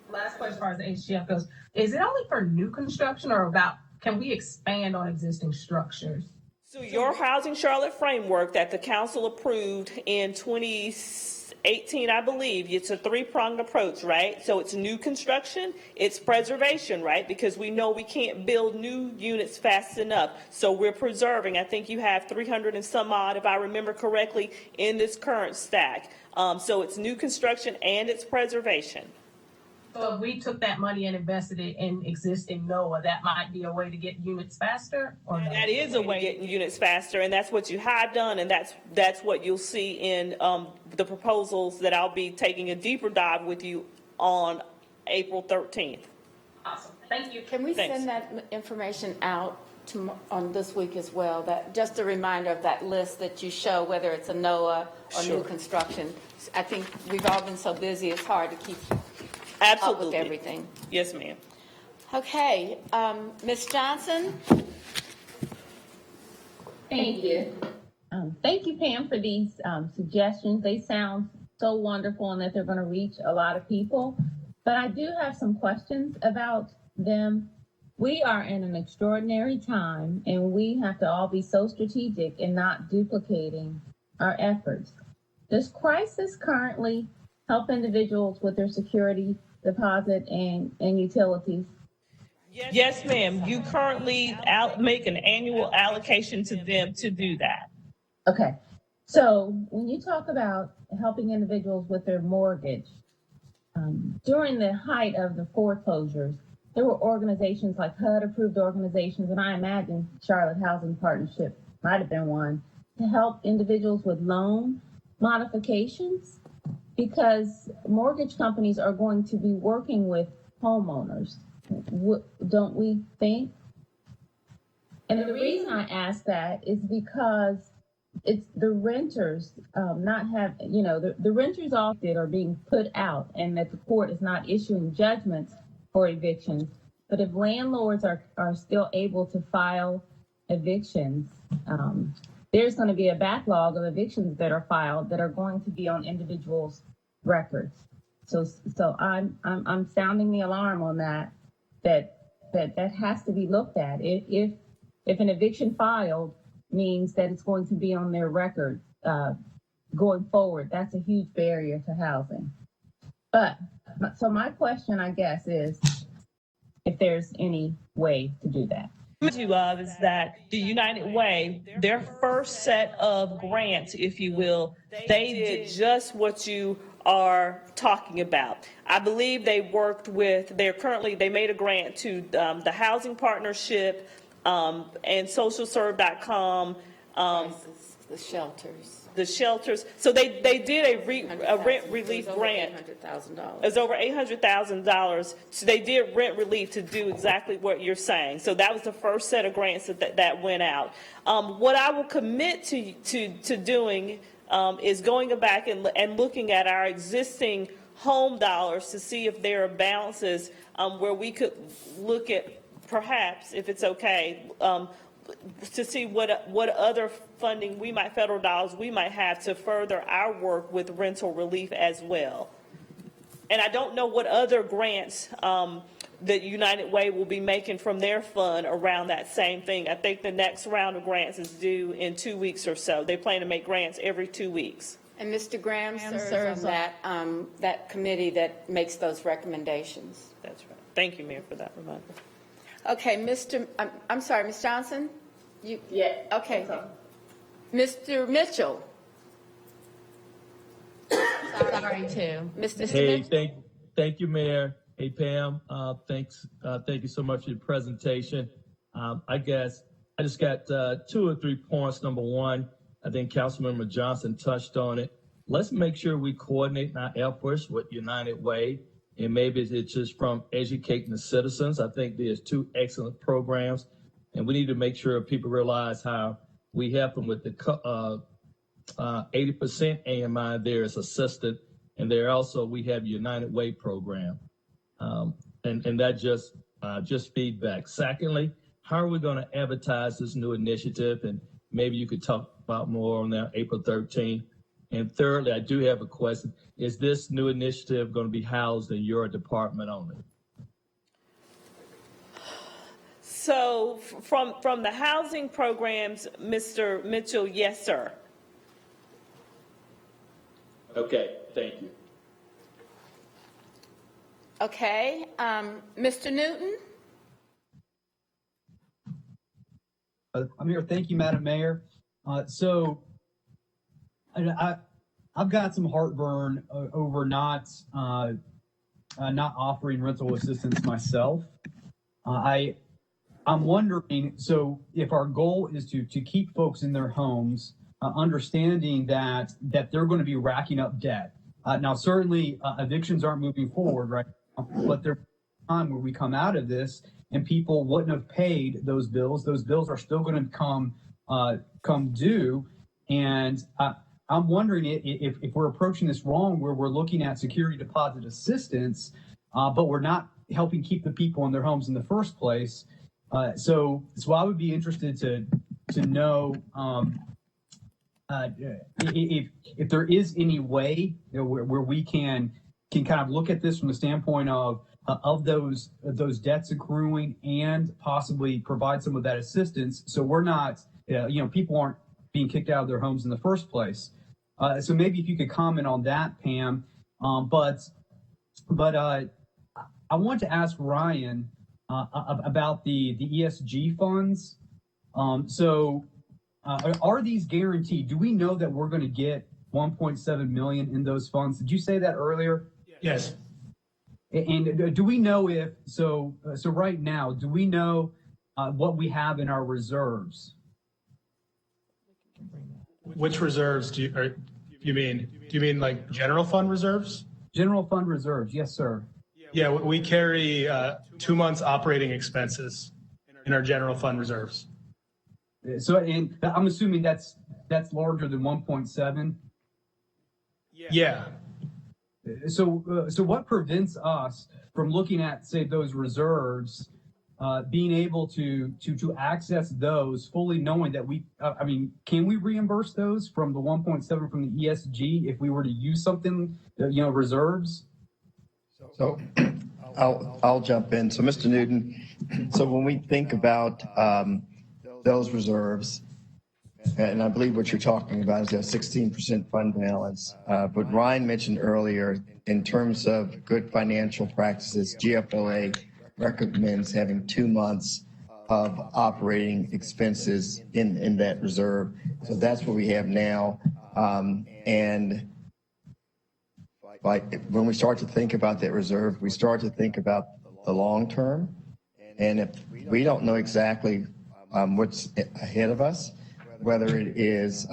Last question as far as the HGF goes, is it only for new construction, or can we expand on existing structures? So your Housing Charlotte framework that the council approved in 2018, I believe, it's a three-pronged approach, right? So it's new construction, it's preservation, right? Because we know we can't build new units fast enough. So we're preserving. I think you have 300 and some odd, if I remember correctly, in this current stack. So it's new construction and it's preservation. So if we took that money and invested it in existing NOAA, that might be a way to get units faster? Or no? That is a way to get units faster, and that's what you have done, and that's what you'll see in the proposals that I'll be taking a deeper dive with you on April 13th. Awesome. Thank you. Can we send that information out on this week as well? That just a reminder of that list that you show, whether it's a NOAA or new construction. I think we've all been so busy, it's hard to keep up with everything. Yes, ma'am. Okay, Ms. Johnson. Thank you. Thank you, Pam, for these suggestions. They sound so wonderful and that they're going to reach a lot of people. But I do have some questions about them. We are in an extraordinary time, and we have to all be so strategic and not duplicating our efforts. Does crisis currently help individuals with their security deposit and utilities? Yes, ma'am. You currently make an annual allocation to them to do that. Okay. So when you talk about helping individuals with their mortgage, during the height of the foreclosures, there were organizations like HUD-approved organizations, and I imagine Charlotte Housing Partnership might have been one, to help individuals with loan modifications, because mortgage companies are going to be working with homeowners, don't we think? And the reason I ask that is because it's the renters the renters often are being put out, and that the court is not issuing judgments for evictions. But if landlords are still able to file evictions, there's going to be a backlog of evictions that are filed that are going to be on individuals' records. So I'm sounding the alarm on that has to be looked at. If an eviction filed means that it's going to be on their record, going forward, that's a huge barrier to housing. But, so my question, I guess, is if there's any way to do that. You of is that the United Way, their first set of grants, if you will, they did just what you are talking about. I believe they worked with, they made a grant to the Housing Partnership and SocialServe.com. The shelters. The shelters. So they did a rent relief grant. $800,000. It's over $800,000. So they did rent relief to do exactly what you're saying. So that was the first set of grants that went out. What I will commit to doing is going back and looking at our existing home dollars to see if there are balances where we could look at, perhaps, if it's okay, to see what other funding federal dollars we might have to further our work with rental relief as well. And I don't know what other grants that United Way will be making from their fund around that same thing. I think the next round of grants is due in 2 weeks or so. They plan to make grants every 2 weeks. And Mr. Graham serves on that committee that makes those recommendations. That's right. Thank you, Mayor, for that reminder. Okay, I'm sorry, Ms. Johnson? Yeah. Okay. Mr. Mitchell. Sorry, too. Mr. Hey, Smith? thank you, Mayor. Hey, Pam. Thanks. Thank you so much for your presentation. I guess I just got 2 or 3 points. Number one, I think Councilmember Johnson touched on it. Let's make sure we coordinate our efforts with United Way. And maybe it's just from educating the citizens. I think there's 2 excellent programs, and we need to make sure people realize how we help them with the 80% AMI there is assisted, and there also we have United Way program, and that just feedback. Secondly, how are we going to advertise this new initiative? And maybe you could talk about more on that April 13th. And thirdly, I do have a question. Is this new initiative going to be housed in your department only? So from the housing programs, Mr. Mitchell, yes, sir. Okay, thank you. Okay, Mr. Newton? I'm here. Thank you, Madam Mayor. So I've got some heartburn over not offering rental assistance myself. I'm wondering, so if our goal is to keep folks in their homes, understanding that they're going to be racking up debt. Now, certainly evictions aren't moving forward right now, but there's a time where we come out of this and people wouldn't have paid those bills. Those bills are still going to come due. And I'm wondering if we're approaching this wrong, where we're looking at security deposit assistance, but we're not helping keep the people in their homes in the first place. So I would be interested to know if there is any way, where we can kind of look at this from the standpoint of those debts accruing and possibly provide some of that assistance, so we're not, people aren't being kicked out of their homes in the first place. So maybe if you could comment on that, Pam. But I want to ask Ryan about the ESG funds. So are these guaranteed? Do we know that we're going to get 1.7 million in those funds? Did you say that earlier? Yes. And do we know if so right now, do we know what we have in our reserves? Which reserves do you mean like general fund reserves? General fund reserves, yes, sir. Yeah, we carry 2 months operating expenses in our general fund reserves. So, and I'm assuming that's larger than 1.7. Yeah. So what prevents us from looking at, say, those reserves, being able to access those fully, knowing that can we reimburse those from the 1.7 from the ESG if we were to use something, reserves? So I'll jump in. So Mr. Newton, so when we think about those reserves, And I believe what you're talking about is that 16% fund balance. But Ryan mentioned earlier, in terms of good financial practices, GFOA recommends having 2 months of operating expenses in that reserve. So that's what we have now. And when we start to think about that reserve, we start to think about the long term. And if we don't know exactly what's ahead of us, whether it is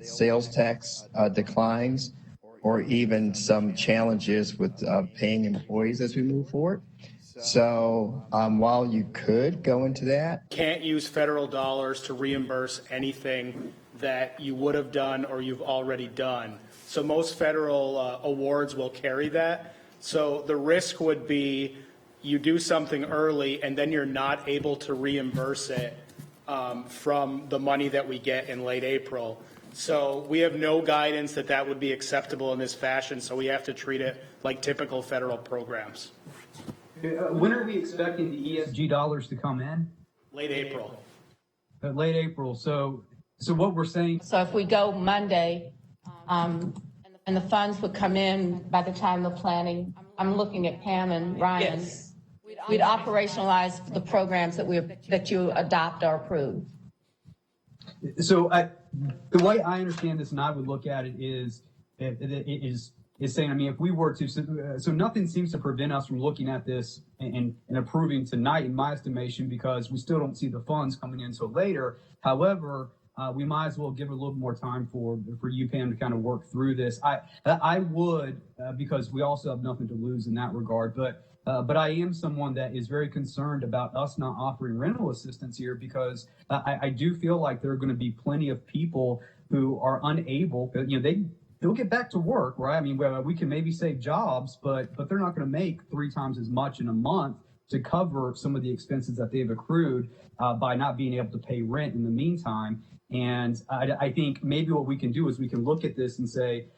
sales tax declines or even some challenges with paying employees as we move forward. So while you could go into that, Can't use federal dollars to reimburse anything that you would have done or you've already done. So most federal awards will carry that. So the risk would be you do something early and then you're not able to reimburse it from the money that we get in late April. So we have no guidance that that would be acceptable in this fashion, so we have to treat it like typical federal programs. When are we expecting the ESG dollars to come in? Late April. Late April. So what we're saying. So if we go Monday, and the funds would come in by the time the planning, I'm looking at Pam and Ryan. Yes. We'd operationalize the programs that you adopt or approve. So the way I understand this, and I would look at it is saying, I mean, if we were to, so nothing seems to prevent us from looking at this and approving tonight, in my estimation, because we still don't see the funds coming in until later. However, we might as well give it a little more time for you, Pam, to kind of work through this. I would, because we also have nothing to lose in that regard, but I am someone that is very concerned about us not offering rental assistance here, because I do feel like there are going to be plenty of people who are unable, they'll get back to work, right? I mean, we can maybe save jobs, but they're not going to make 3 times as much in a month to cover some of the expenses that they've accrued by not being able to pay rent in the meantime. And I think maybe what we can do is we can look at this and say,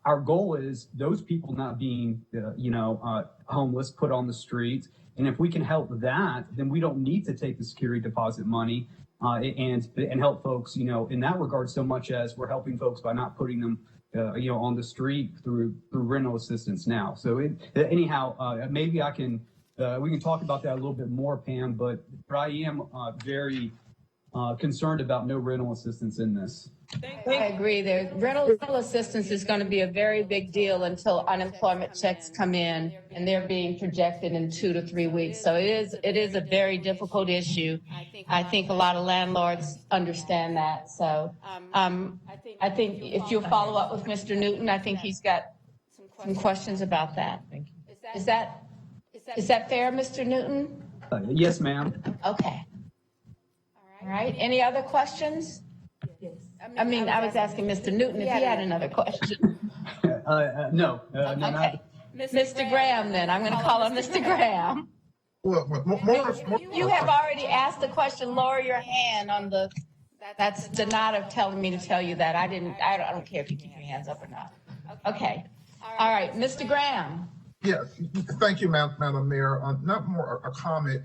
our goal is those people not being, homeless, put on the streets. And if we can help that, then we don't need to take the security deposit money and help folks, in that regard, so much as we're helping folks by not putting them, on the street through rental assistance now. So anyhow, maybe we can talk about that a little bit more, Pam, but I am very concerned about no rental assistance in this. I agree. Rental assistance is going to be a very big deal until unemployment checks come in, and they're being projected in 2 to 3 weeks. So it is a very difficult issue. I think a lot of landlords understand that. So I think if you'll follow up with Mr. Newton, I think he's got some questions about that. Thank you. Is that fair, Mr. Newton? Yes, ma'am. Okay. All right. Any other questions? I mean, I was asking Mr. Newton if he had another question. No. Okay. Mr. Graham, then. I'm going to call on Mr. Graham. You have already asked the question. Lower your hand on the. That's Donato telling me to tell you that. I don't care if you keep your hands up or not. Okay. All right. Mr. Graham. Yes. Thank you, Madam Mayor. Not more a comment.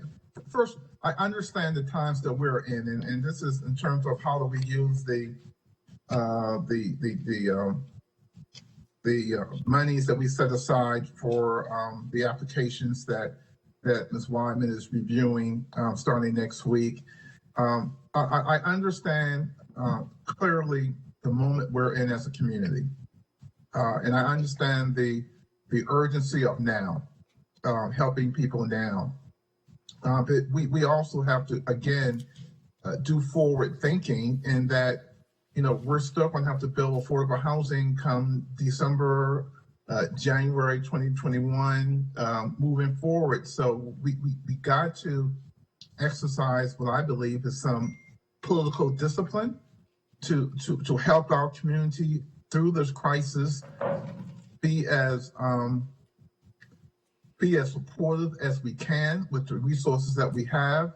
First, I understand the times that we're in, and this is in terms of how do we use the monies that we set aside for the applications that Ms. Wyman is reviewing starting next week. I understand clearly the moment we're in as a community, and I understand the urgency of now, helping people now. But we also have to, again, do forward thinking in that, we're still going to have to build affordable housing come December, January 2021, moving forward. So we got to exercise what I believe is some political discipline to help our community through this crisis, be as supportive as we can with the resources that we have,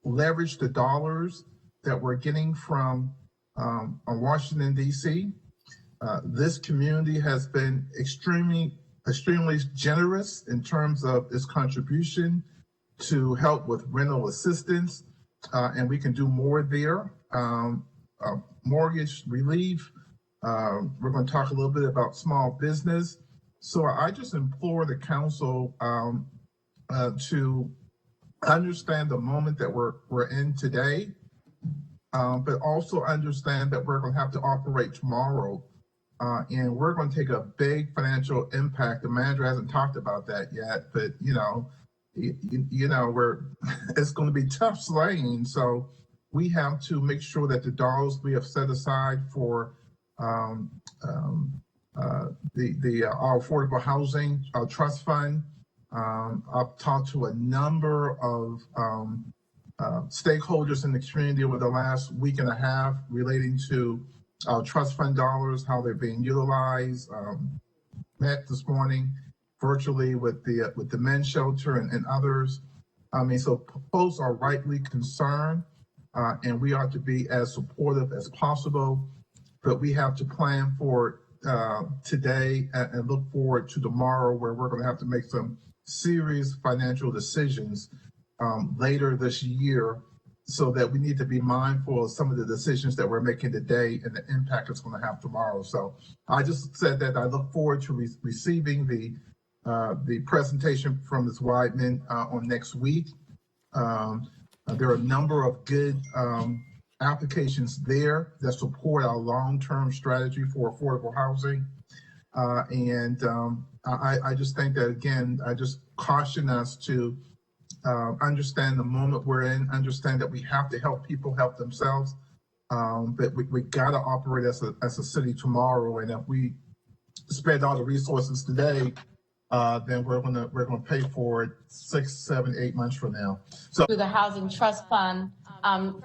leverage the dollars that we're getting from Washington, D.C. This community has been extremely generous in terms of its contribution to help with rental assistance, and we can do more there. mortgage relief. We're going to talk a little bit about small business. So I just implore the council to understand the moment that we're in today, but also understand that we're going to have to operate tomorrow. And we're going to take a big financial impact. The manager hasn't talked about that yet, but it's going to be tough slaying. So we have to make sure that the dollars we have set aside for our affordable housing trust fund. I've talked to a number of stakeholders in the community over the last week and a half relating to trust fund dollars, how they're being utilized. Met this morning virtually with the men's shelter and others. So folks are rightly concerned, and we ought to be as supportive as possible. But we have to plan for today and look forward to tomorrow, where we're going to have to make some serious financial decisions later this year, so that we need to be mindful of some of the decisions that we're making today and the impact it's going to have tomorrow. So I just said that I look forward to receiving the presentation from Ms. Weidman on next week. There are a number of good applications there that support our long-term strategy for affordable housing. I just think that, again, I just caution us to understand the moment we're in, understand that we have to help people help themselves, but we got to operate as a city tomorrow. And if we spend all the resources today, then we're gonna pay for it 6, 7, 8 months from now. So Through the Housing Trust Fund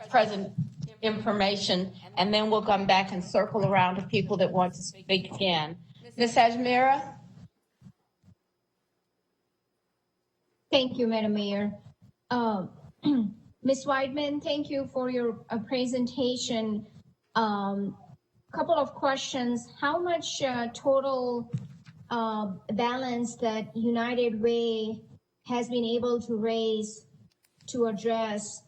present information, and then we'll come back and circle around to people that want to speak again. Ms. Ajmira? Thank you, Madam Mayor. Ms. Weidman, thank you for your presentation. Couple of questions. How much total balance that United Way has been able to raise to address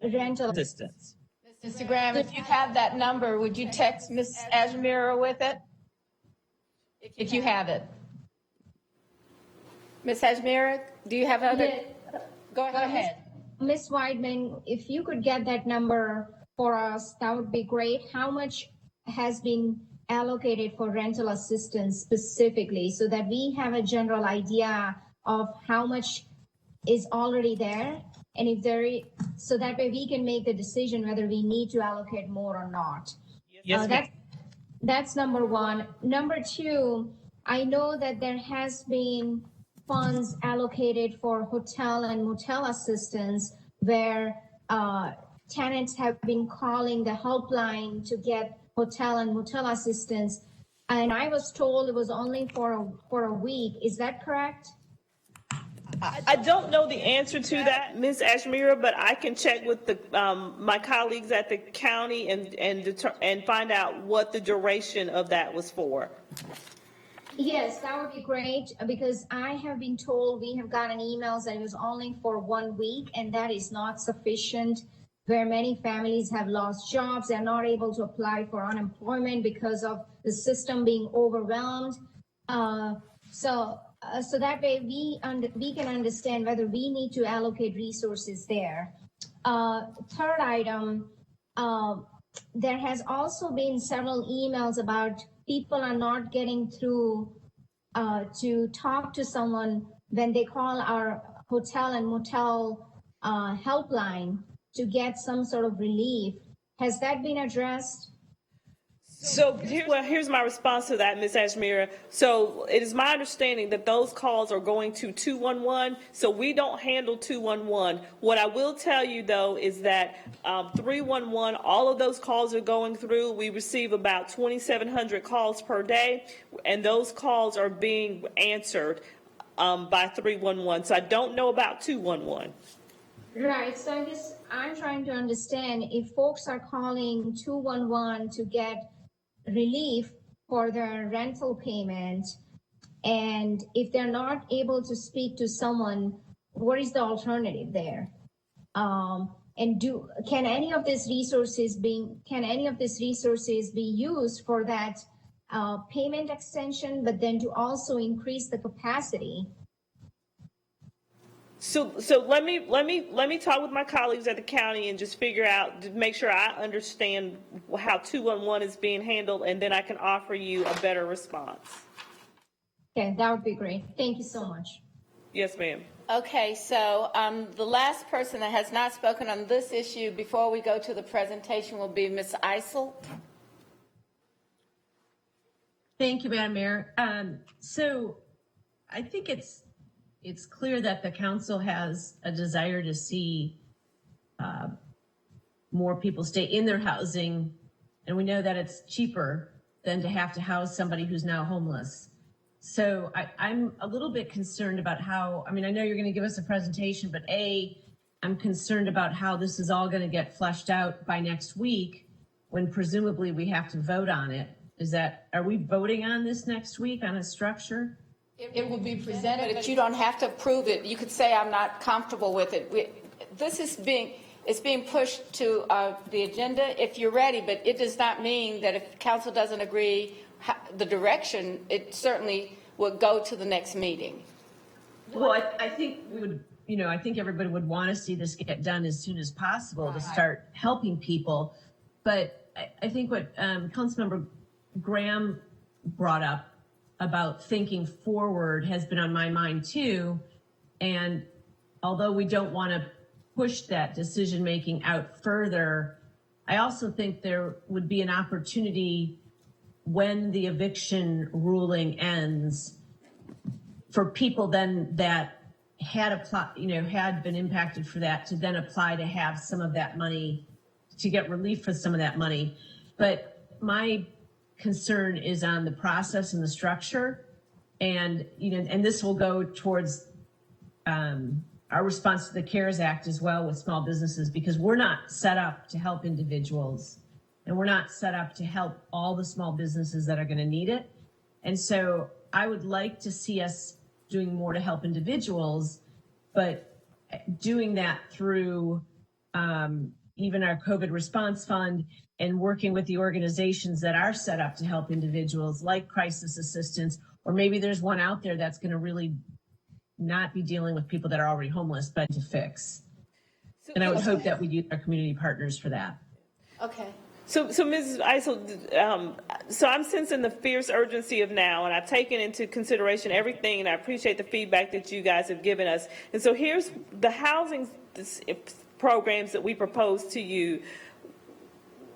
rental assistance? Mr. Graham, if you have that number, would you text Ms. Ajmira with it? If you have it. Ms. Ajmira, do you have other? Yeah. Go ahead. Ms. Weidman, if you could get that number for us, that would be great. How much has been allocated for rental assistance specifically, so that we have a general idea of how much is already there, and if there is, so that way we can make the decision whether we need to allocate more or not. Yes, that's number one. Number two, I know that there has been funds allocated for hotel and motel assistance, where tenants have been calling the helpline to get hotel and motel assistance. And I was told it was only for a week. Is that correct? I don't know the answer to that, Ms. Ajmira, but I can check with the my colleagues at the county and find out what the duration of that was for. Yes, that would be great, because I have been told, we have gotten emails that it was only for 1 week, and that is not sufficient, where many families have lost jobs. They're not able to apply for unemployment because of the system being overwhelmed. So that way we can understand whether we need to allocate resources there. Third item, there has also been several emails about people are not getting through to talk to someone when they call our hotel and motel helpline to get some sort of relief. Has that been addressed? So here's my response to that, Ms. Ajmira. So it is my understanding that those calls are going to 211. So we don't handle 211. What I will tell you, though, is that 311, all of those calls are going through. We receive about 2,700 calls per day, and those calls are being answered by 311. So I don't know about 211. Right. So I guess I'm trying to understand, if folks are calling 211 to get relief for their rental payment, and if they're not able to speak to someone, what is the alternative there? And can any of these resources be used for that payment extension, but then to also increase the capacity? So let me talk with my colleagues at the county and just figure out, to make sure I understand how 211 is being handled, and then I can offer you a better response. Okay, that would be great. Thank you so much. Yes, ma'am. Okay, so the last person that has not spoken on this issue before we go to the presentation will be Ms. Eisel. Thank you, Madam Mayor. So I think it's clear that the council has a desire to see more people stay in their housing, and we know that it's cheaper than to have to house somebody who's now homeless. So I'm a little bit concerned about how, I mean, I know you're going to give us a presentation, but I'm concerned about how this is all going to get fleshed out by next week, when presumably we have to vote on it. Are we voting on this next week on a structure? It will be presented, but you don't have to approve it. You could say, I'm not comfortable with it. This is being pushed to the agenda if you're ready, but it does not mean that if council doesn't agree the direction, it certainly would go to the next meeting. Well, I think we would, I think everybody would want to see this get done as soon as possible to start helping people. But I think what Councilmember Graham brought up about thinking forward has been on my mind too. And although we don't want to push that decision-making out further, I also think there would be an opportunity when the eviction ruling ends for people then that had had been impacted for that to then apply to have some of that money, to get relief for some of that money. But my concern is on the process and the structure, and and this will go towards our response to the CARES Act as well with small businesses, because we're not set up to help individuals, and we're not set up to help all the small businesses that are going to need it. And so I would like to see us doing more to help individuals, but doing that through even our COVID response fund, and working with the organizations that are set up to help individuals, like Crisis Assistance, or maybe there's one out there that's going to really not be dealing with people that are already homeless, but to fix. And I would hope that we use our community partners for that. Okay. So Mrs. Eisel, so I'm sensing the fierce urgency of now, and I've taken into consideration everything, and I appreciate the feedback that you guys have given us. And so here's the housing programs that we propose to you.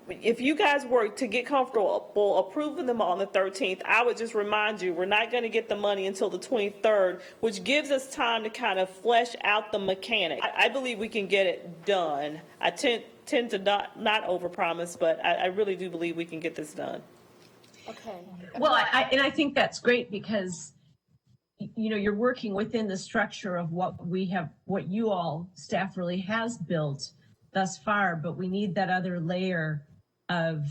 If you guys were to get comfortable approving them on the 13th, I would just remind you, we're not going to get the money until the 23rd, which gives us time to kind of flesh out the mechanic. I believe we can get it done. I tend to not overpromise, but I really do believe we can get this done. Okay. Well, I think that's great, because you're working within the structure of what you all staff really has built thus far, but we need that other layer of,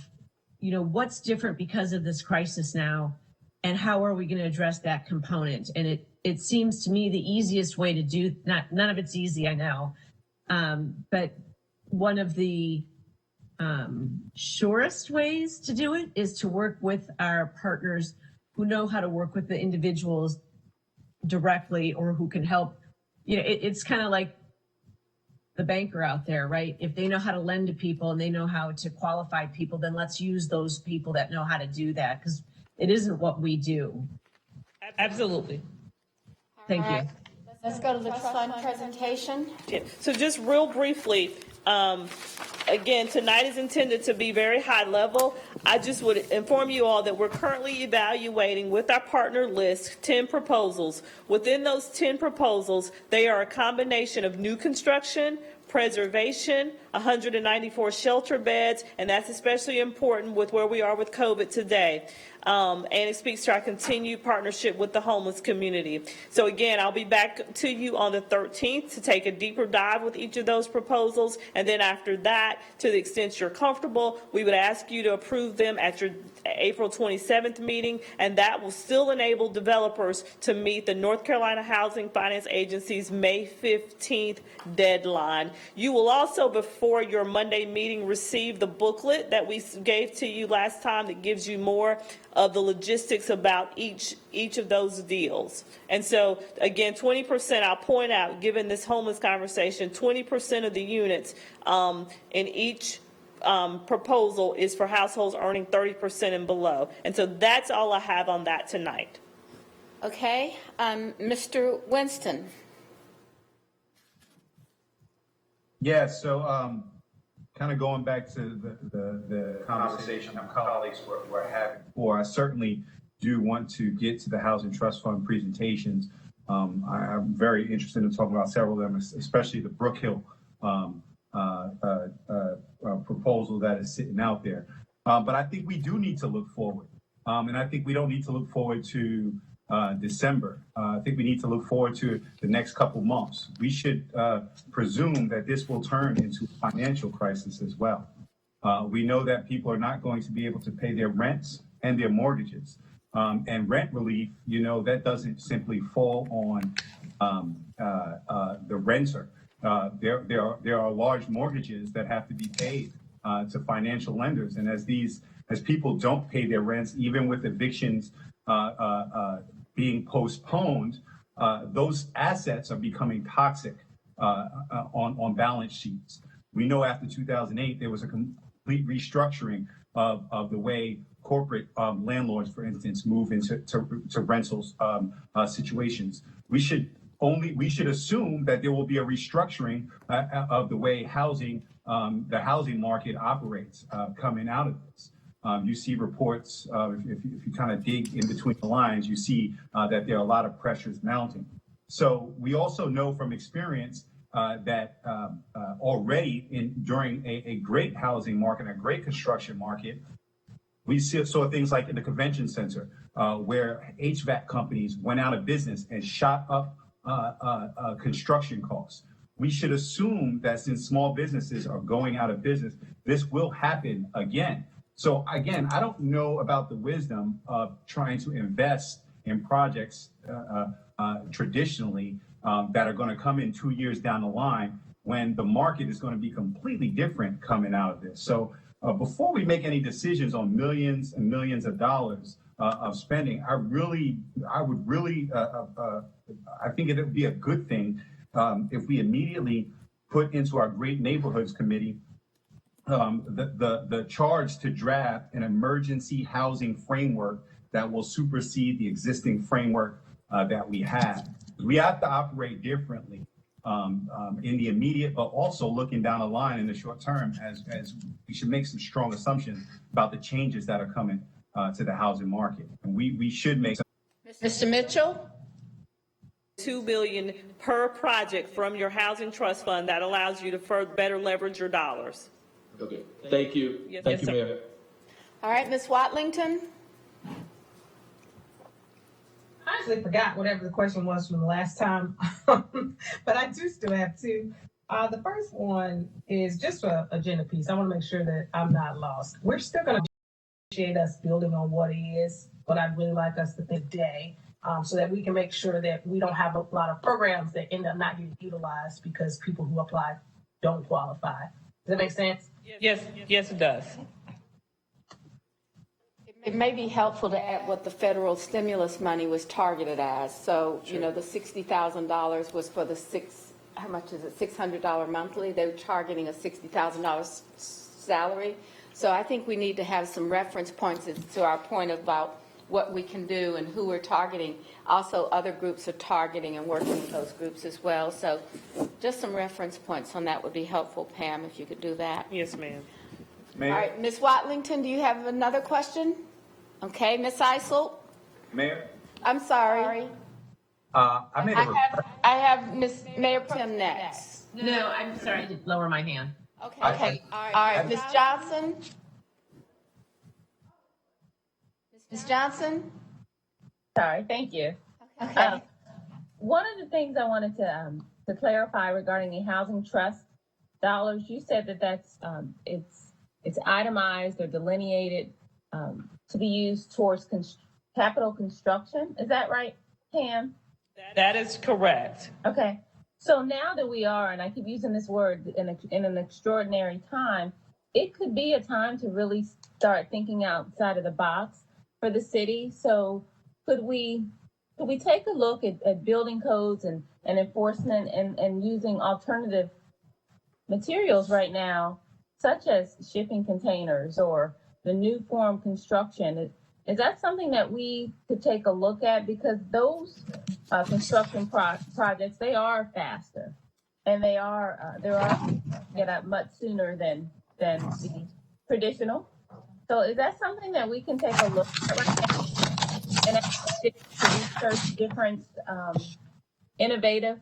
what's different because of this crisis now, and how are we going to address that component? And it seems to me the easiest way to do, none of it's easy, I know, but one of the surest ways to do it is to work with our partners who know how to work with the individuals directly, or who can help. It's kind of like the banker out there, right? If they know how to lend to people and they know how to qualify people, then let's use those people that know how to do that, because it isn't what we do. Absolutely. Thank you. Let's go to the trust fund presentation. Yeah. So just real briefly, again, tonight is intended to be very high level. I just would inform you all that we're currently evaluating with our partner list 10 proposals. Within those 10 proposals, they are a combination of new construction, preservation, 194 shelter beds, and that's especially important with where we are with COVID today. and it speaks to our continued partnership with the homeless community. So again, I'll be back to you on the 13th to take a deeper dive with each of those proposals, and then after that, to the extent you're comfortable, we would ask you to approve them at your April 27th meeting, and that will still enable developers to meet the North Carolina Housing Finance Agency's May 15th deadline. You will also, before your Monday meeting, receive the booklet that we gave to you last time that gives you more of the logistics about each of those deals. And so, again, 20%, I'll point out, given this homeless conversation, 20% of the units in each proposal is for households earning 30% and below. And so that's all I have on that tonight. Okay, Mr. Winston. Yeah, so kind of going back to the conversation our colleagues were having before, I certainly do want to get to the Housing Trust Fund presentations. I'm very interested in talking about several of them, especially the Brook Hill proposal that is sitting out there. But I think we do need to look forward. And I think we don't need to look forward to December. I think we need to look forward to the next couple months. We should presume that this will turn into a financial crisis as well. We know that people are not going to be able to pay their rents and their mortgages. And rent relief, you know, that doesn't simply fall on the renter. There are large mortgages that have to be paid to financial lenders. And as people don't pay their rents, even with evictions being postponed, those assets are becoming toxic on balance sheets. We know after 2008, there was a complete restructuring of the way corporate landlords, for instance, move into rentals situations. We should assume that there will be a restructuring of the way the housing market operates coming out of this. You see reports, if you kind of dig in between the lines, you see that there are a lot of pressures mounting. So we also know from experience that already during a great housing market, a great construction market, we saw things like in the convention center where HVAC companies went out of business and shot up construction costs. We should assume that since small businesses are going out of business, this will happen again. So again, I don't know about the wisdom of trying to invest in projects traditionally that are going to come in 2 years down the line when the market is going to be completely different coming out of this. So before we make any decisions on millions and millions of dollars of spending, I think it would be a good thing if we immediately put into our Great Neighborhoods Committee the charge to draft an emergency housing framework that will supersede the existing framework that we have. We have to operate differently in the immediate, but also looking down the line in the short term, as we should make some strong assumptions about the changes that are coming to the housing market. And we should make some. Mr. Mitchell? $2 billion per project from your housing trust fund that allows you to better leverage your dollars. Okay. Thank you. Yes, Thank you, sir. Mayor. All right, Ms. Watlington? I actually forgot whatever the question was from the last time, but I do still have two. The first one is just for agenda piece. I want to make sure that I'm not lost. We're still going to appreciate us building on what is, but I'd really like us to think today so that we can make sure that we don't have a lot of programs that end up not getting utilized because people who apply don't qualify. Does that make sense? Yes, it does. It may be helpful to add what the federal stimulus money was targeted as. So, you know, the $60,000 was for the how much is it, $600 monthly? They were targeting a $60,000 salary. So I think we need to have some reference points to our point about what we can do and who we're targeting. Also, other groups are targeting and working with those groups as well. So just some reference points on that would be helpful, Pam, if you could do that. Yes, ma'am. Mayor? All right, Ms. Watlington, do you have another question? Okay, Ms. Eisel? Mayor? I'm sorry. I have Ms. Mayor Tim next. No, I'm sorry, I didn't lower my hand. Okay. All right, Ms. Johnson? Ms. Johnson? Sorry, thank you. Okay. One of the things I wanted to clarify regarding the housing trust dollars, you said that that's it's itemized or delineated to be used towards capital construction. Is that right, Pam? That is correct. Okay. So now that we are, and I keep using this word in an extraordinary time, it could be a time to really start thinking outside of the box for the city. So could we take a look at building codes and enforcement and using alternative materials right now, such as shipping containers or the new form construction? Is that something that we could take a look at? Because those construction projects, they are faster, and they are get up much sooner than the traditional. So is that something that we can take a look at right now and actually to research different innovative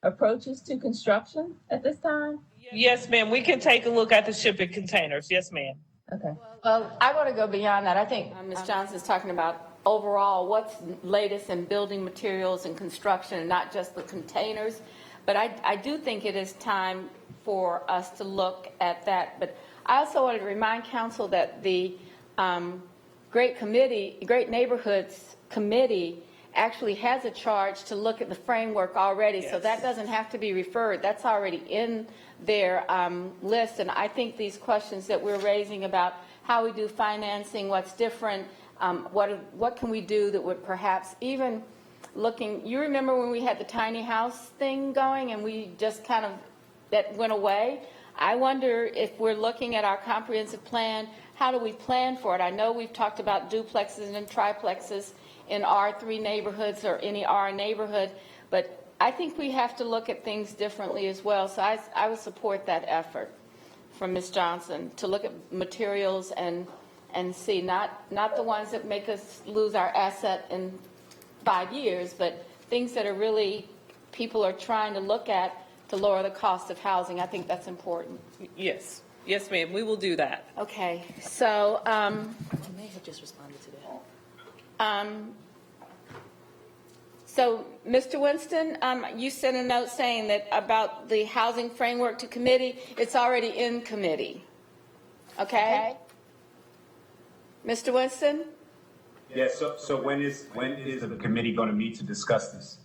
approaches to construction at this time? Yes, ma'am. We can take a look at the shipping containers. Yes, ma'am. Okay. Well, I want to go beyond that. I think Ms. Johnson's talking about overall what's latest in building materials and construction, and not just the containers. But I do think it is time for us to look at that. But I also wanted to remind council that the Great Neighborhoods Committee actually has a charge to look at the framework already. Yes. So that doesn't have to be referred. That's already in their list. And I think these questions that we're raising about how we do financing, what's different, what can we do that would perhaps even looking, you remember when we had the tiny house thing going and we just kind of, that went away? I wonder if we're looking at our comprehensive plan, how do we plan for it? I know we've talked about duplexes and triplexes in R3 neighborhoods or any R neighborhood, but I think we have to look at things differently as well. So I would support that effort from Ms. Johnson to look at materials and see not the ones that make us lose our asset in 5 years, but things that are really people are trying to look at to lower the cost of housing. I think that's important. Yes. Yes, ma'am. We will do that. Okay. So I may have just responded to that. So, Mr. Winston, you sent a note saying that about the housing framework to committee, it's already in committee. Okay? Mr. Winston? Yes, so when is the committee going to meet to discuss this?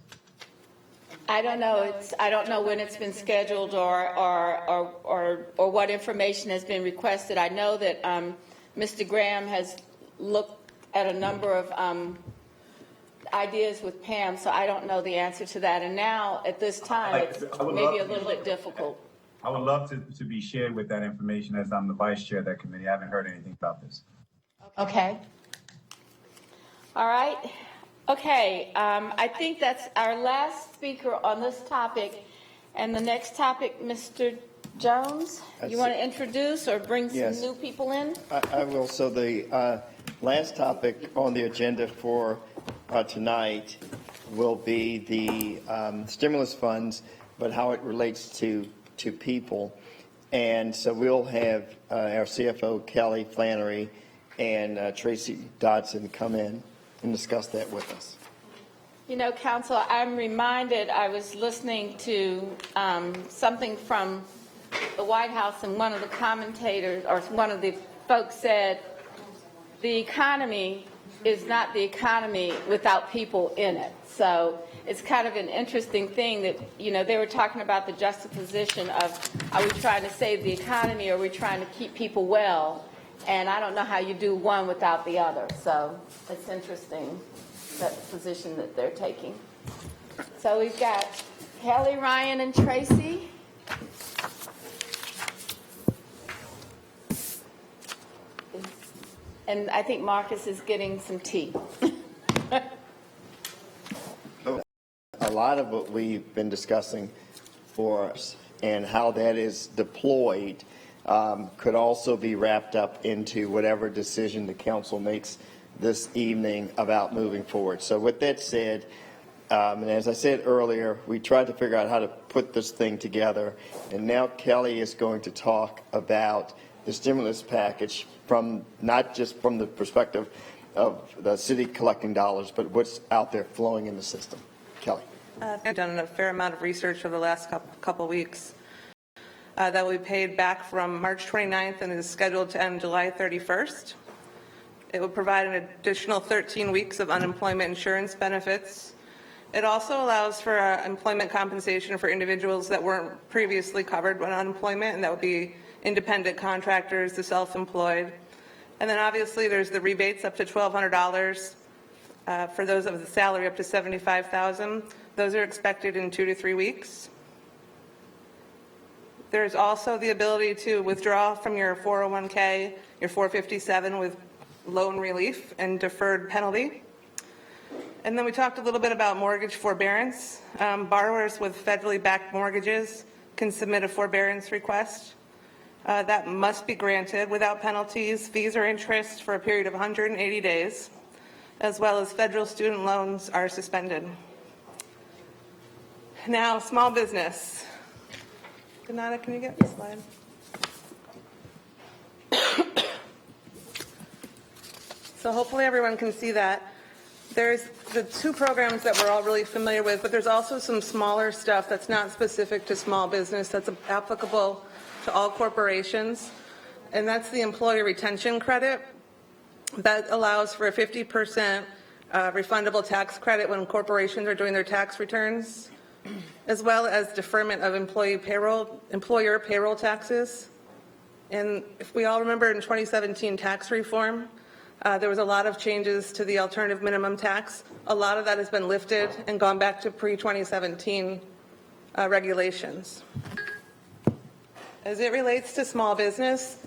I don't know. I don't know when it's been scheduled or what information has been requested. I know that Mr. Graham has looked at a number of ideas with Pam, so I don't know the answer to that. And now, at this time, it's maybe a little bit difficult. I would love to be shared with that information as I'm the vice chair of that committee. I haven't heard anything about this. Okay. All right. Okay. I think that's our last speaker on this topic. And the next topic, Mr. Jones, you want to introduce or bring some new people in? I will. So the last topic on the agenda for tonight will be the stimulus funds, but how it relates to people. And so we'll have our CFO, Kelly Flannery, and Tracy Dodson come in and discuss that with us. You know, Council, I'm reminded, I was listening to something from the White House, and one of the commentators, or one of the folks said, the economy is not the economy without people in it. So it's kind of an interesting thing that, you know, they were talking about the juxtaposition of, are we trying to save the economy or are we trying to keep people well? And I don't know how you do one without the other. So it's interesting, that position that they're taking. So we've got Kelly, Ryan, and Tracy. And I think Marcus is getting some tea. A lot of what we've been discussing for us and how that is deployed could also be wrapped up into whatever decision the council makes this evening about moving forward. So with that said, and as I said earlier, we tried to figure out how to put this thing together, and now Kelly is going to talk about the stimulus package from not just from the perspective of the city collecting dollars, but what's out there flowing in the system. Kelly. I've done a fair amount of research over the last couple weeks that will be paid back from March 29th and is scheduled to end July 31st. It will provide an additional 13 weeks of unemployment insurance benefits. It also allows for employment compensation for individuals that weren't previously covered with unemployment, and that would be independent contractors, the self-employed. And then obviously there's the rebates up to $1,200 for those of the salary up to $75,000. Those are expected in 2 to 3 weeks. There's also the ability to withdraw from your 401k, your 457 with loan relief and deferred penalty. And then we talked a little bit about mortgage forbearance. Borrowers with federally backed mortgages can submit a forbearance request. That must be granted without penalties, fees, or interest for a period of 180 days, as well as federal student loans are suspended. Now, small business. Donata, can you get the slide? So hopefully everyone can see that. There's the 2 programs that we're all really familiar with, but there's also some smaller stuff that's not specific to small business that's applicable to all corporations, and that's the employee retention credit. That allows for a 50% refundable tax credit when corporations are doing their tax returns, as well as deferment of employer payroll taxes. And if we all remember in 2017 tax reform, there was a lot of changes to the alternative minimum tax. A lot of that has been lifted and gone back to pre-2017 regulations. As it relates to small business,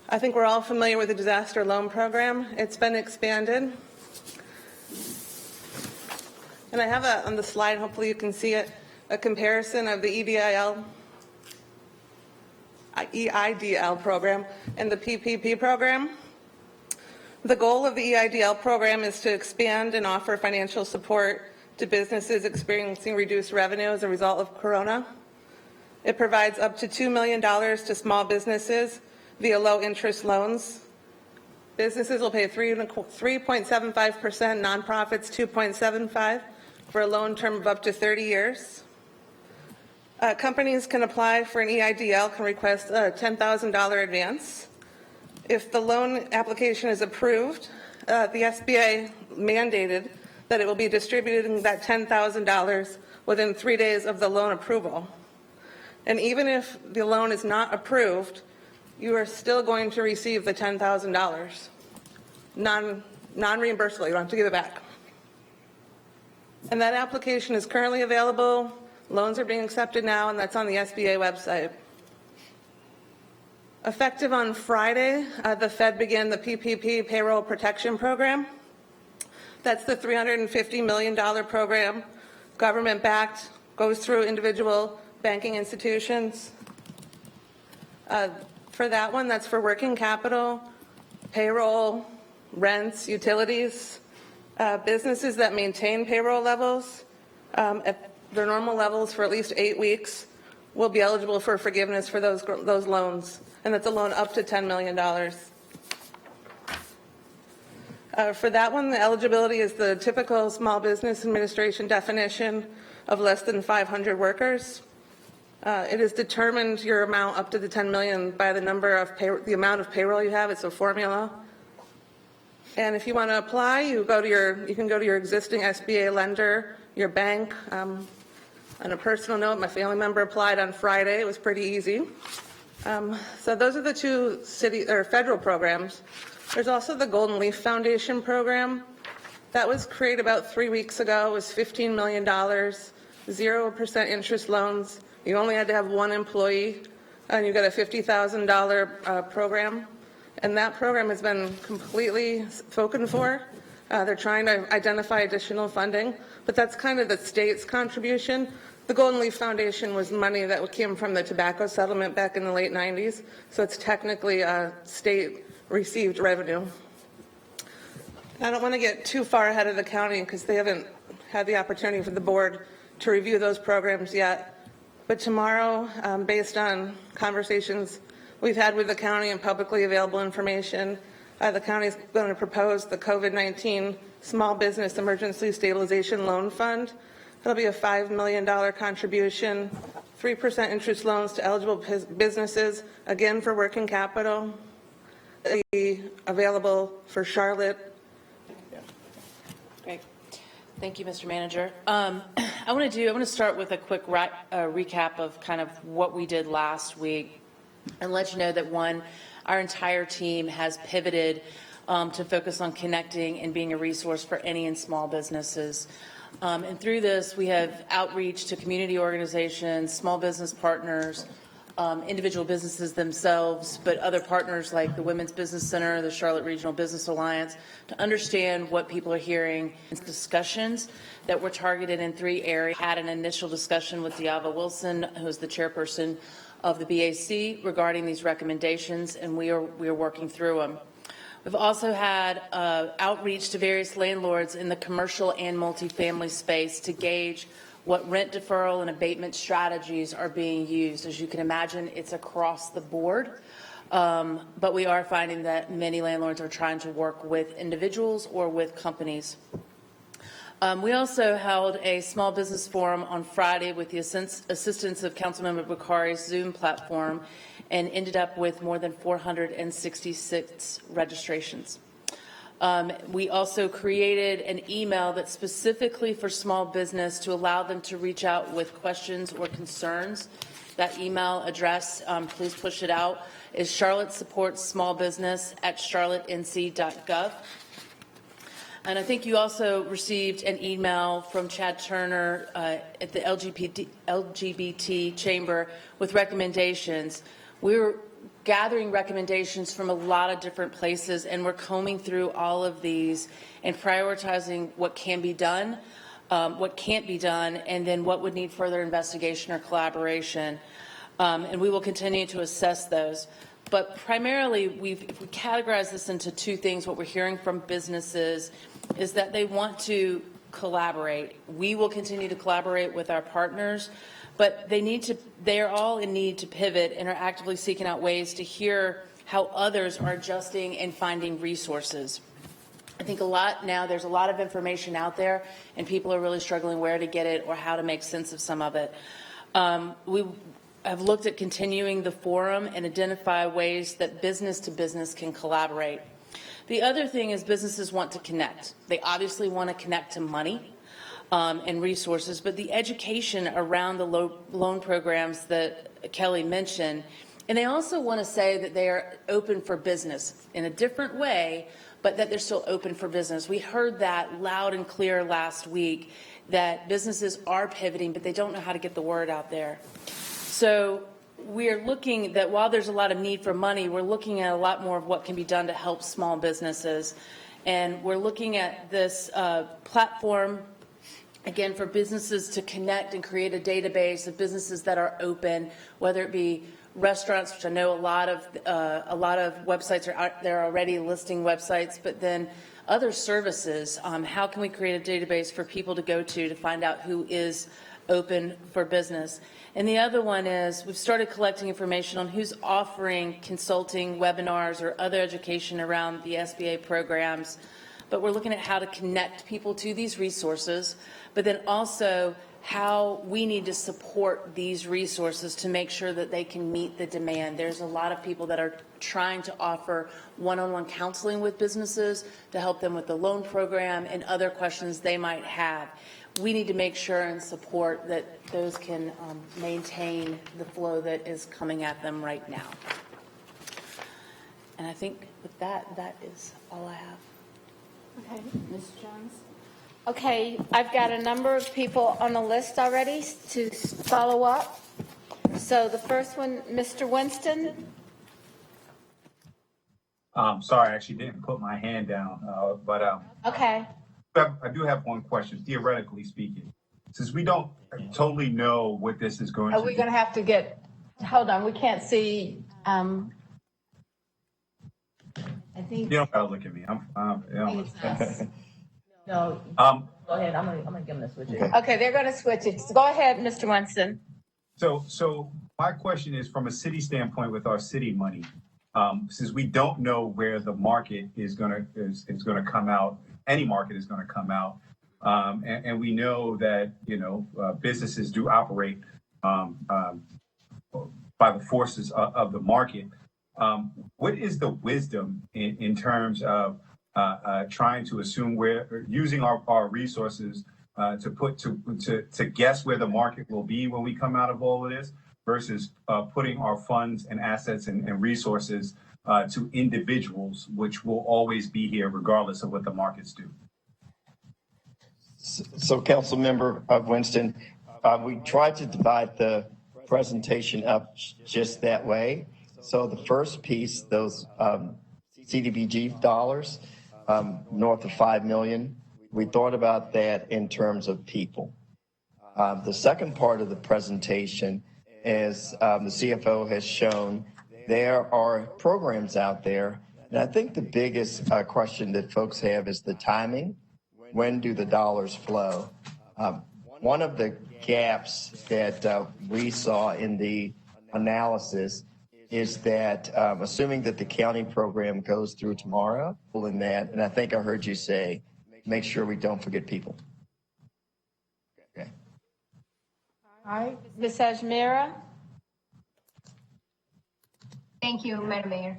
I think we're all familiar with the disaster loan program. It's been expanded. And I have on the slide, hopefully you can see it, a comparison of the EIDL program and the PPP program. The goal of the EIDL program is to expand and offer financial support to businesses experiencing reduced revenue as a result of Corona. It provides up to $2 million to small businesses via low-interest loans. Businesses will pay 3.75%, nonprofits 2.75%, for a loan term of up to 30 years. Companies can apply for an EIDL, can request a $10,000 advance. If the loan application is approved, the SBA mandated that it will be distributed that $10,000 within 3 days of the loan approval. And even if the loan is not approved, you are still going to receive the $10,000, non-reimbursable. You don't have to give it back. And that application is currently available. Loans are being accepted now, and that's on the SBA website. Effective on Friday, the Fed began the PPP Payroll Protection Program. That's the $350 million program, government-backed, goes through individual banking institutions. For that one, that's for working capital, payroll, rents, utilities, businesses that maintain payroll levels at their normal levels for at least 8 weeks will be eligible for forgiveness for those loans, and that's a loan up to $10 million. For that one, the eligibility is the typical Small Business Administration definition of less than 500 workers. It is determined your amount up to the $10 million by the amount of payroll you have. It's a formula. And if you want to apply, you can go to your existing SBA lender, your bank. On a personal note, my family member applied on Friday. It was pretty easy. So those are the 2 federal programs. There's also the Golden Leaf Foundation program. That was created about 3 weeks ago. It was $15 million, 0% interest loans. You only had to have 1 employee, and you got a $50,000 program. And that program has been completely spoken for. They're trying to identify additional funding, but that's kind of the state's contribution. The Golden Leaf Foundation was money that came from the tobacco settlement back in the late 90s, so it's technically state-received revenue. I don't want to get too far ahead of the county because they haven't had the opportunity for the board to review those programs yet. But tomorrow, based on conversations we've had with the county and publicly available information, The county is going to propose the COVID-19 Small Business Emergency Stabilization Loan Fund. It'll be a $5 million contribution, 3% interest loans to eligible businesses, again for working capital. It'll be available for Charlotte. Great. Thank you, Mr. Manager. I want to start with a quick recap of kind of what we did last week and let you know that our entire team has pivoted to focus on connecting and being a resource for any and small businesses. And through this, we have outreach to community organizations, small business partners, individual businesses themselves, but other partners like the Women's Business Center, the Charlotte Regional Business Alliance, to understand what people are hearing. Discussions that were targeted in 3 areas. Had an initial discussion with Diava Wilson, who is the chairperson of the BAC, regarding these recommendations, and we are working through them. We've also had outreach to various landlords in the commercial and multifamily space to gauge what rent deferral and abatement strategies are being used. As you can imagine, it's across the board, but we are finding that many landlords are trying to work with individuals or with companies. We also held a small business forum on Friday with the assistance of Councilmember Bakari's Zoom platform and ended up with more than 466 registrations. We also created an email that's specifically for small business to allow them to reach out with questions or concerns. That email address, please push it out, is Charlotte Supports Small Business at charlottenc.gov. And I think you also received an email from Chad Turner at the LGBT Chamber with recommendations. We're gathering recommendations from a lot of different places, and we're combing through all of these and prioritizing what can be done, what can't be done, and then what would need further investigation or collaboration. And we will continue to assess those. But primarily, if we categorize this into 2 things, what we're hearing from businesses is that they want to collaborate. We will continue to collaborate with our partners, but they are all in need to pivot and are actively seeking out ways to hear how others are adjusting and finding resources. I think there's a lot of information out there, and people are really struggling where to get it or how to make sense of some of it. We have looked at continuing the forum and identify ways that business to business can collaborate. The other thing is businesses want to connect. They obviously want to connect to money and resources, but the education around the loan programs that Kelly mentioned, and they also want to say that they are open for business in a different way, but that they're still open for business. We heard that loud and clear last week, that businesses are pivoting, but they don't know how to get the word out there. So we are looking that while there's a lot of need for money, we're looking at a lot more of what can be done to help small businesses. And we're looking at this platform, again, for businesses to connect and create a database of businesses that are open, whether it be restaurants, which I know a lot of websites are out there already listing websites, but then other services. How can we create a database for people to go to find out who is open for business? And the other one is we've started collecting information on who's offering consulting, webinars, or other education around the SBA programs. But we're looking at how to connect people to these resources, but then also how we need to support these resources to make sure that they can meet the demand. There's a lot of people that are trying to offer one-on-one counseling with businesses to help them with the loan program and other questions they might have. We need to make sure and support that those can maintain the flow that is coming at them right now. And I think with that, that is all I have. Okay, Ms. Jones. Okay, I've got a number of people on the list already to follow up. So the first one, Mr. Winston. Sorry, I actually didn't put my hand down, but Okay. I do have one question, theoretically speaking. Since we don't totally know what this is going to Are we going to have to get, hold on, we can't see, I think. You don't gotta look at me. No, go ahead. I'm gonna give them the switch. Okay, they're going to switch it. So go ahead, Mr. Winston. So my question is, from a city standpoint with our city money, since we don't know where the market is going to come out, any market is going to come out, and we know that businesses do operate by the forces of the market. What is the wisdom in terms of trying to assume where using our resources to guess where the market will be when we come out of all of this, versus putting our funds and assets and resources to individuals, which will always be here regardless of what the markets do? So, Councilmember Winston, we tried to divide the presentation up just that way. So the first piece, those CDBG dollars, north of 5 million, we thought about that in terms of people. The second part of the presentation, as the CFO has shown, there are programs out there. And I think the biggest question that folks have is the timing. When do the dollars flow? One of the gaps that we saw in the analysis is that assuming that the county program goes through tomorrow, and I think I heard you say, make sure we don't forget people. Okay. All right, Ms. Ajmera? Thank you, Madam Mayor.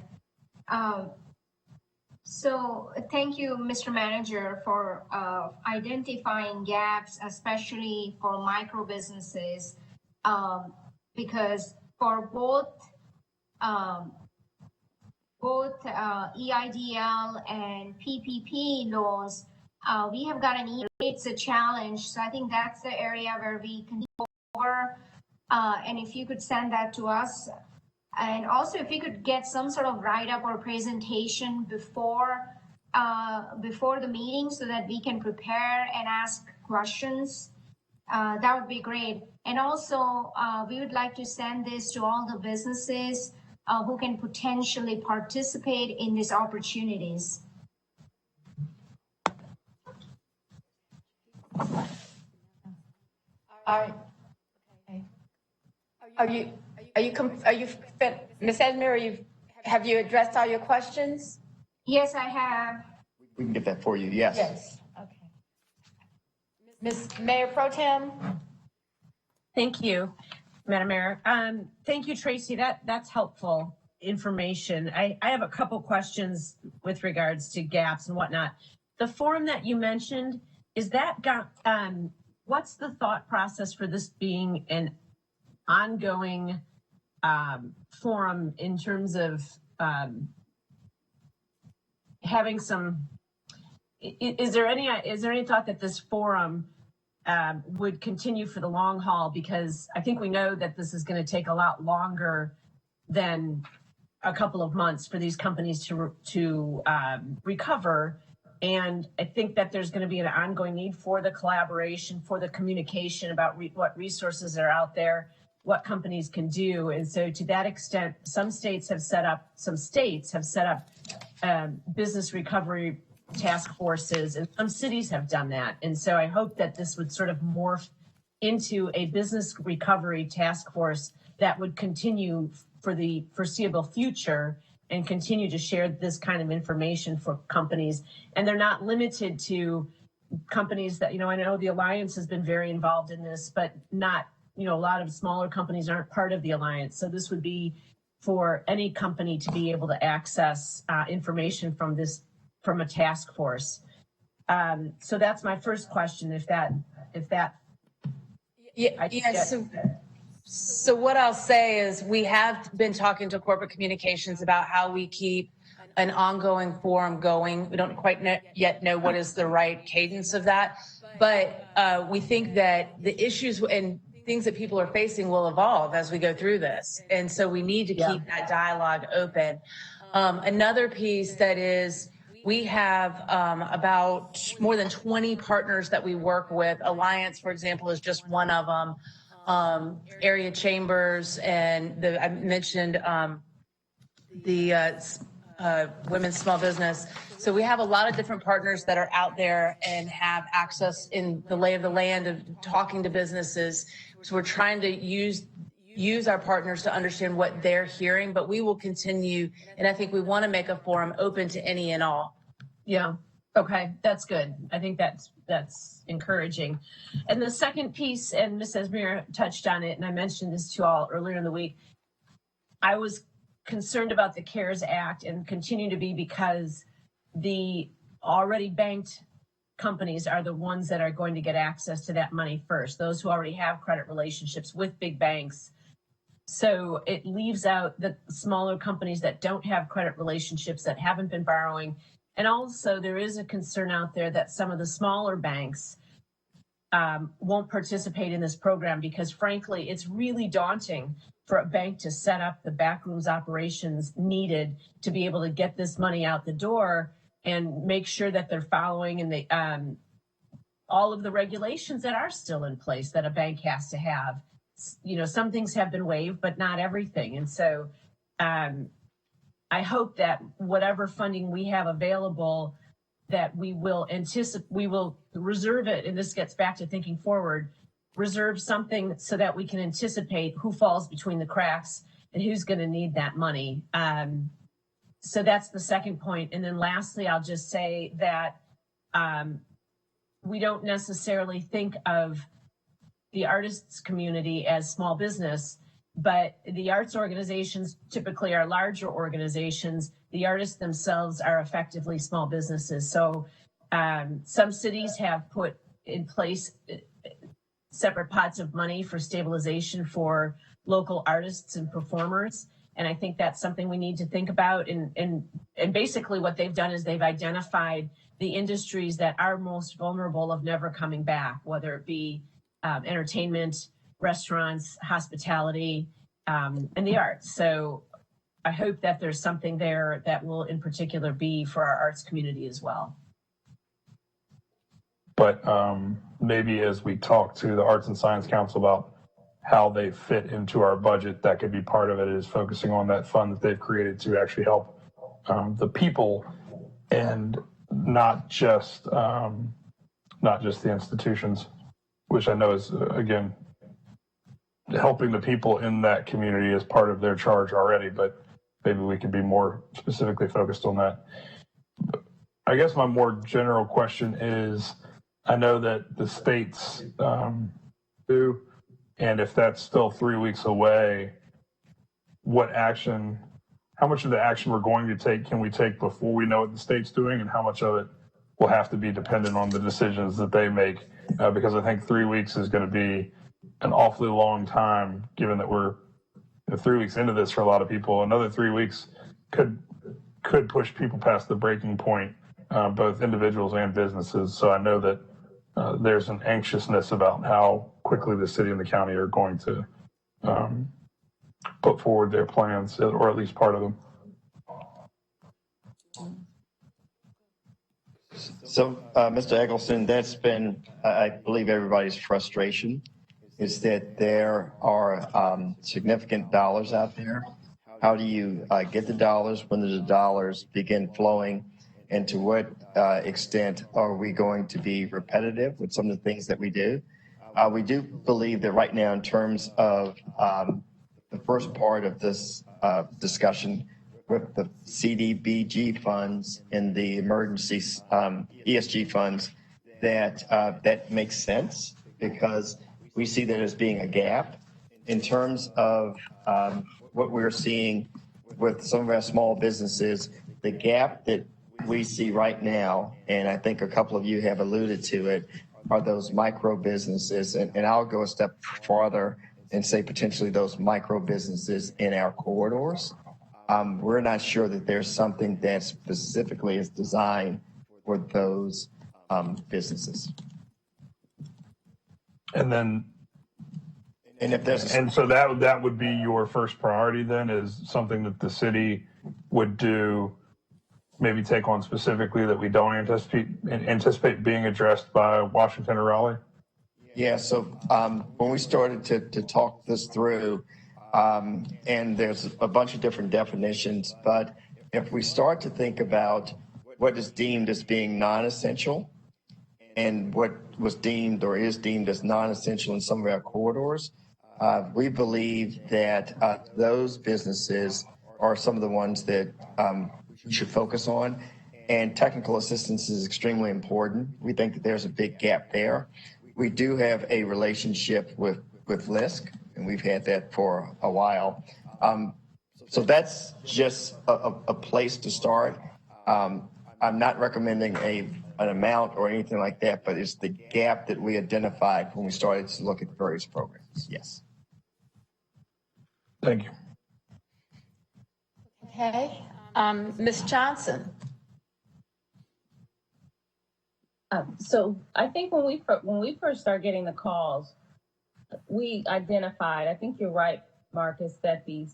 So thank you, Mr. Manager, for identifying gaps, especially for micro businesses, because for both EIDL and PPP loans, we have got it's a challenge. So I think that's the area where we can go over. And if you could send that to us. And also, if we could get some sort of write-up or presentation before the meeting so that we can prepare and ask questions, that would be great. And also, we would like to send this to all the businesses who can potentially participate in these opportunities. All right. Are you Ms. Ajmera, have you addressed all your questions? Yes, I have. We can get that for you, yes. Yes. Okay. Ms. Mayor Pro Tem? Thank you, Madam Mayor. Thank you, Tracy. That's helpful information. I have a couple questions with regards to gaps and whatnot. The forum that you mentioned, is that what's the thought process for this being an ongoing forum in terms of having some, is there any thought that this forum would continue for the long haul? Because I think we know that this is going to take a lot longer than a couple of months for these companies to recover. And I think that there's going to be an ongoing need for the collaboration, for the communication about what resources are out there, what companies can do. And so to that extent, some states have set up business recovery task forces, and some cities have done that. And so I hope that this would sort of morph into a business recovery task force that would continue for the foreseeable future and continue to share this kind of information for companies. And they're not limited to companies that, I know the Alliance has been very involved in this, but not, a lot of smaller companies aren't part of the Alliance. So this would be for any company to be able to access information from a task force. So that's my first question. So what I'll say is we have been talking to corporate communications about how we keep an ongoing forum going. We don't quite yet know what is the right cadence of that, but we think that the issues and things that people are facing will evolve as we go through this. And so we need to keep that dialogue open. Another piece that is, we have about more than 20 partners that we work with. Alliance, for example, is just one of them. Area chambers, and I mentioned the women's small business. So we have a lot of different partners that are out there and have access in the lay of the land of talking to businesses. So we're trying to use use our partners to understand what they're hearing, but we will continue, and I think we want to make a forum open to any and all. Yeah. Okay, that's good. I think that's encouraging. And the second piece, and Ms. Esmir touched on it, and I mentioned this to all earlier in the week. I was concerned about the CARES Act and continue to be, because the already banked companies are the ones that are going to get access to that money first, those who already have credit relationships with big banks. So it leaves out the smaller companies that don't have credit relationships, that haven't been borrowing. And also there is a concern out there that some of the smaller banks won't participate in this program, because frankly, it's really daunting for a bank to set up the backrooms operations needed to be able to get this money out the door and make sure that they're following and all of the regulations that are still in place that a bank has to have. You know, some things have been waived, but not everything. And so I hope that whatever funding we have available, that we will reserve it, and this gets back to thinking forward, reserve something so that we can anticipate who falls between the cracks and who's going to need that money. So that's the second point. And then lastly, I'll just say that we don't necessarily think of the artists community as small business, but the arts organizations typically are larger organizations. The artists themselves are effectively small businesses. So some cities have put in place separate pots of money for stabilization for local artists and performers. And I think that's something we need to think about. And basically what they've done is they've identified the industries that are most vulnerable of never coming back, whether it be entertainment, restaurants, hospitality, and the arts. So I hope that there's something there that will in particular be for our arts community as well. But maybe as we talk to the Arts and Science Council about how they fit into our budget, that could be part of it, is focusing on that fund that they've created to actually help the people, and not just the institutions, which I know is, again, helping the people in that community is part of their charge already, but maybe we could be more specifically focused on that. I guess my more general question is, I know that the states do, and if that's still 3 weeks away, how much of the action we're going to take can we take before we know what the state's doing, and how much of it will have to be dependent on the decisions that they make? Because I think 3 weeks is going to be an awfully long time, given that we're 3 weeks into this for a lot of people. Another 3 weeks could push people past the breaking point, both individuals and businesses. So I know that there's an anxiousness about how quickly the city and the county are going to put forward their plans, or at least part of them. So, Mr. Eggleston, that's been, I believe, everybody's frustration, is that there are significant dollars out there. How do you get the dollars when the dollars begin flowing? And to what extent are we going to be repetitive with some of the things that we do? We do believe that right now, in terms of the first part of this discussion, with the CDBG funds and the emergency ESG funds, that makes sense, because we see that as being a gap in terms of what we're seeing with some of our small businesses. The gap that we see right now, and I think a couple of you have alluded to it, are those micro businesses. And I'll go a step farther and say potentially those micro businesses in our corridors. We're not sure that there's something that specifically is designed for those businesses. And so that would be your first priority then, is something that the city would do, maybe take on specifically, that we don't anticipate being addressed by Washington or Raleigh? Yeah, so when we started to talk this through, and there's a bunch of different definitions, but if we start to think about what is deemed as being non-essential and what was deemed or is deemed as non-essential in some of our corridors, We believe that those businesses are some of the ones that we should focus on, and technical assistance is extremely important. We think that there's a big gap there. We do have a relationship with LISC, and we've had that for a while. So that's just a place to start. I'm not recommending an amount or anything like that, but it's the gap that we identified when we started to look at various programs. Yes. Thank you. Okay. Ms. Johnson? So I think when we first started getting the calls, we identified, I think you're right, Marcus, that the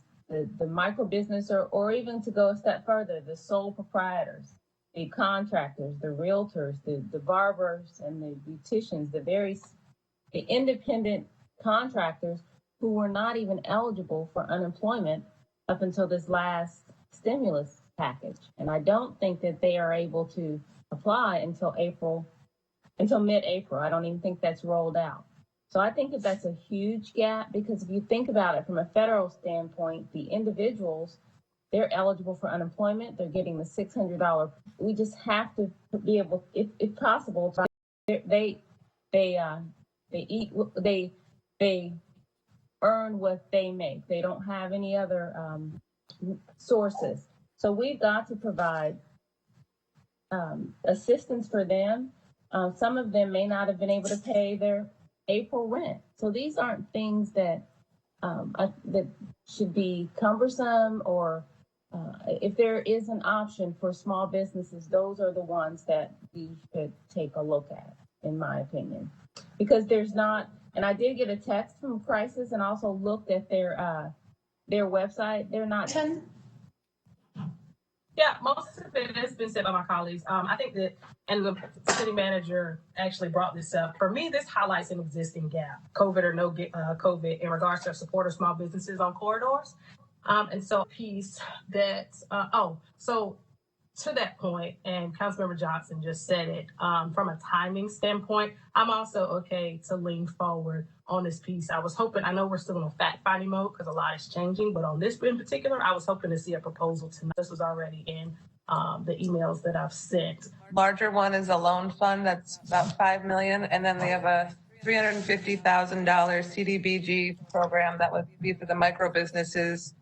micro business or even to go a step further, the sole proprietors, the contractors, the realtors, the barbers and the beauticians, the independent contractors who were not even eligible for unemployment up until this last stimulus package. And I don't think that they are able to apply until mid-April. I don't even think that's rolled out. So I think that that's a huge gap, because if you think about it from a federal standpoint, the individuals, they're eligible for unemployment. They're getting the $600. We just have to be able, if possible, they earn what they make. They don't have any other sources. So we've got to provide assistance for them. Some of them may not have been able to pay their April rent. So these aren't things that that should be cumbersome, or if there is an option for small businesses, those are the ones that we should take a look at, in my opinion. Because there's not, and I did get a text from Crisis and also looked at their website. They're not. Yeah, most of it has been said by my colleagues. I think that, and the city manager actually brought this up. For me, this highlights an existing gap, COVID or no COVID, in regards to support of small businesses on corridors. And so piece that, so to that point, and Councilmember Johnson just said it, from a timing standpoint, I'm also okay to lean forward on this piece. I was hoping, I know we're still in a fact-finding mode because a lot is changing, but on this in particular, I was hoping to see a proposal tonight. This was already in the emails that I've sent. Larger one is a loan fund that's about $5 million, and then they have a $350,000 CDBG program that would be for the micro businesses,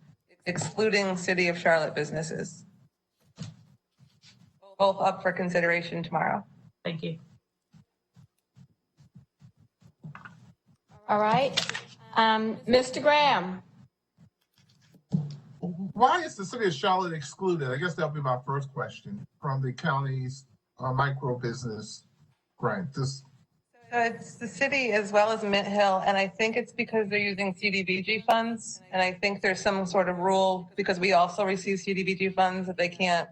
excluding City of Charlotte businesses. Both up for consideration tomorrow. Thank you. All right. Mr. Graham? Why is the city of Charlotte excluded? I guess that'll be my first question from the county's micro business grant. It's the city as well as Mint Hill, and I think it's because they're using CDBG funds, and I think there's some sort of rule, because we also receive CDBG funds, that they can't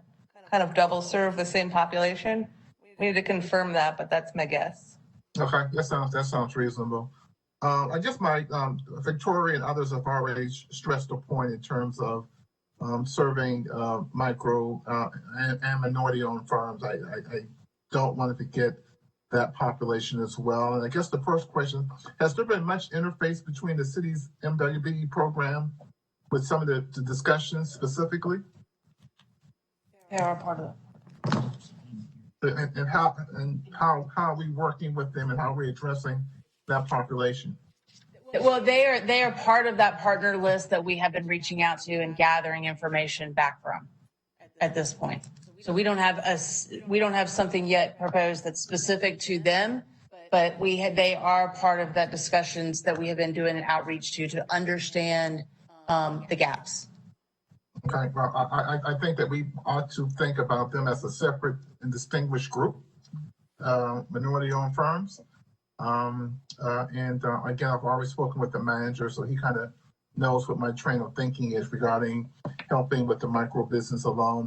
kind of double serve the same population. We need to confirm that, but that's my guess. Okay, that sounds reasonable. I guess my Victoria and others have already stressed a point in terms of serving micro and minority-owned firms. I don't want to forget that population as well. And I guess the first question, has there been much interface between the city's MWBE program with some of the discussions specifically? They are part of it. And how are we working with them, and how are we addressing that population? Well, they are part of that partner list that we have been reaching out to and gathering information back from at this point. So we don't have something yet proposed that's specific to them, but they are part of that discussions that we have been doing an outreach to understand the gaps. Okay, well, I think that we ought to think about them as a separate and distinguished group, minority-owned firms. And again, I've already spoken with the manager, so he kind of knows what my train of thinking is regarding helping with the micro business along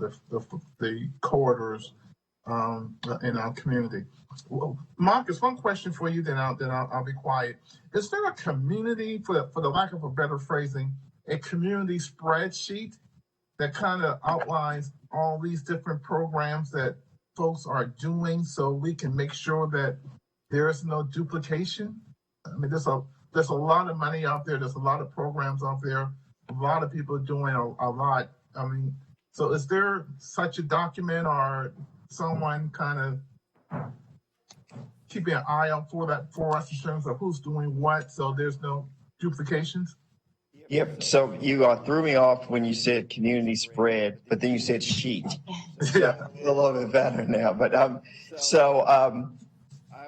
the corridors in our community. Well, Marcus, one question for you, then I'll be quiet. Is there a community, for the lack of a better phrasing, a community spreadsheet that kind of outlines all these different programs that folks are doing, so we can make sure that there is no duplication? I mean, there's a there's a lot of money out there. There's a lot of programs out there. A lot of people doing a lot. I mean, so is there such a document or someone kind of keeping an eye out for that for us in terms of who's doing what, so there's no duplications? Yep. So you threw me off when you said community spread, but then you said sheet. Yeah. A little bit better now. But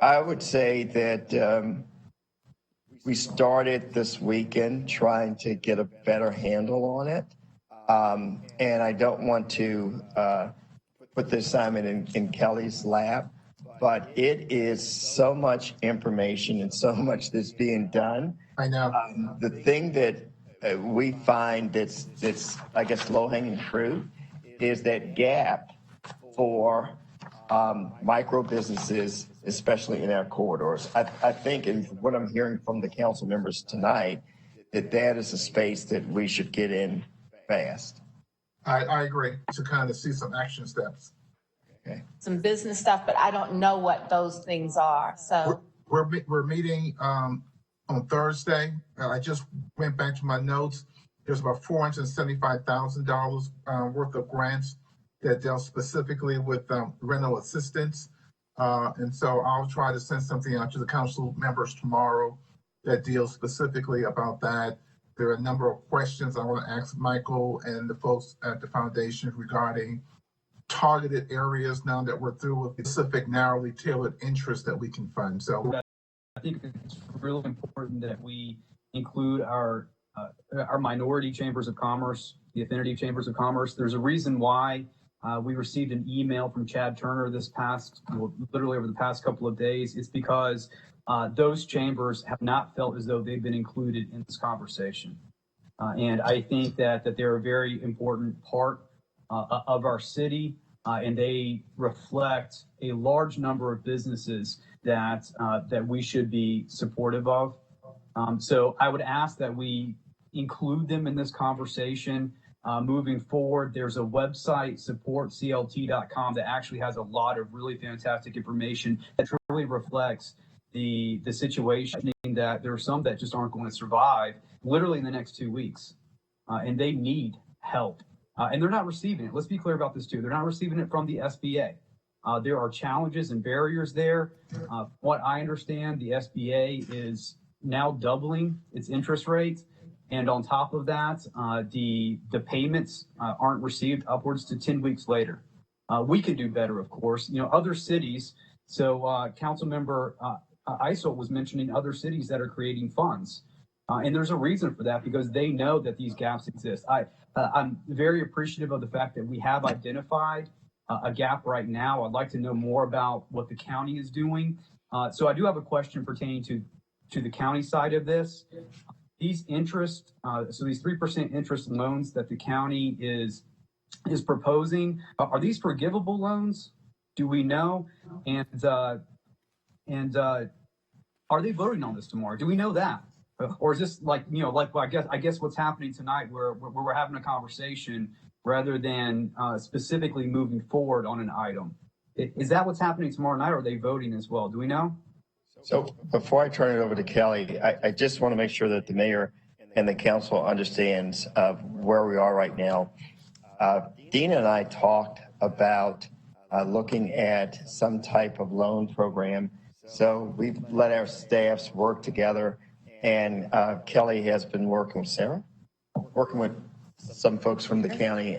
I would say that we started this weekend trying to get a better handle on it. And I don't want to put the assignment in Kelly's lap, but it is so much information and so much that's being done. I know. The thing that we find that's I guess low-hanging fruit is that gap for micro businesses, especially in our corridors. I think, and what I'm hearing from the council members tonight, that is a space that we should get in fast. I agree, to kind of see some action steps. Okay. Some business stuff, but I don't know what those things are. So we're meeting on Thursday. I just went back to my notes. There's about $475,000 worth of grants that deal specifically with rental assistance. And so I'll try to send something out to the council members tomorrow that deals specifically about that. There are a number of questions I want to ask Michael and the folks at the foundation regarding targeted areas now that we're through with specific narrowly tailored interests that we can fund. So I think it's really important that we include our minority chambers of commerce, the affinity chambers of commerce. There's a reason why we received an email from Chad Turner literally over the past couple of days. It's because those chambers have not felt as though they've been included in this conversation. And I think that they're a very important part of our city, and they reflect a large number of businesses that we should be supportive of. So I would ask that we include them in this conversation moving forward. There's a website, supportclt.com, that actually has a lot of really fantastic information that really reflects the situation, that there are some that just aren't going to survive literally in the next 2 weeks, and they need help. And they're not receiving it. Let's be clear about this too. They're not receiving it from the SBA. There are challenges and barriers there. What I understand, the SBA is now doubling its interest rate. And on top of that, the payments aren't received upwards to 10 weeks later. We could do better, of course. Other cities. So Councilmember Isel was mentioning other cities that are creating funds. And there's a reason for that, because they know that these gaps exist. I'm very appreciative of the fact that we have identified a gap right now. I'd like to know more about what the county is doing. So I do have a question pertaining to the county side of this. These interest, so these 3% interest loans that the county is proposing, are these forgivable loans? Do we know? And are they voting on this tomorrow? Do we know that? Or is this like I guess what's happening tonight, where we're having a conversation rather than specifically moving forward on an item? Is that what's happening tomorrow night, or are they voting as well? Do we know? So before I turn it over to Kelly, I just want to make sure that the mayor and the council understands where we are right now. Dina and I talked about looking at some type of loan program. So we've let our staffs work together. And Kelly has been working with Sarah, working with some folks from the county.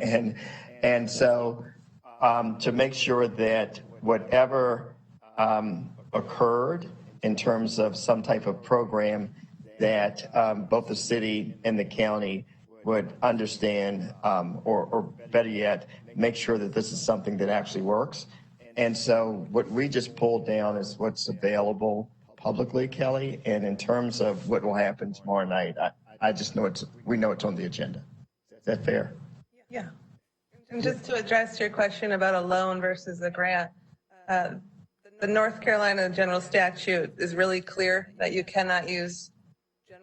And so to make sure that whatever occurred in terms of some type of program, that both the city and the county would understand, or better yet, make sure that this is something that actually works. And so what we just pulled down is what's available publicly, Kelly, and in terms of what will happen tomorrow night, I just know we know it's on the agenda. Is that fair? Yeah. And just to address your question about a loan versus a grant, the North Carolina general statute is really clear that you cannot use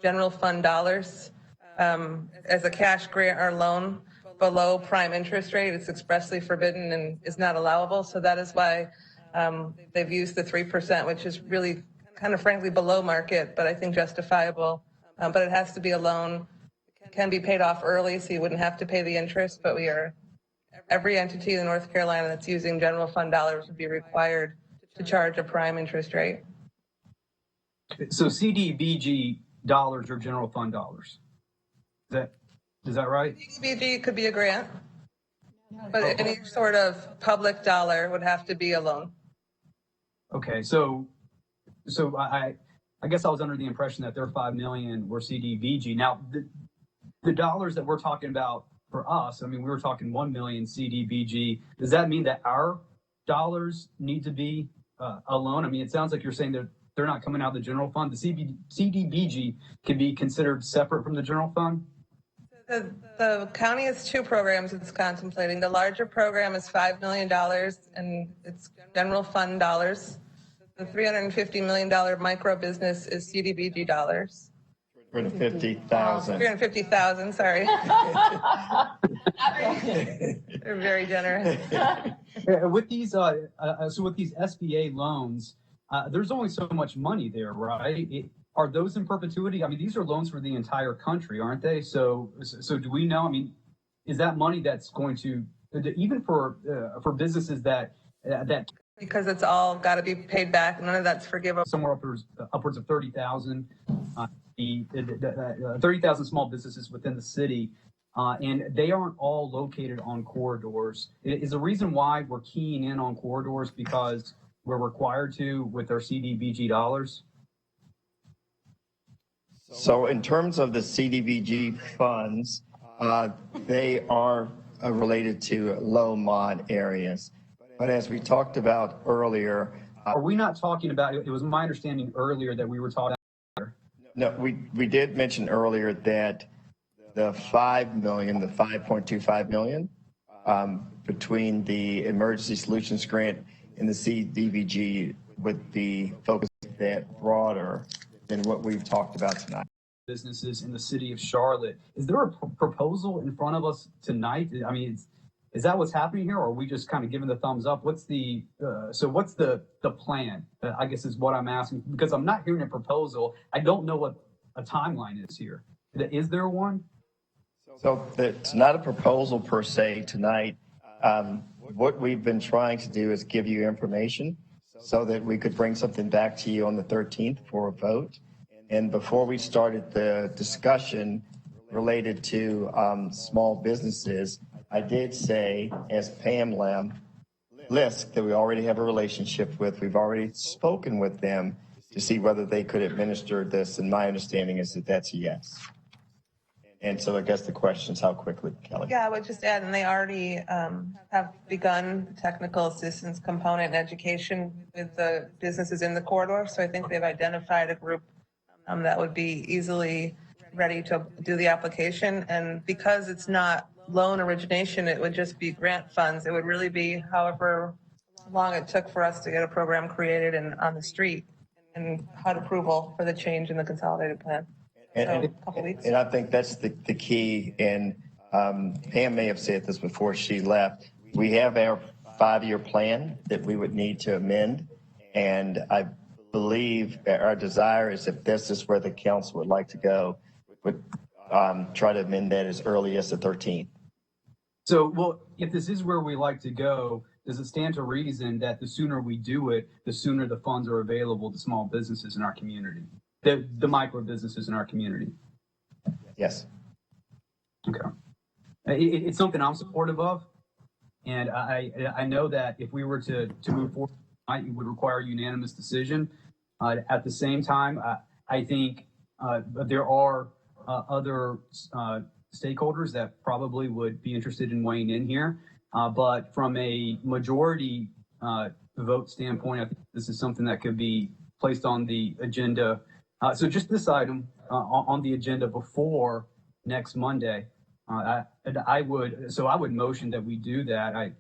general fund dollars as a cash grant or loan below prime interest rate. It's expressly forbidden and is not allowable. So that is why they've used the 3%, which is really kind of frankly below market, but I think justifiable. But it has to be a loan. It can be paid off early, so you wouldn't have to pay the interest, but every entity in North Carolina that's using general fund dollars would be required to charge a prime interest rate. So CDBG dollars are general fund dollars. Is that right? CDBG could be a grant, but any sort of public dollar would have to be a loan. Okay, so I guess I was under the impression that their 5 million were CDBG. Now, the dollars that we're talking about for us, I mean, we were talking 1 million CDBG. Does that mean that our dollars need to be a loan? I mean, it sounds like you're saying that they're not coming out of the general fund. The CDBG can be considered separate from the general fund? The county has two programs it's contemplating. The larger program is $5 million, and it's general fund dollars. The $350 million micro business is CDBG dollars. 350,000. 350,000, sorry. They're very generous. With these, with these SBA loans, there's only so much money there, right? Are those in perpetuity? I mean, these are loans for the entire country, aren't they? So do we know? I mean, is that money that's going to, even for businesses that because it's all got to be paid back, none of that's forgivable. Somewhere upwards of 30,000, 30,000 small businesses within the city, and they aren't all located on corridors. Is the reason why we're keying in on corridors because we're required to with our CDBG dollars? So in terms of the CDBG funds, they are related to low mod areas. But as we talked about earlier, are we not talking about, it was my understanding earlier that we were talking about. No, we did mention earlier that the 5 million, the 5.25 million between the Emergency Solutions Grant and the CDBG would be focused that broader than what we've talked about tonight. Businesses in the city of Charlotte. Is there a proposal in front of us tonight? I mean, is that what's happening here, or are we just kind of giving the thumbs up? What's the plan? I guess is what I'm asking, because I'm not hearing a proposal. I don't know what a timeline is here. Is there one? So it's not a proposal per se tonight. What we've been trying to do is give you information so that we could bring something back to you on the 13th for a vote. And before we started the discussion related to small businesses, I did say, as Pam Lisk, that we already have a relationship with, we've already spoken with them to see whether they could administer this, and my understanding is that that's a yes. And so I guess the question is how quickly, Kelly? Yeah, I would just add, and they already have begun the technical assistance component in education with the businesses in the corridor. So I think they've identified a group that would be easily ready to do the application. And because it's not loan origination, it would just be grant funds. It would really be however long it took for us to get a program created and on the street and had approval for the change in the consolidated plan. And, a couple weeks. And I think that's the key. And Pam may have said this before she left. We have our 5-year plan that we would need to amend. And I believe our desire is, if this is where the council would like to go, would try to amend that as early as the 13th. So, well, if this is where we like to go, does it stand to reason that the sooner we do it, the sooner the funds are available to small businesses in our community, the micro businesses in our community? Yes. Okay. It's something I'm supportive of. And I know that if we were to move forward, it would require a unanimous decision. At the same time, I think there are other stakeholders that probably would be interested in weighing in here. But from a majority vote standpoint, I think this is something that could be placed on the agenda. So just this item on the agenda before next Monday. I would motion that we do that.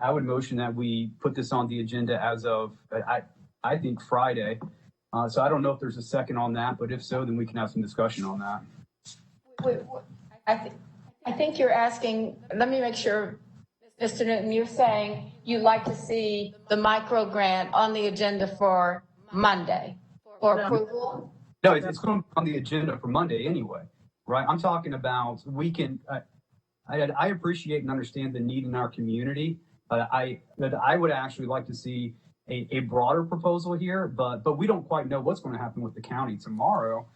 I would motion that we put this on the agenda as of, I think, Friday. So I don't know if there's a second on that, but if so, then we can have some discussion on that. I think you're asking, let me make sure, Mr. Newton, you're saying you'd like to see the micro grant on the agenda for Monday, for approval? No, it's going on the agenda for Monday anyway, right? I'm talking about we can. I appreciate and understand the need in our community, but I would actually like to see a broader proposal here. But we don't quite know what's going to happen with the county tomorrow.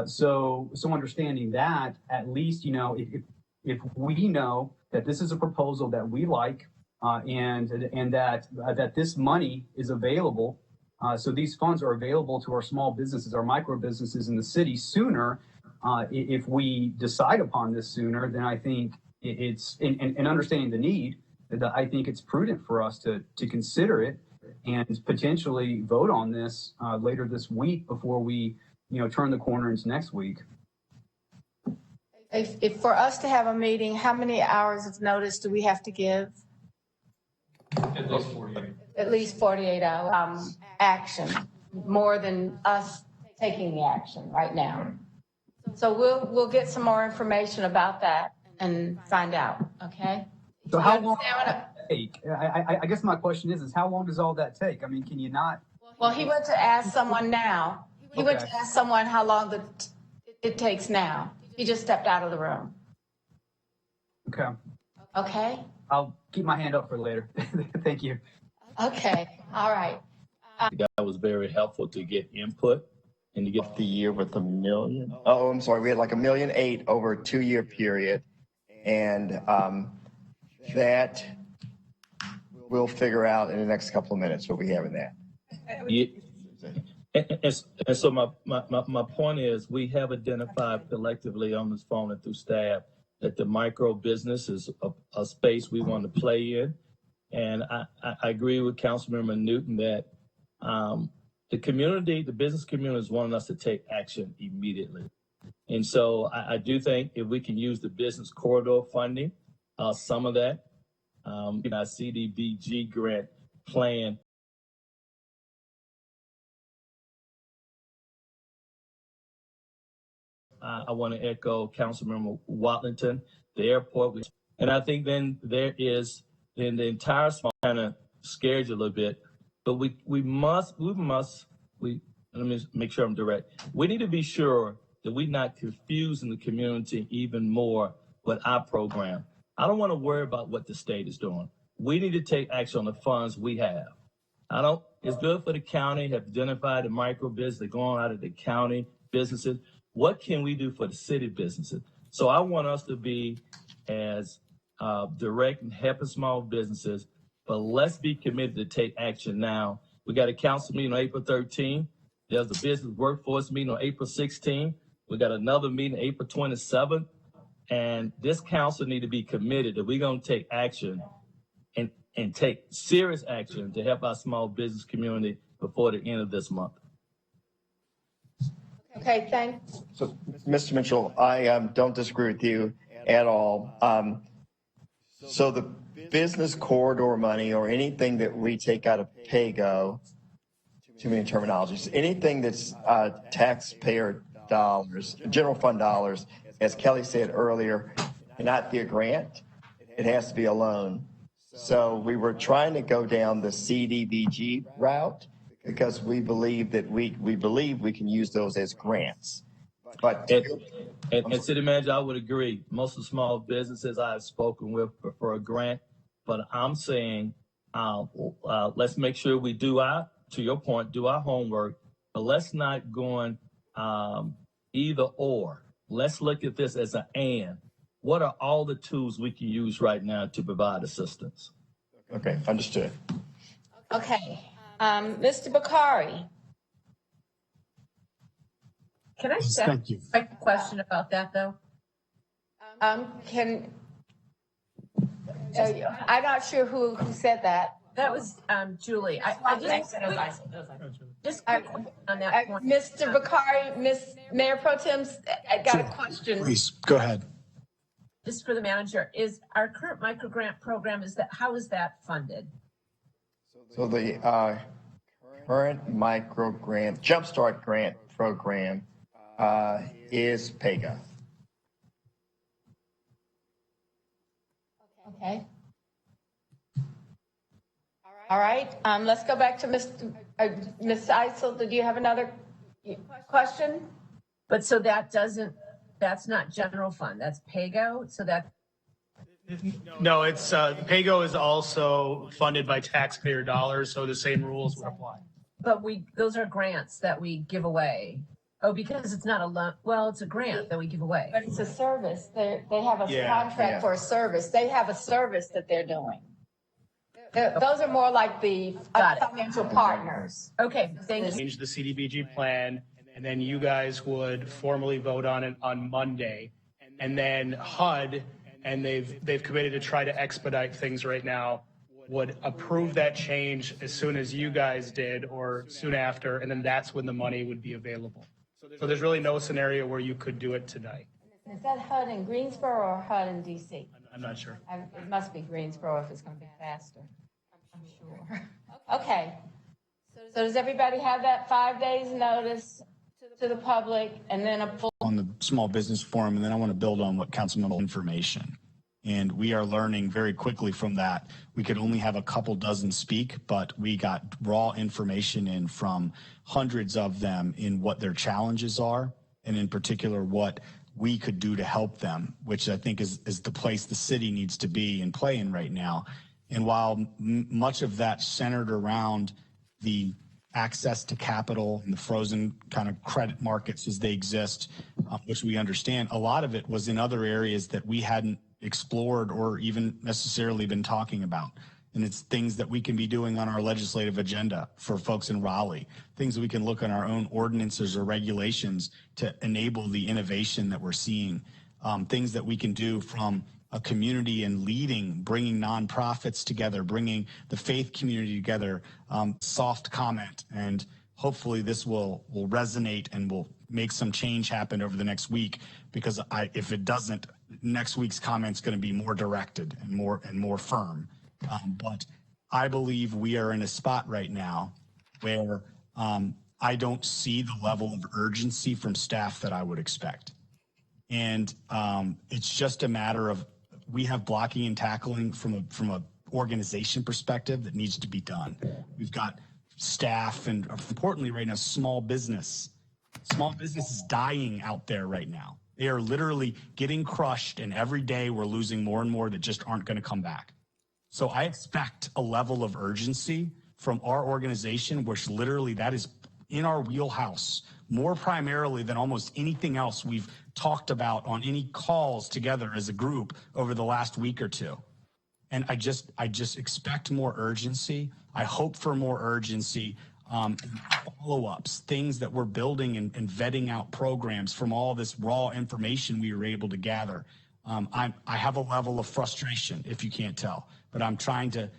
So understanding that, at least, if we know that this is a proposal that we like, and that this money is available, so these funds are available to our small businesses, our micro businesses in the city sooner. If we decide upon this sooner, then I think it's in understanding the need, that I think it's prudent for us to consider it and potentially vote on this later this week before we turn the corner into next week. If for us to have a meeting, how many hours of notice do we have to give? At least 48. At least 48 hours. Action, more than us taking the action right now. So we'll get some more information about that and find out, okay? So how long does that take? I guess my question is how long does all that take? I mean, can you not? Well, he went to ask someone now. He went to Okay. ask someone how long it takes now. He just stepped out of the room. Okay. Okay? I'll keep my hand up for later. Thank you. Okay, all right. That was very helpful to get input and to get The year with $1 million. Oh, I'm sorry. We had like $1.8 million over a 2-year period. And that we'll figure out in the next couple of minutes what we have in that. And so my point is, we have identified collectively on this phone and through staff that the micro business is a space we want to play in. And I agree with Councilmember Newton that the community, the business community is wanting us to take action immediately. And so I do think if we can use the business corridor funding, some of that, our CDBG grant plan. I want to echo Councilmember Watlington, the airport. And I think then there is, in the entire small, kind of scared you a little bit, but let me make sure I'm direct. We need to be sure that we're not confusing the community even more with our program. I don't want to worry about what the state is doing. We need to take action on the funds we have. It's good for the county, have identified the micro business, they're going out of the county businesses. What can we do for the city businesses? So I want us to be as direct and helping small businesses, but let's be committed to take action now. We got a council meeting on April 13th. There's a business workforce meeting on April 16th. We got another meeting April 27th. And this council need to be committed that we're going to take action and take serious action to help our small business community before the end of this month. Okay, thanks. So, Mr. Mitchell, I don't disagree with you at all. So the business corridor money or anything that we take out of PAYGO, too many terminologies, anything that's taxpayer dollars, general fund dollars, as Kelly said earlier, cannot be a grant. It has to be a loan. So we were trying to go down the CDBG route because we believe that we believe we can use those as grants. But and City Manager, I would agree. Most of the small businesses I have spoken with prefer a grant, but I'm saying let's make sure we do to your point, do our homework, but let's not go on either or. Let's look at this as an and. What are all the tools we can use right now to provide assistance? Okay, understood. Okay, Mr. Bakari. Can I just ask a quick question about that, though? I'm not sure who said that. That was Julie. Just quick on that point. Mr. Bakari, Mayor Pro Tem, I got a question. Please, go ahead. Just for the manager, is our current micro grant program, how is that funded? So the current micro grant, Jumpstart grant program is PAYGO. Okay. All right, let's go back to Ms. Eisel. Did you have another Question? But so that's not general fund, that's PAYGO, so that. No, it's, PAYGO is also funded by taxpayer dollars, so the same rules would apply. But those are grants that we give away. Oh, because it's not a loan, well, it's a grant that we give away. But it's a service. They have a contract for a service. They have a service that they're doing. Those are more like the financial partners. Okay, thank you. Change the CDBG plan, and then you guys would formally vote on it on Monday. And then HUD, and they've committed to try to expedite things right now, would approve that change as soon as you guys did or soon after, and then that's when the money would be available. So there's really no scenario where you could do it tonight. Is that HUD in Greensboro or HUD in DC? I'm not sure. It must be Greensboro if it's going to be faster. I'm sure. Okay. So does everybody have that 5 days notice to the public and then a full? On the small business forum, and then I want to build on what Councilman information. And we are learning very quickly from that. We could only have a couple dozen speak, but we got raw information in from hundreds of them in what their challenges are, and in particular what we could do to help them, which I think is the place the city needs to be and play in right now. And while much of that centered around the access to capital and the frozen kind of credit markets as they exist, which we understand, a lot of it was in other areas that we hadn't explored or even necessarily been talking about. And it's things that we can be doing on our legislative agenda for folks in Raleigh, things that we can look on our own ordinances or regulations to enable the innovation that we're seeing, things that we can do from a community and leading, bringing nonprofits together, bringing the faith community together, soft comment. And hopefully this will resonate and will make some change happen over the next week, because if it doesn't, next week's comment's going to be more directed and more firm. But I believe we are in a spot right now where I don't see the level of urgency from staff that I would expect. And it's just a matter of, we have blocking and tackling from a organization perspective that needs to be done. We've got staff and, importantly right now, small business. Small business is dying out there right now. They are literally getting crushed, and every day we're losing more and more that just aren't going to come back. So I expect a level of urgency from our organization, which literally that is in our wheelhouse, more primarily than almost anything else we've talked about on any calls together as a group over the last week or two. And I just expect more urgency. I hope for more urgency, follow-ups, things that we're building and vetting out programs from all this raw information we were able to gather. I have a level of frustration, if you can't tell, but I'm trying to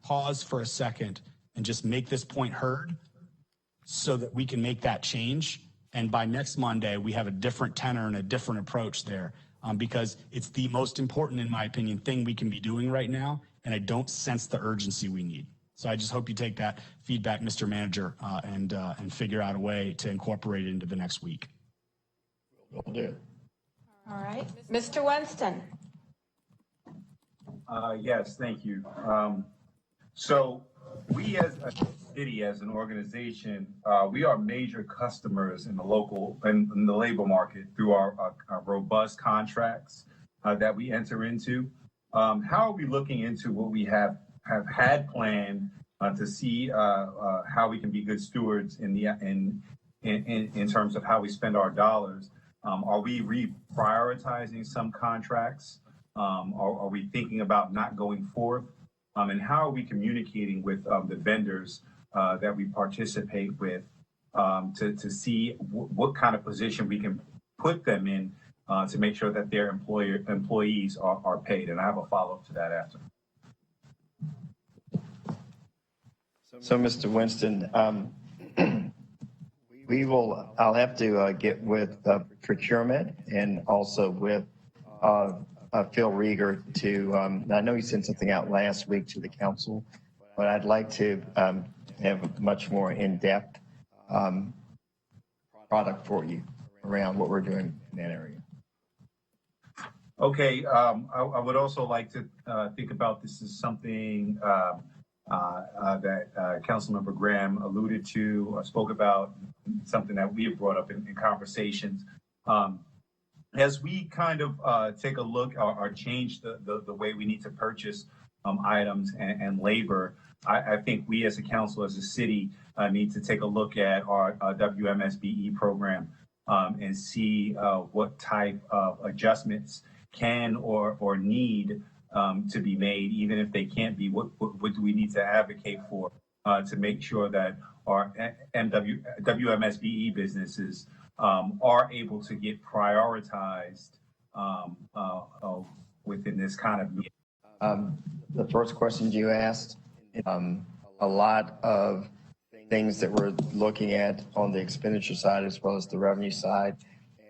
pause for a second and just make this point heard so that we can make that change. And by next Monday, we have a different tenor and a different approach there, because it's the most important, in my opinion, thing we can be doing right now. And I don't sense the urgency we need. So I just hope you take that feedback, Mr. Manager, and figure out a way to incorporate it into the next week. Will do. All right. Mr. Winston. Yes, thank you. So we as a city, as an organization, we are major customers in the local and in the labor market through our robust contracts that we enter into. How are we looking into what we have had planned to see how we can be good stewards in terms of how we spend our dollars? Are we reprioritizing some contracts? Are we thinking about not going forth? And how are we communicating with the vendors that we participate with to see what kind of position we can put them in to make sure that their employees are paid? And I have a follow-up to that after. So, Mr. Winston, I'll have to get with procurement and also with Phil Rieger to, I know you sent something out last week to the council, but I'd like to have a much more in-depth product for you around what we're doing in that area. Okay, I would also like to think about this as something that Councilmember Graham alluded to or spoke about, something that we have brought up in conversations. As we kind of take a look or change the way we need to purchase items and labor, I think we as a council, as a city, need to take a look at our WMSBE program and see what type of adjustments can or need to be made, even if they can't be. What do we need to advocate for to make sure that our WMSBE businesses are able to get prioritized within this kind of. The first question you asked, a lot of things that we're looking at on the expenditure side as well as the revenue side.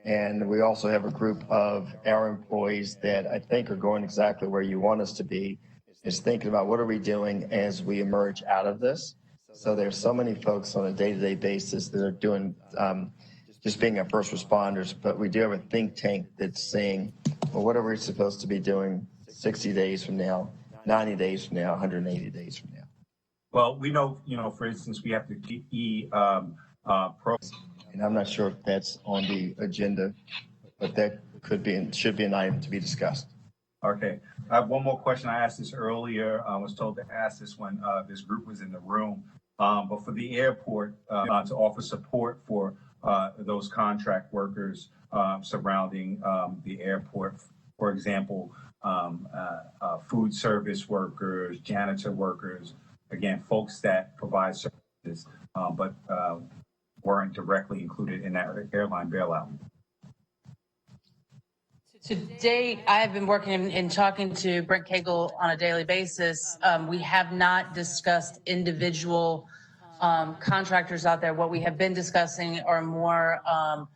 And we also have a group of our employees that I think are going exactly where you want us to be, is thinking about what are we doing as we emerge out of this. So there's so many folks on a day-to-day basis that are doing just being our first responders, but we do have a think tank that's saying, well, what are we supposed to be doing 60 days from now, 90 days from now, 180 days from now? Well, we know, for instance, we have to keep and I'm not sure if that's on the agenda, but that could be and should be an item to be discussed. Okay. I have one more question. I asked this earlier. I was told to ask this when this group was in the room. But for the airport, to offer support for those contract workers surrounding the airport, for example, food service workers, janitor workers, again, folks that provide services, but weren't directly included in that airline bailout. To date, I have been working and talking to Brent Cagle on a daily basis. We have not discussed individual contractors out there. What we have been discussing are more, I'll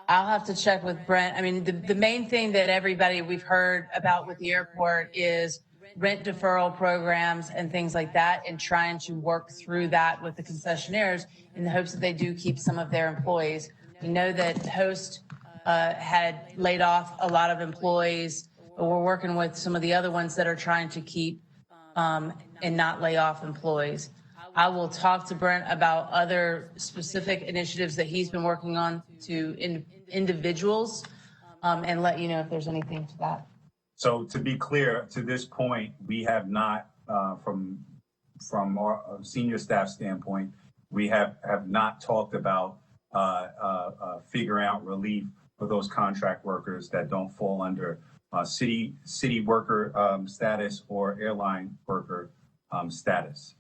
have to check with Brent. I mean, the main thing that everybody we've heard about with the airport is rent deferral programs and things like that, and trying to work through that with the concessionaires in the hopes that they do keep some of their employees. We know that Host had laid off a lot of employees, but we're working with some of the other ones that are trying to keep and not lay off employees. I will talk to Brent about other specific initiatives that he's been working on to individuals and let you know if there's anything to that. So to be clear, to this point, we have not, from our senior staff standpoint, we have not talked about figuring out relief for those contract workers that don't fall under city worker status or airline worker status.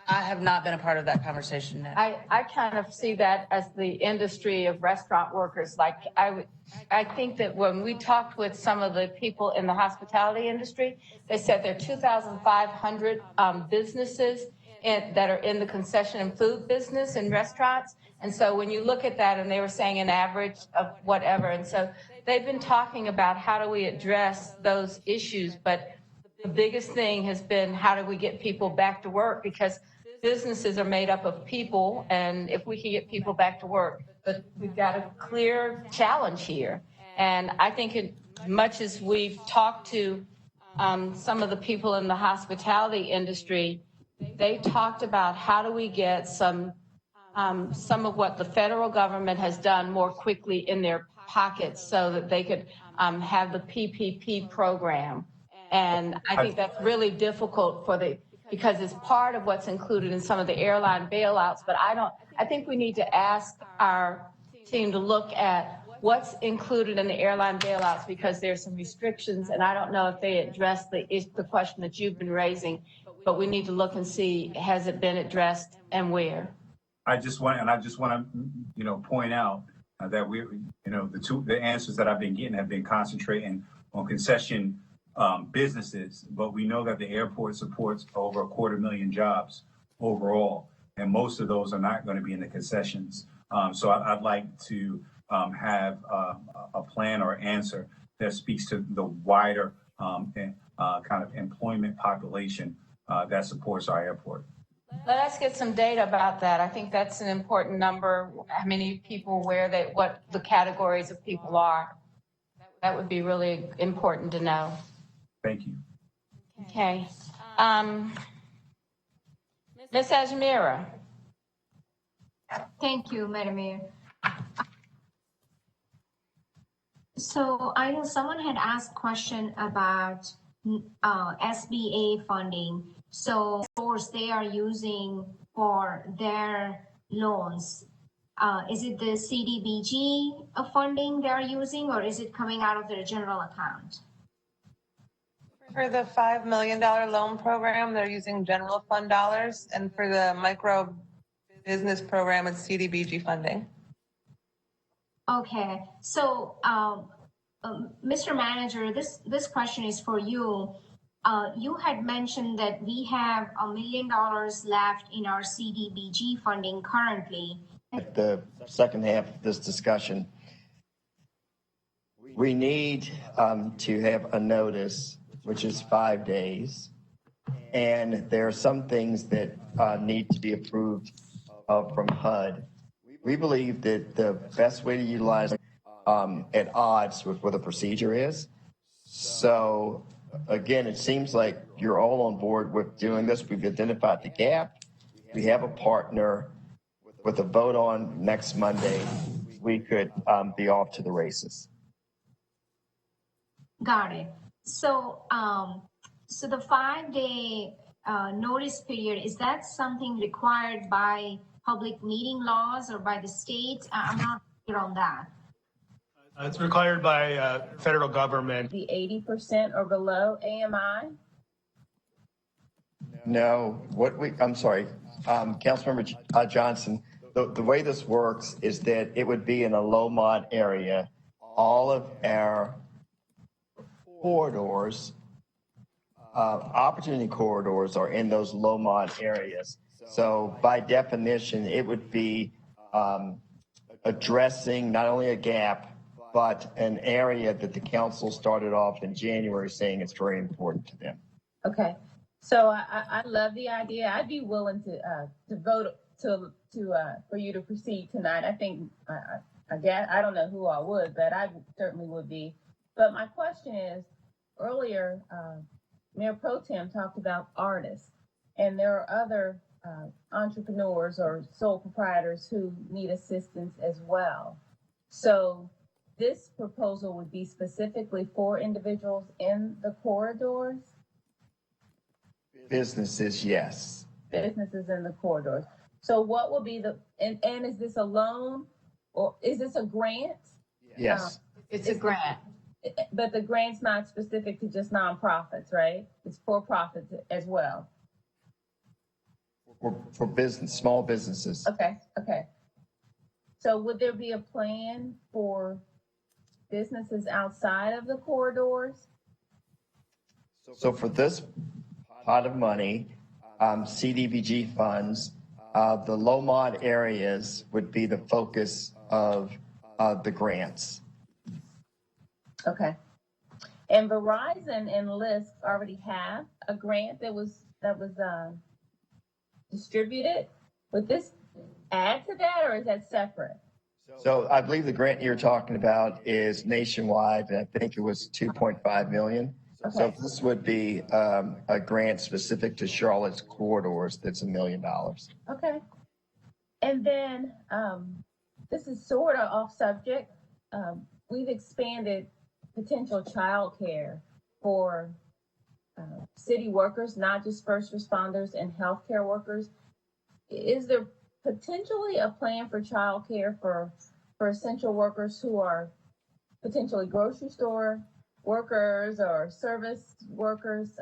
I have not been a part of that conversation yet. I kind of see that as the industry of restaurant workers. Like I think that when we talked with some of the people in the hospitality industry, they said there are 2,500 businesses that are in the concession and food business and restaurants. And so when you look at that, and they were saying an average of whatever, and so they've been talking about how do we address those issues. But the biggest thing has been how do we get people back to work, because businesses are made up of people, and if we can get people back to work, but we've got a clear challenge here. And I think as much as we've talked to some of the people in the hospitality industry, they talked about how do we get some of what the federal government has done more quickly in their pockets so that they could have the PPP program. And I think that's really difficult because it's part of what's included in some of the airline bailouts. But I think we need to ask our team to look at what's included in the airline bailouts, because there's some restrictions, and I don't know if they address the question that you've been raising, but we need to look and see, has it been addressed and where? I just want to, point out that the answers that I've been getting have been concentrating on concession businesses, but we know that the airport supports over 250,000 jobs overall, and most of those are not going to be in the concessions. So I'd like to have a plan or answer that speaks to the wider kind of employment population that supports our airport. Let us get some data about that. I think that's an important number. How many people, what the categories of people are. That would be really important to know. Thank you. Okay. Ms. Ajmira? Thank you, Madam Mayor. So I know someone had asked question about SBA funding. So source they are using for their loans. Is it the CDBG funding they are using, or is it coming out of their general account? For the $5 million loan program, they're using general fund dollars, and for the micro business program, it's CDBG funding. Okay, so Mr. Manager, this question is for you. You had mentioned that we have $1 million left in our CDBG funding currently. At the second half of this discussion, we need to have a notice, which is 5 days, and there are some things that need to be approved from HUD. We believe that the best way to utilize at odds with what the procedure is. So again, it seems like you're all on board with doing this. We've identified the gap. We have a partner. With a vote on next Monday, we could be off to the races. Got it. So, so the 5-day notice period, is that something required by public meeting laws or by the state? I'm not clear on that. It's required by federal government. The 80% or below AMI? No, I'm sorry, Councilmember Johnson, the way this works is that it would be in a low mod area. All of our corridors, opportunity corridors are in those low mod areas. So by definition, it would be addressing not only a gap, but an area that the council started off in January saying it's very important to them. Okay, so I love the idea. I'd be willing to vote for you to proceed tonight. I think I don't know who I would, but I certainly would be. But my question is, earlier, Mayor Pro Tem talked about artists, and there are other entrepreneurs or sole proprietors who need assistance as well. So this proposal would be specifically for individuals in the corridors? Businesses, yes. Businesses in the corridors. So what will be and is this a loan or is this a grant? Yes. It's a grant. But the grant's not specific to just nonprofits, right? It's for profits as well. For business, small businesses. Okay. So would there be a plan for businesses outside of the corridors? So for this pot of money, CDBG funds, the low mod areas would be the focus of the grants. Okay. And Verizon and Lyft already have a grant that was distributed. Would this add to that, or is that separate? So I believe the grant you're talking about is nationwide, and I think it was 2.5 million. Okay. So this would be a grant specific to Charlotte's corridors that's $1 million. Okay. And then this is sort of off subject. We've expanded potential childcare for city workers, not just first responders and healthcare workers. Is there potentially a plan for childcare for essential workers who are potentially grocery store workers or service workers,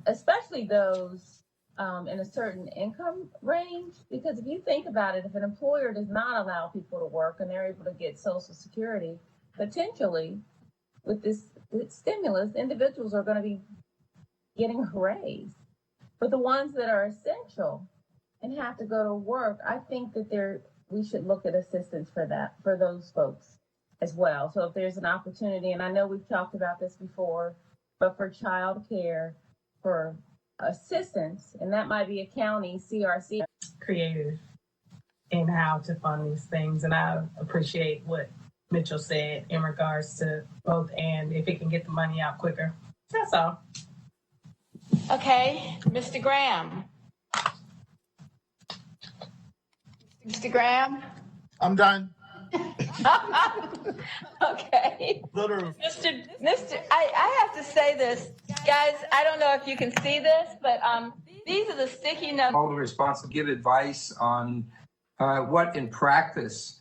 especially those in a certain income range? Because if you think about it, if an employer does not allow people to work and they're able to get Social Security, potentially with this stimulus, individuals are going to be getting a raise. But the ones that are essential and have to go to work, I think that we should look at assistance for those folks as well. So if there's an opportunity, and I know we've talked about this before, but for child care, for assistance, and that might be a county CRC. Creative in how to fund these things. And I appreciate what Mitchell said in regards to both, and if it can get the money out quicker. That's all. Okay, Mr. Graham. Mr. Graham? I'm done. Okay. I have to say this, guys, I don't know if you can see this, but these are the sticky notes. Hold a response to give advice on what in practice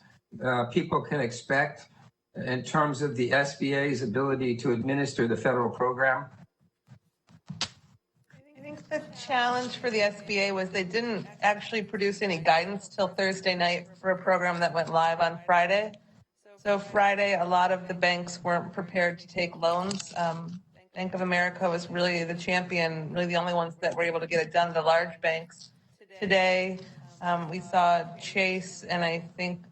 people can expect in terms of the SBA's ability to administer the federal program. I think the challenge for the SBA was they didn't actually produce any guidance till Thursday night for a program that went live on Friday. So Friday, a lot of the banks weren't prepared to take loans. Bank of America was really the champion, really the only ones that were able to get it done, the large banks. Today, we saw Chase and I think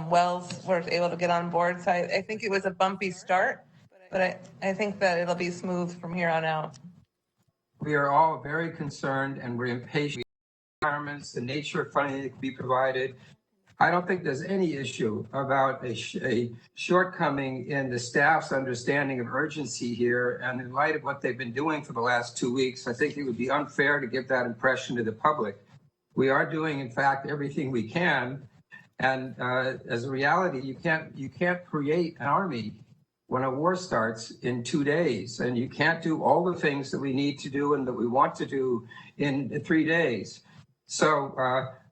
Wells were able to get on board. So I think it was a bumpy start, but I think that it'll be smooth from here on out. We are all very concerned and we're impatient with the requirements, the nature of funding that can be provided. I don't think there's any issue about a shortcoming in the staff's understanding of urgency here. And in light of what they've been doing for the last 2 weeks, I think it would be unfair to give that impression to the public. We are doing, in fact, everything we can. And as a reality, you can't create an army when a war starts in 2 days, and you can't do all the things that we need to do and that we want to do in 3 days. So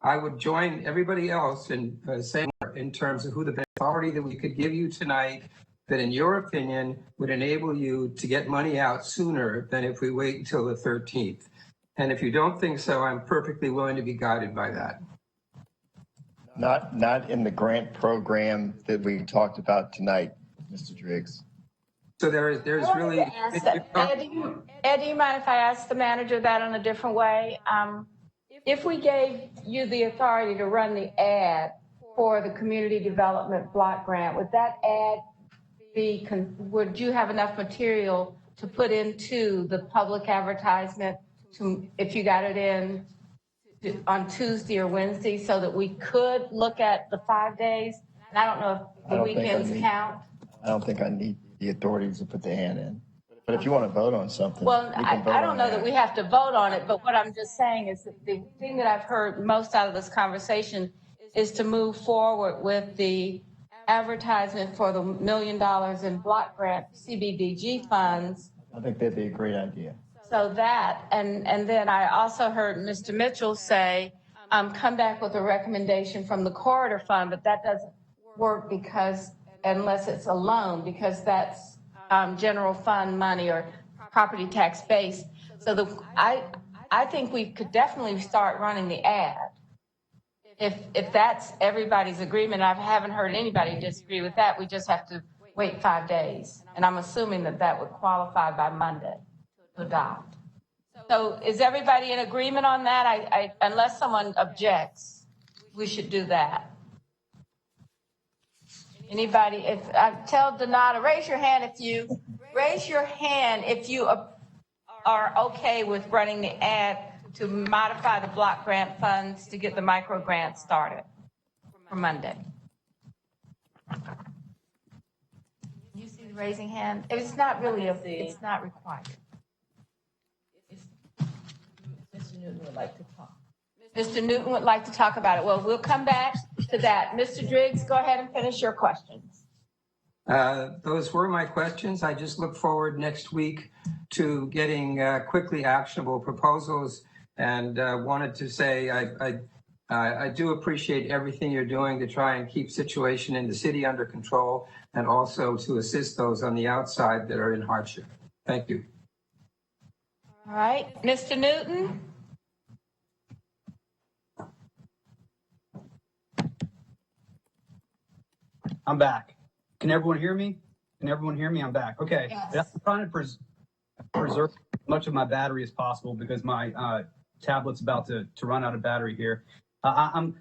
I would join everybody else in saying in terms of who the authority that we could give you tonight that in your opinion would enable you to get money out sooner than if we wait until the 13th. And if you don't think so, I'm perfectly willing to be guided by that. Not in the grant program that we talked about tonight, Mr. Driggs. So there's really. Ed, do you mind if I ask the manager that in a different way? If we gave you the authority to run the ad for the community development block grant, would that ad would you have enough material to put into the public advertisement if you got it in on Tuesday or Wednesday so that we could look at the 5 days? And I don't know if the weekends count. I don't think I need the authorities to put the hand in. But if you want to vote on something. Well, I don't know that we have to vote on it, but what I'm just saying is that the thing that I've heard most out of this conversation is to move forward with the advertisement for the $1 million in block grant CBDG funds. I think that'd be a great idea. So that, and then I also heard Mr. Mitchell say, come back with a recommendation from the corridor fund, but that doesn't work unless it's a loan, because that's general fund money or property tax base. So I think we could definitely start running the ad. If that's everybody's agreement, I haven't heard anybody disagree with that. We just have to wait 5 days. And I'm assuming that would qualify by Monday to adopt. So is everybody in agreement on that? Unless someone objects, we should do that. Anybody, if I tell Donata, raise your hand if you are okay with running the ad to modify the block grant funds to get the micro grant started for Monday. You see the raising hand? It's not really it's not required. Mr. Newton would like to talk. Mr. Newton would like to talk about it. Well, we'll come back to that. Mr. Driggs, go ahead and finish your questions. Those were my questions. I just look forward next week to getting quickly actionable proposals, and wanted to say I do appreciate everything you're doing to try and keep situation in the city under control and also to assist those on the outside that are in hardship. Thank you. All right, Mr. Newton. I'm back. Can everyone hear me? I'm back. Okay. Yes. I'm trying to preserve as much of my battery as possible because my tablet's about to run out of battery here. I'm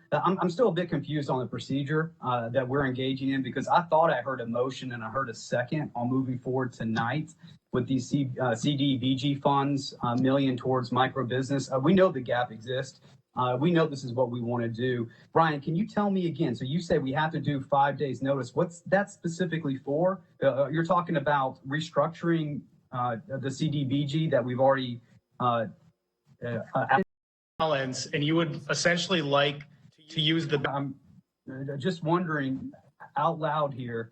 still a bit confused on the procedure that we're engaging in, because I thought I heard a motion and I heard a second on moving forward tonight with these CDBG funds, $1 million towards micro business. We know the gap exists. We know this is what we want to do. Brian, can you tell me again? So you say we have to do 5 days notice. What's that specifically for? You're talking about restructuring the CDBG that we've already balance, and you would essentially like to use the. I'm just wondering out loud here,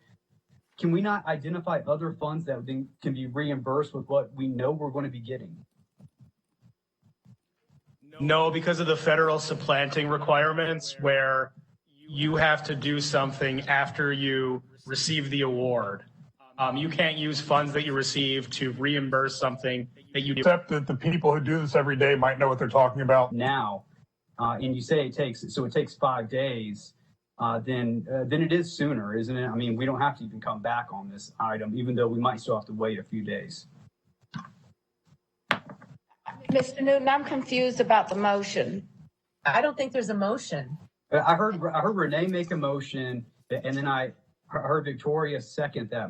can we not identify other funds that then can be reimbursed with what we know we're going to be getting? No, because of the federal supplanting requirements where you have to do something after you receive the award. You can't use funds that you receive to reimburse something that you do. Except that the people who do this every day might know what they're talking about. Now, and you say it takes 5 days, then it is sooner, isn't it? I mean, we don't have to even come back on this item, even though we might still have to wait a few days. Mr. Newton, I'm confused about the motion. I don't think there's a motion. I heard Renee make a motion, and then I heard Victoria second that